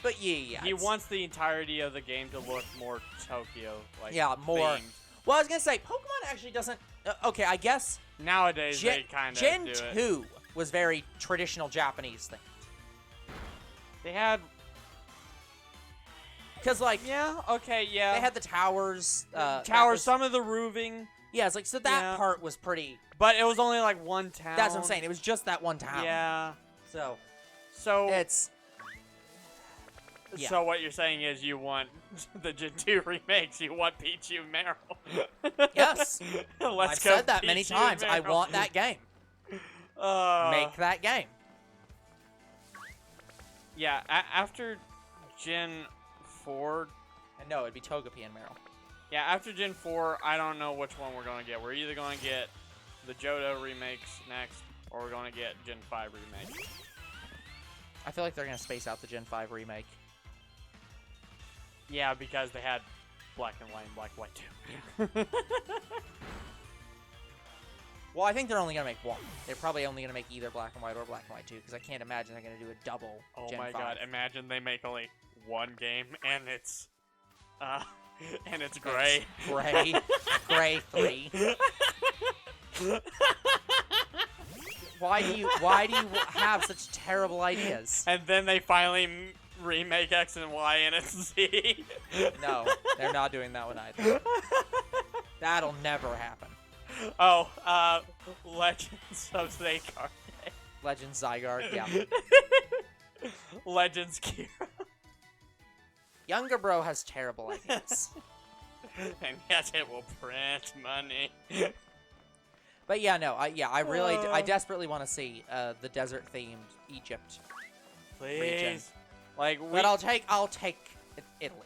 But yeah. He wants the entirety of the game to look more Tokyo, like. Yeah, more. themed. Well, I was gonna say Pokemon actually doesn't. Okay, I guess Nowadays they kind of Gen do it. 2 was very traditional Japanese thing. They had. Cause like Yeah. Okay. Yeah. they had the towers. towers. Some of the roofing. Yeah, it's like so that Yeah. part was pretty. But it was only like one town. That's what I'm saying. It was just that one town. Yeah. So It's. Yeah. So what you're saying is you want the Gen 2 remakes. You want Pichu and Meryl. yes, Let's I've go said that many Pichu and times. I Meryl. want that game. Make that game. Yeah. After Gen 4. And no, it'd be Togepi and Meryl. Yeah. After Gen 4, I don't know which one we're gonna get. We're either gonna get the Johto remakes next, or we're gonna get Gen 5 remake. I feel like they're gonna space out the Gen 5 remake. Yeah, because they had Black and White and Black and White 2. Well, I think they're only gonna make one. They're probably only gonna make either Black and White or Black and White 2, because I can't imagine they're gonna do a double. Oh Gen my 5. God! Imagine they make only one game and it's gray. Gray 3. Why do you have such terrible ideas? And then they finally remake X and Y and it's Z. No, they're not doing that one either. That'll never happen. Oh, Legends of Zygarde. Legends Zygarde, yeah. Legends Kira. Younger bro has terrible ideas. And yet it will print money. But yeah, no, I desperately want to see the desert-themed Egypt region. Please. Like But I'll take Italy.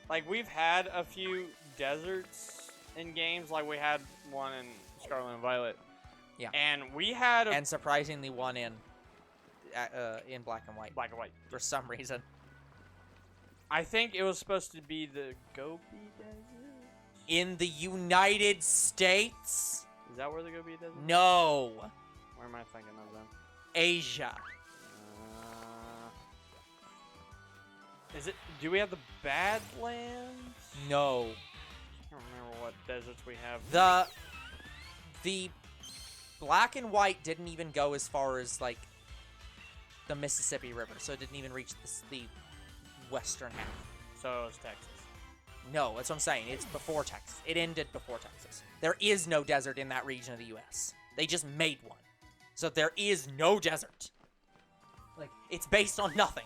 Like we've had a few deserts in games. Like we had one in Scarlet and Violet. Yeah. And we had And surprisingly one in Black and White. Black and White For some reason. I think it was supposed to be the Gobi Desert. In the United States? Is that where the Gobi Desert? No. Where am I thinking of then? Asia. Is it? Do we have the Badlands? No. I don't remember what deserts we have. The Black and White didn't even go as far as like the Mississippi River, so it didn't even reach the western half. So it was Texas. No, that's what I'm saying. It's before Texas. It ended before Texas. There is no desert in that region of the U.S. They just made one. So there is no desert. Like, it's based on nothing.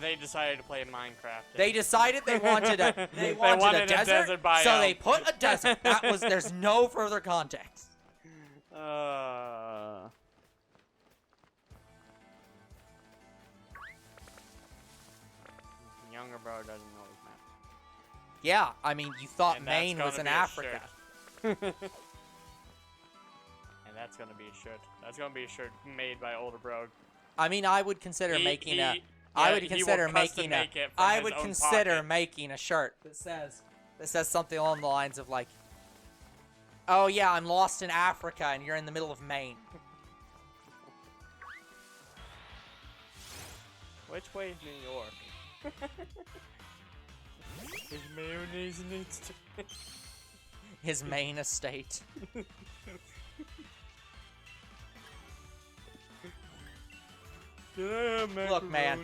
They decided to play Minecraft. They decided they wanted a wanted a desert, desert biome. so they put a desert. There's no further context. Younger bro doesn't know his map. Yeah, I mean, you thought And that's Maine was gonna in be a Africa. shirt. And that's gonna be a shirt. That's gonna be a shirt made by older bro. I mean, I would consider making a. he I will would consider custom making a. make it from I his would own consider pocket. making a shirt that says something along the lines of like, "Oh yeah, I'm lost in Africa and you're in the middle of Maine." Which way is New York? His mayonnaise needs to. His Maine estate. Look, man,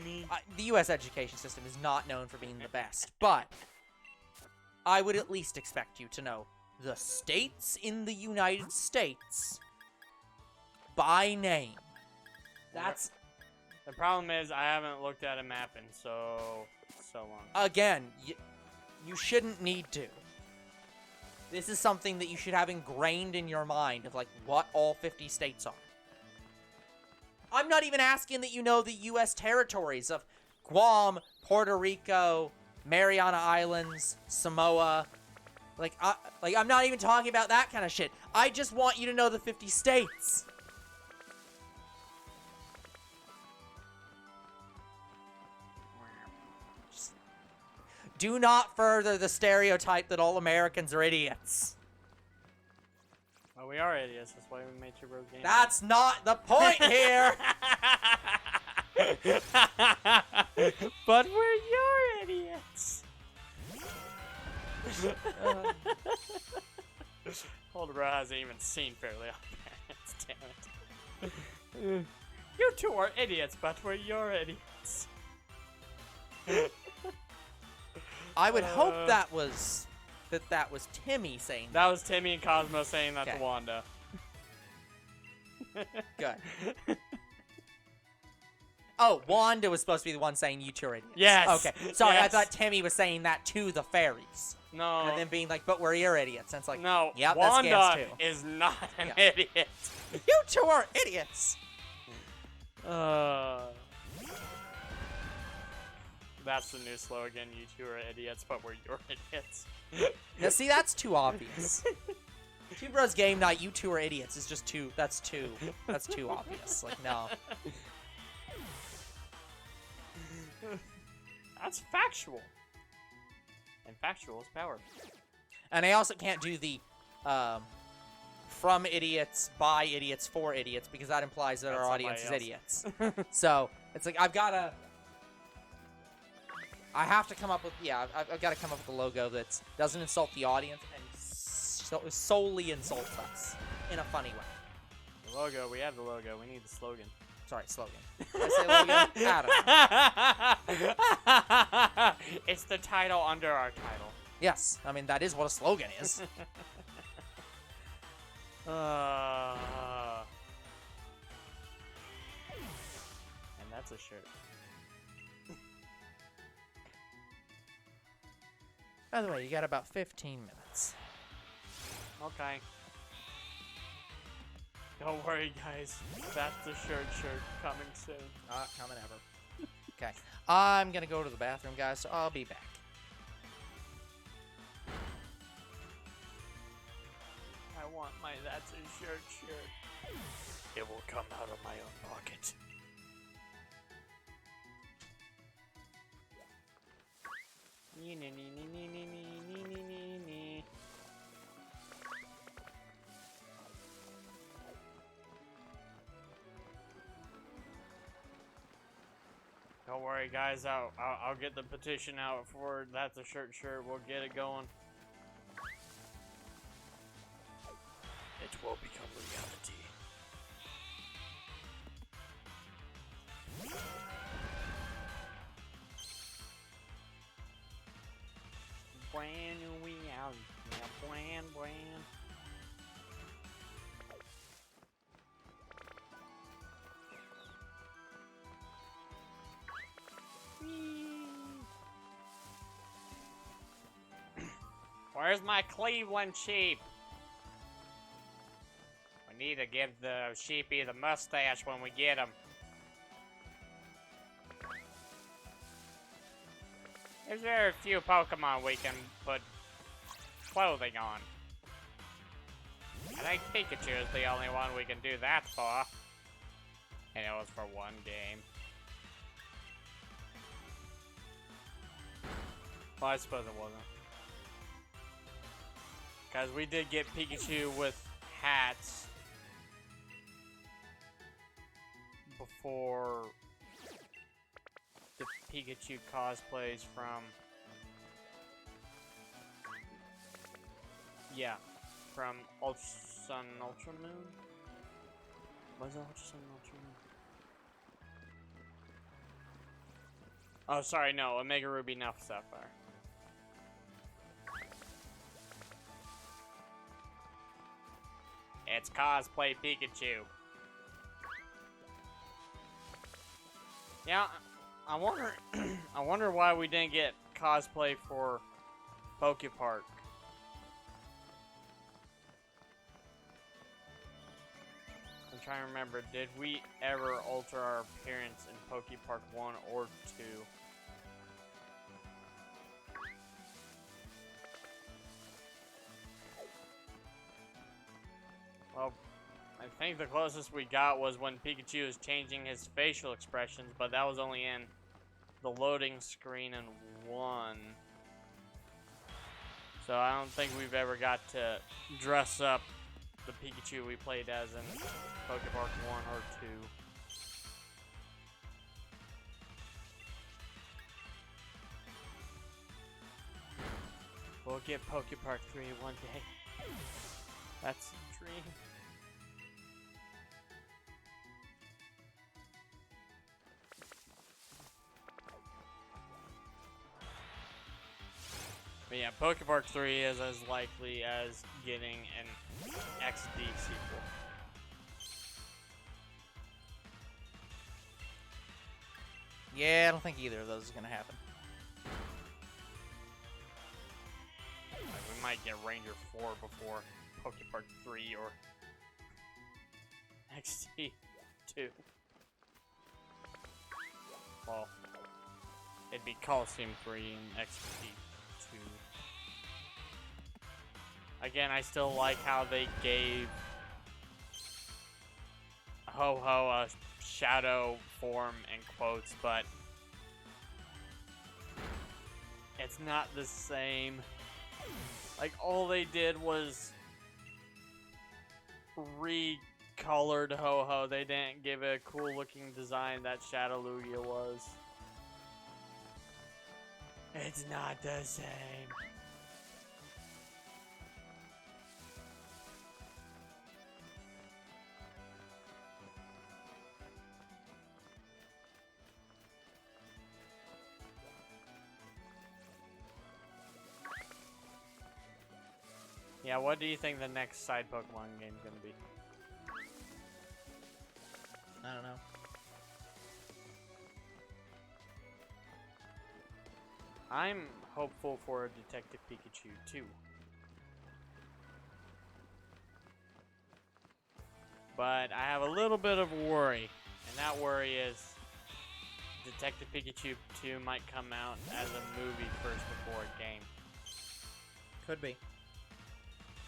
the U.S. education system is not known for being the best, but I would at least expect you to know the states in the United States by name. That's, The problem is I haven't looked at a map in so long. again, you shouldn't need to. This is something that you should have ingrained in your mind of, like, what all 50 states are. I'm not even asking that you know the U.S. territories of Guam, Puerto Rico, Mariana Islands, Samoa. I'm not even talking about that kind of shit. I just want you to know the 50 states. Do not further the stereotype that all Americans are idiots. Well, we are idiots. That's why we made Two Bros Game. That's not the point here. But we're your idiots. Old bro hasn't even seen Fairly Odd Parents. Damn it. You two are idiots, but we're your idiots. I would hope that was Timmy saying that. That was Timmy and Cosmo saying that to Wanda. Good. Oh, Wanda was supposed to be the one saying you two are idiots. Yes. Okay. Sorry, Yes. I thought Timmy was saying that to the fairies. No. And then being like, but we're your idiots. And it's like, No. yep, Wanda that scans too. is not an idiot. You two are idiots. That's the new slogan. You two are idiots, but we're your idiots. Now, see, that's too obvious. Two Bros Game Night, you two are idiots is just too, that's too obvious. Like, no. That's factual. And factual is power. And I also can't do the, from idiots, by idiots, for idiots, because that implies that That's our audience is somebody idiots. So, it's like, I have to come up with, I've got to come up with a logo that doesn't insult the audience and solely insults us in a funny way. The logo, we have the logo. We need the slogan. Sorry, slogan. Did I say logo? I don't know. It's the title under our title. Yes, I mean, that is what a slogan is. And that's a shirt. By the way, you got about 15 minutes. Okay. Don't worry, guys. That's the shirt coming soon. Not coming ever. Okay. I'm going to go to the bathroom, guys, so I'll be back. I want my That's a Shirt shirt. It will come out of my own pocket. Don't worry, guys. I'll get the petition out for That's a Shirt shirt. We'll get it going. It will become reality. Brand new reality. Yeah, brand. Where's my Cleveland sheep? We need to give the sheepy the mustache when we get him. There's very few Pokemon we can put clothing on. I think Pikachu is the only one we can do that for. And it was for one game. Well, I suppose it wasn't. Guys, we did get Pikachu with hats before the Pikachu cosplays from... Yeah, from Ultra Sun, Ultra Moon? Was it Ultra Sun, Ultra Moon? Oh, sorry, no, Omega Ruby, Alpha Sapphire. It's cosplay Pikachu. Yeah, I wonder. I wonder why we didn't get cosplay for Pokepark. I'm trying to remember, did we ever alter our appearance in Poke Park 1 or 2? Well, I think the closest we got was when Pikachu was changing his facial expressions, but that was only in the loading screen in 1. So I don't think we've ever got to dress up the Pikachu we played as in Poke Park 1 or 2. We'll get Poke Park 3 one day. That's a dream. But yeah, Poke Park 3 is as likely as getting an XD sequel. Yeah, I don't think either of those is gonna happen. Like, we might get Ranger 4 before Poke Park 3 or XD 2. Well, it'd be Coliseum 3 and XD 2. Again, I still like how they gave Ho-Ho a shadow form in quotes, but it's not the same. Like, all they did was recolored Ho-Ho. They didn't give it a cool looking design that Shadow Lugia was. It's not the same. Yeah, what do you think the next side Pokemon game is gonna be? I don't know. I'm hopeful for Detective Pikachu 2. But I have a little bit of worry, and that worry is Detective Pikachu 2 might come out as a movie first before a game. Could be.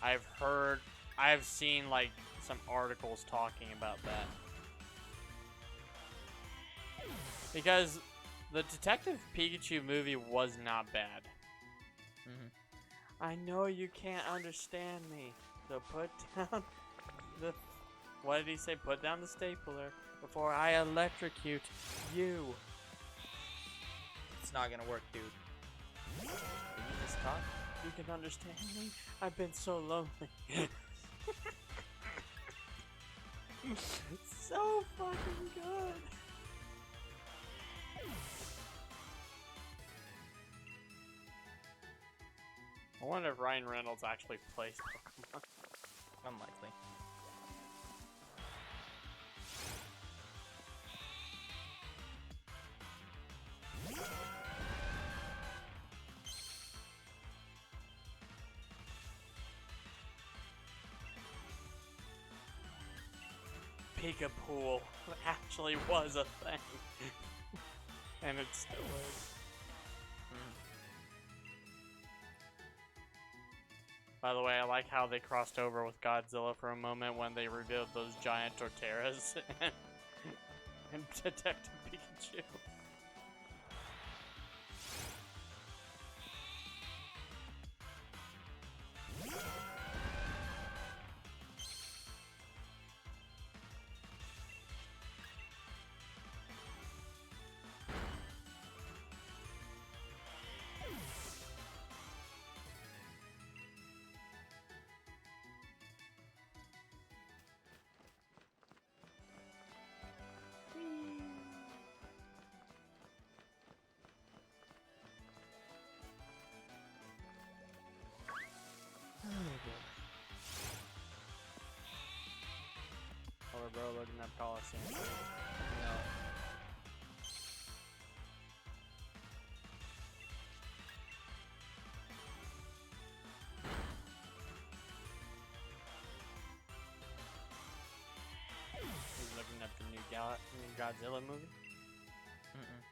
I've seen like some articles talking about that. Because the Detective Pikachu movie was not bad. I know you can't understand me, so put down the... What did he say? Put down the stapler before I electrocute you. It's not gonna work, dude. Can you just talk? You can understand me? I've been so lonely. So fucking good. I wonder if Ryan Reynolds actually plays Pokemon. Unlikely. Pikapool actually was a thing. And it still is. By the way, I like how they crossed over with Godzilla for a moment when they revealed those giant Torterras and Detective Pikachu. Oh, bro, looking at Coliseum. No. Godzilla movie? Mm-mm.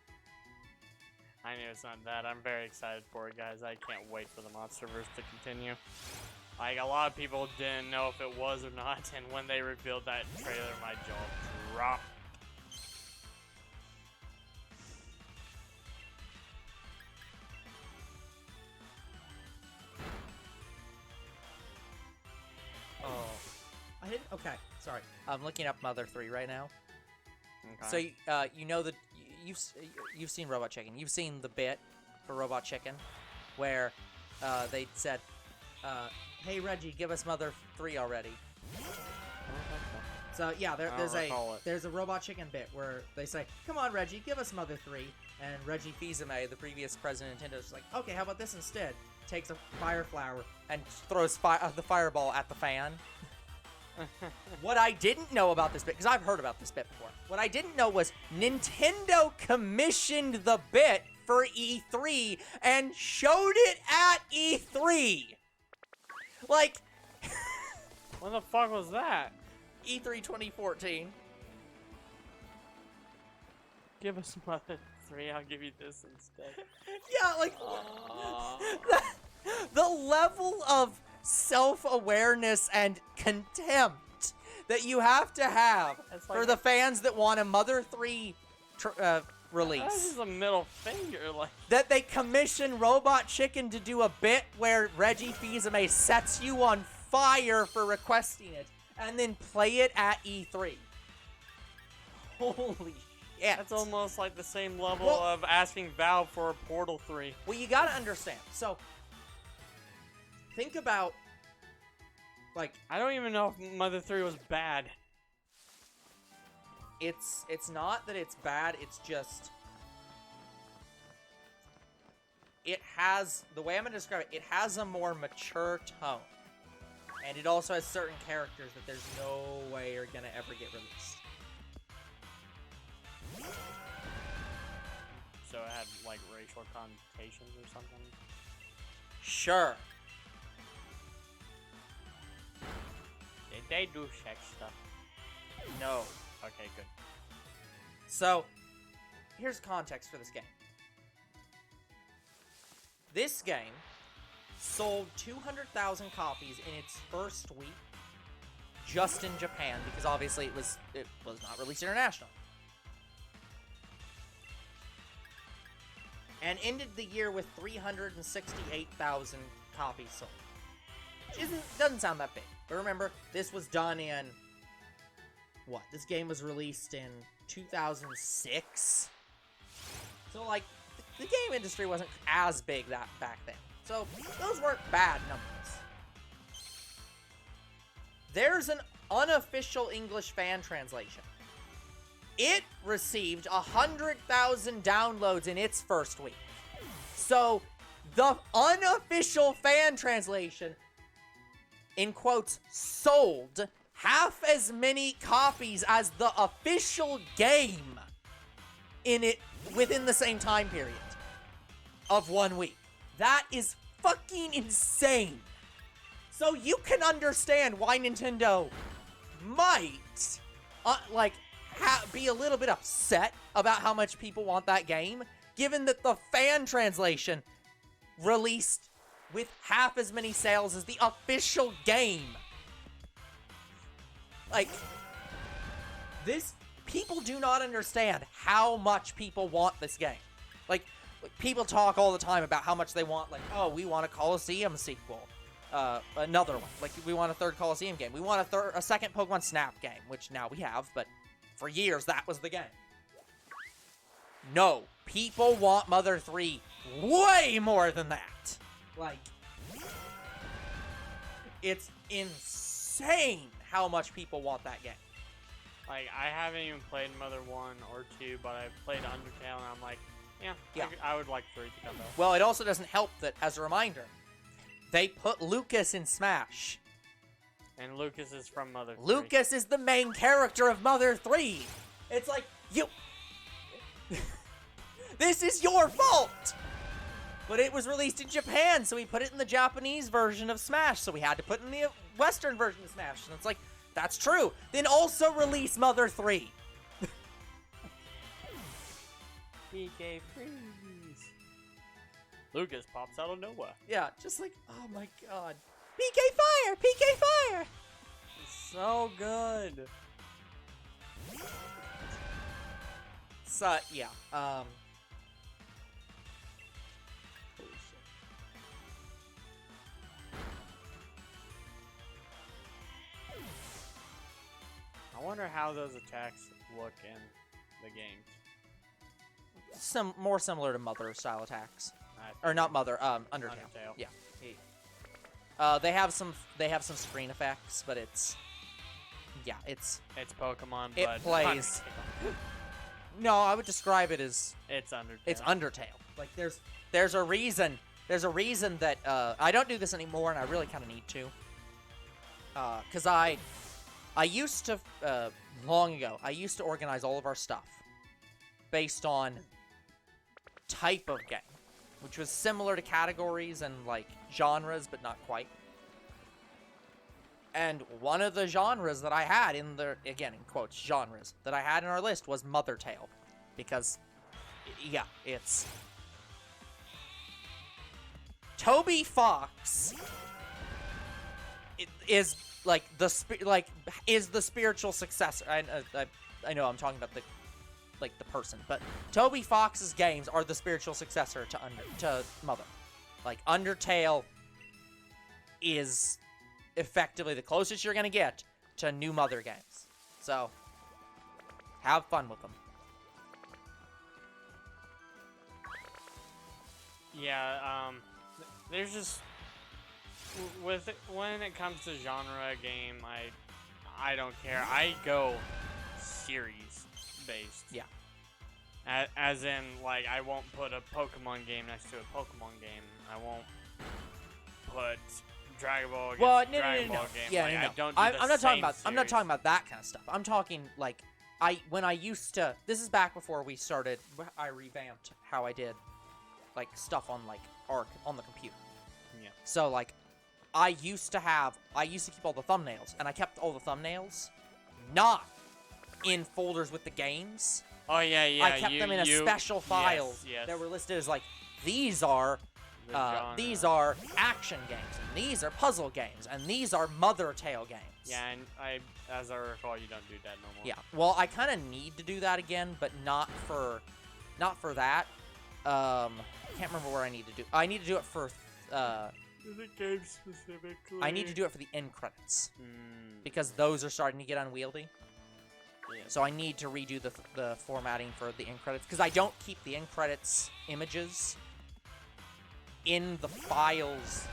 I knew it's not that. I'm very excited for it, guys. I can't wait for the MonsterVerse to continue. Like, a lot of people didn't know if it was or not, and when they revealed that trailer, my jaw dropped. Oh. I didn't. Okay, sorry. I'm looking up Mother 3 right now. Okay. So, you know that you've seen Robot Chicken. You've seen the bit for Robot Chicken where they said, "Hey Reggie, give us Mother 3 already." So yeah, there's a Robot Chicken bit where they say, "Come on, Reggie, give us Mother 3," and Reggie Fils-Aimé, the previous president of Nintendo, is like, "Okay, how about this instead?" Takes a fire flower and throws the fireball at the fan. What I didn't know about this bit, because I've heard about this bit before, what I didn't know was Nintendo commissioned the bit for E3 and showed it at E3. Like, What the fuck was that? E3 2014. Give us Mother 3, I'll give you this instead. Yeah, like, the level of self-awareness and contempt that you have to have Like, for the fans that want a Mother 3 release. This is a middle finger, like. That they commission Robot Chicken to do a bit where Reggie Fils-Aimé sets you on fire for requesting it, and then play it at E3. Holy shit. That's almost like the same level Well- of asking Valve for a Portal 3. Well, you gotta understand. So, think about, like, I don't even know if Mother 3 was bad. it's not that it's bad, it's just, it has, the way I'm gonna describe it, it has a more mature tone. And it also has certain characters that there's no way are gonna ever get released. So it had, like, racial connotations or something? Sure. Did they do sex stuff? No. Okay, good. So, here's context for this game. This game sold 200,000 copies in its first week just in Japan, because obviously it was not released internationally. And ended the year with 368,000 copies sold. Which doesn't sound that big. But remember, this was done in what? This game was released in 2006. So like the game industry wasn't as big back then. So those weren't bad numbers. There's an unofficial English fan translation. It received 100,000 downloads in its first week. So the unofficial fan translation, in quotes, sold half as many copies as the official game in it within the same time period of 1 week. That is fucking insane. So you can understand why Nintendo might, be a little bit upset about how much people want that game, given that the fan translation released with half as many sales as the official game. Like, people do not understand how much people want this game. Like, people talk all the time about how much they want, like, oh, we want a Coliseum sequel. Another one. Like, we want a third Coliseum game. We want a second Pokemon Snap game, which now we have, but for years, that was the game. No, people want Mother 3 way more than that. Like, it's insane how much people want that game. Like, I haven't even played Mother 1 or 2, but I've played Undertale, and I'm like, yeah. I would like 3 to come out. Well, it also doesn't help that, as a reminder, they put Lucas in Smash. And Lucas is from Mother 3. Lucas is the main character of Mother 3. It's like, this is your fault! But it was released in Japan, so we put it in the Japanese version of Smash, so we had to put it in the Western version of Smash. And it's like, that's true. Then also release Mother 3. PK freeze. Lucas pops out of nowhere. Yeah, just like, oh my god. PK fire! PK fire! So good. So, yeah, Holy shit. I wonder how those attacks look in the game. more similar to Mother style attacks. I Or not think Mother, Undertale. Undertale. Yeah. They have some screen effects, but it's It's Pokemon, It but plays- Undertale. no, I would describe it as It's Undertale. it's Undertale. Like there's a reason that I don't do this anymore, and I really kind of need to. Cause I used to long ago I used to organize all of our stuff based on type of game, which was similar to categories and like genres, but not quite. And one of the genres that I had in the, again in quotes, genres that I had in our list was Mother Tale, because yeah, it's Toby Fox is like the spiritual successor. I know I'm talking about the person, but Toby Fox's games are the spiritual successor to Mother. Like Undertale is effectively the closest you're gonna get to new Mother games. So have fun with them. Yeah, there's just with it, when it comes to genre game, I don't care. I go series based. Yeah. As in, like, I won't put a Pokemon game next to a Pokemon game. I won't put Dragon Ball against Dragon Ball game. Yeah, like, no. I don't do I'm not talking about. series. I'm not talking about that kind of stuff. I'm talking like when I used to. This is back before we started. I revamped how I did like stuff on like Arc on the computer. Yeah. So like, I used to keep all the thumbnails, and I kept all the thumbnails not in folders with the games. Oh yeah, yeah. I kept them in a special file yes. that were listed as like these are action games, and these are puzzle games, and these are Mother Tale games. Yeah, and as I recall, you don't do that no more. Yeah. Well, I kind of need to do that again, but not for that. Can't remember where I need to do. I need to do it for. The game specifically. I need to do it for the end credits Mm, because those are starting to get unwieldy. yeah. So I need to redo the formatting for the end credits because I don't keep the end credits images in the files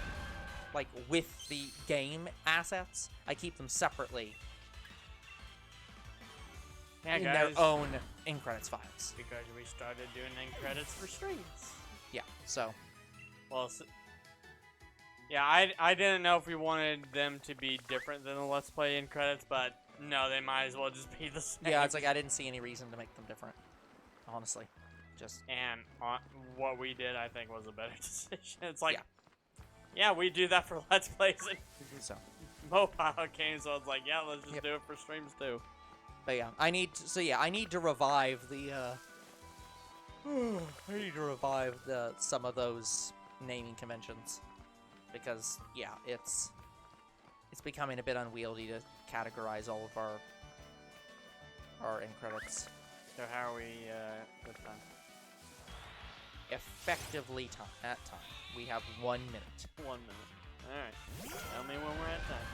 like with the game assets. I keep them separately Yeah, in guys. their own end credits files. Because we started doing end credits for streams. Yeah. So Well, yeah, I didn't know if we wanted them to be different than the Let's Play end credits, but no, they might as well just be the same. yeah, it's like I didn't see any reason to make them different. Honestly, just And what we did, I think, was a better decision. It's like, yeah, we do that for Let's Plays and so. mobile games, so it's like, yeah, let's just Yep. do it for streams too. But yeah, I need to revive the I need to revive some of those naming conventions because yeah, it's becoming a bit unwieldy to categorize all of our end credits. So how are we with time? Effectively at time. We have 1 minute. 1 minute. Alright. Tell me when we're at time.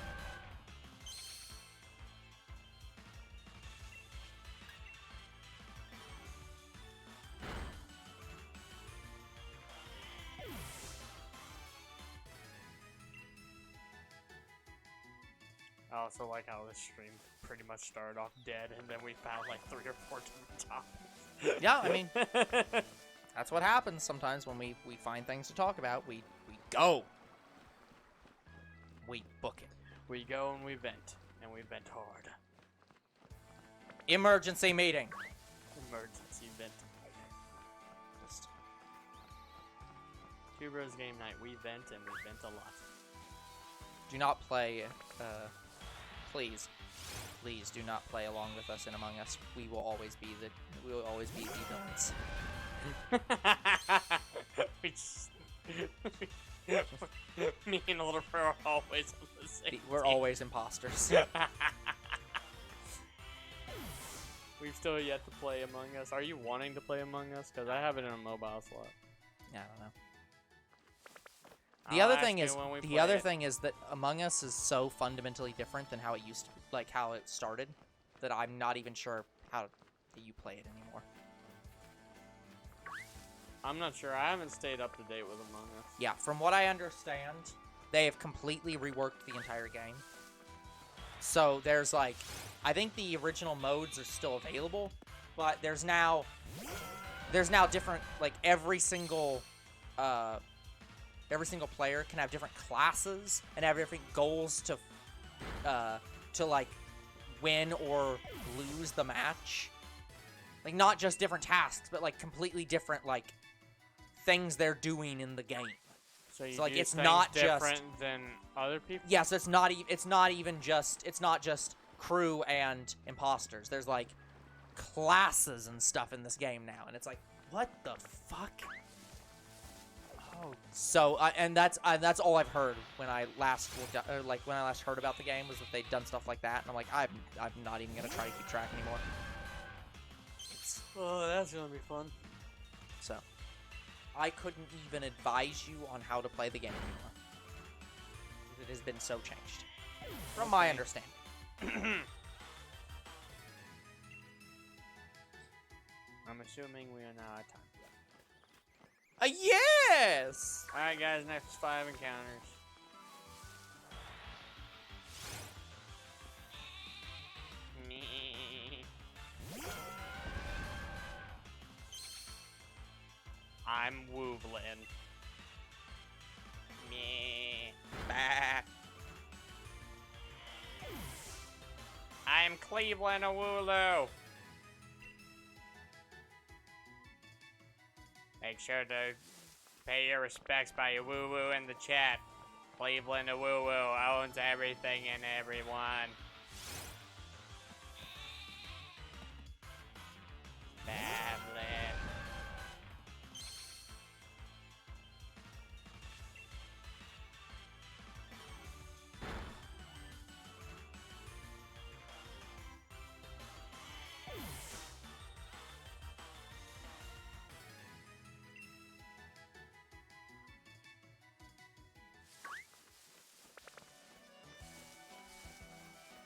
I also like how this stream pretty much started off dead, and then we found like 3 or 4 different topics. Yeah, I mean, that's what happens sometimes when we find things to talk about. We go. We book it. We go and we vent, and we vent hard. Emergency meeting. Emergency vent. Just Two Bros Game Night. We vent and we vent a lot. do not play. Please do not play along with us in Among Us. We will always be the villains. We just... Me and Little Pro are always on the same We're team. always imposters. We've still yet to play Among Us. Are you wanting to play Among Us? Because I have it in a mobile slot. I don't know. I'll other ask thing you is when we the play other it. thing is that Among Us is so fundamentally different than how it used to, like how it started, that I'm not even sure how you play it anymore. I'm not sure. I haven't stayed up to date with Among Us. Yeah, from what I understand, they have completely reworked the entire game. So there's like, I think the original modes are still available, but there's now different, like every single player can have different classes and have different goals to like win or lose the match. Like not just different tasks, but like completely different like things they're doing in the game. So you like do it's things not different than other people? Yeah, so it's not just crew and imposters. There's like classes and stuff in this game now, and it's like, what the fuck? Oh, So and that's all I've heard when I last looked at, when I last heard about the game was that they'd done stuff like that, and I'm like, I'm not even gonna try to keep track anymore. oh, that's gonna be fun. So I couldn't even advise you on how to play the game anymore. It has been so changed, from my understanding. I'm assuming we are now at time. Yes! Alright guys, next 5 encounters. I'm Woovlin. Meh. Bah. I'm Cleveland Wooloo. Make sure to pay your respects by your woo-woo in the chat. Cleveland Wooloo owns everything and everyone. Badland.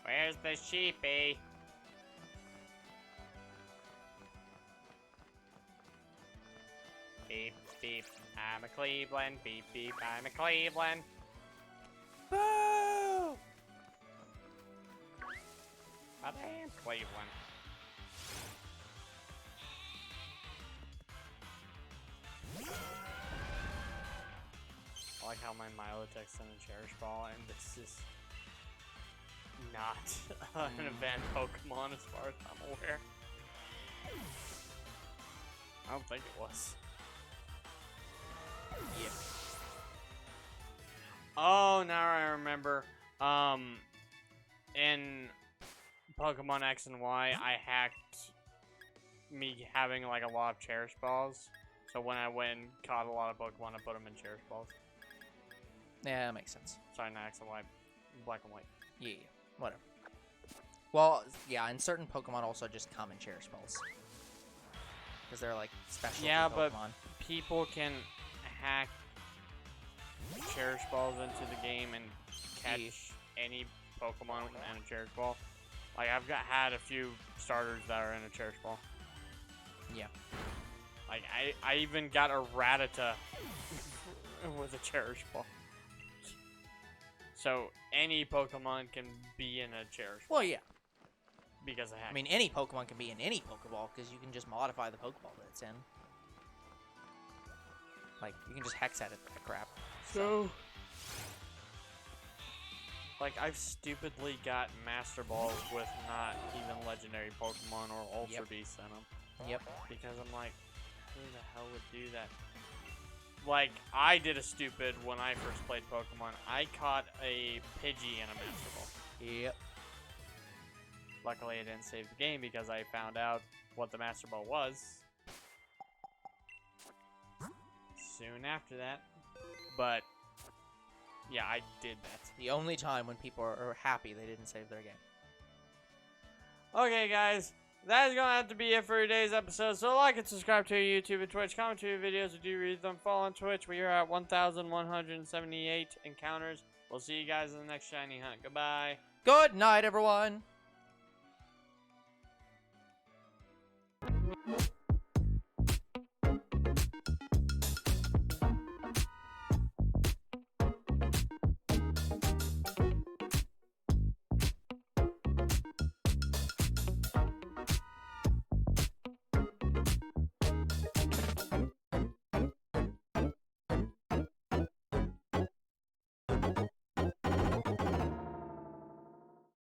Where's the sheepy? Beep, beep, I'm a Cleveland. Beep, beep, I'm a Cleveland. Boo! But I am Cleveland. I like how my Milotic's in a Cherish Ball, and this is not an event Pokemon as far as I'm aware. I don't think it was. Yeah. Oh, now I remember. In Pokemon X and Y, I hacked me having like a lot of Cherish Balls. So when I went and caught a lot of Pokemon, I put them in Cherish Balls. Yeah, that makes sense. Sorry, not X and Y, Black and White. Yeah, whatever. Well, yeah, and certain Pokemon also just come in Cherish Balls. Because they're like special Yeah, Pokemon. but people can hack Cherish Balls into the game and catch any Pokemon in a Cherish Ball. Like, I've had a few starters that are in a Cherish Ball. Yeah. Like, I even got a Rattata with a Cherish Ball. So, any Pokemon can be in a Cherish Ball. Well, yeah. Because of hacking. I mean, any Pokemon can be in any Pokeball, because you can just modify the Pokeball that it's in. Like, you can just hex edit that crap. So, like, I've stupidly got Master Balls with not even legendary Pokemon or Ultra Beasts in them. Yep. Because I'm like, who the hell would do that? Like, I did a stupid when I first played Pokemon. I caught a Pidgey in a Master Ball. Yep. Luckily, I didn't save the game because I found out what the Master Ball was. soon after that. But yeah, I did that. The only time when people are happy they didn't save their game. Okay, guys. That is going to have to be it for today's episode. So like and subscribe to our YouTube and Twitch. Comment to your videos if you read them. Follow on Twitch. We are at 1,178 encounters. We'll see you guys in the next shiny hunt. Goodbye. Good night, everyone.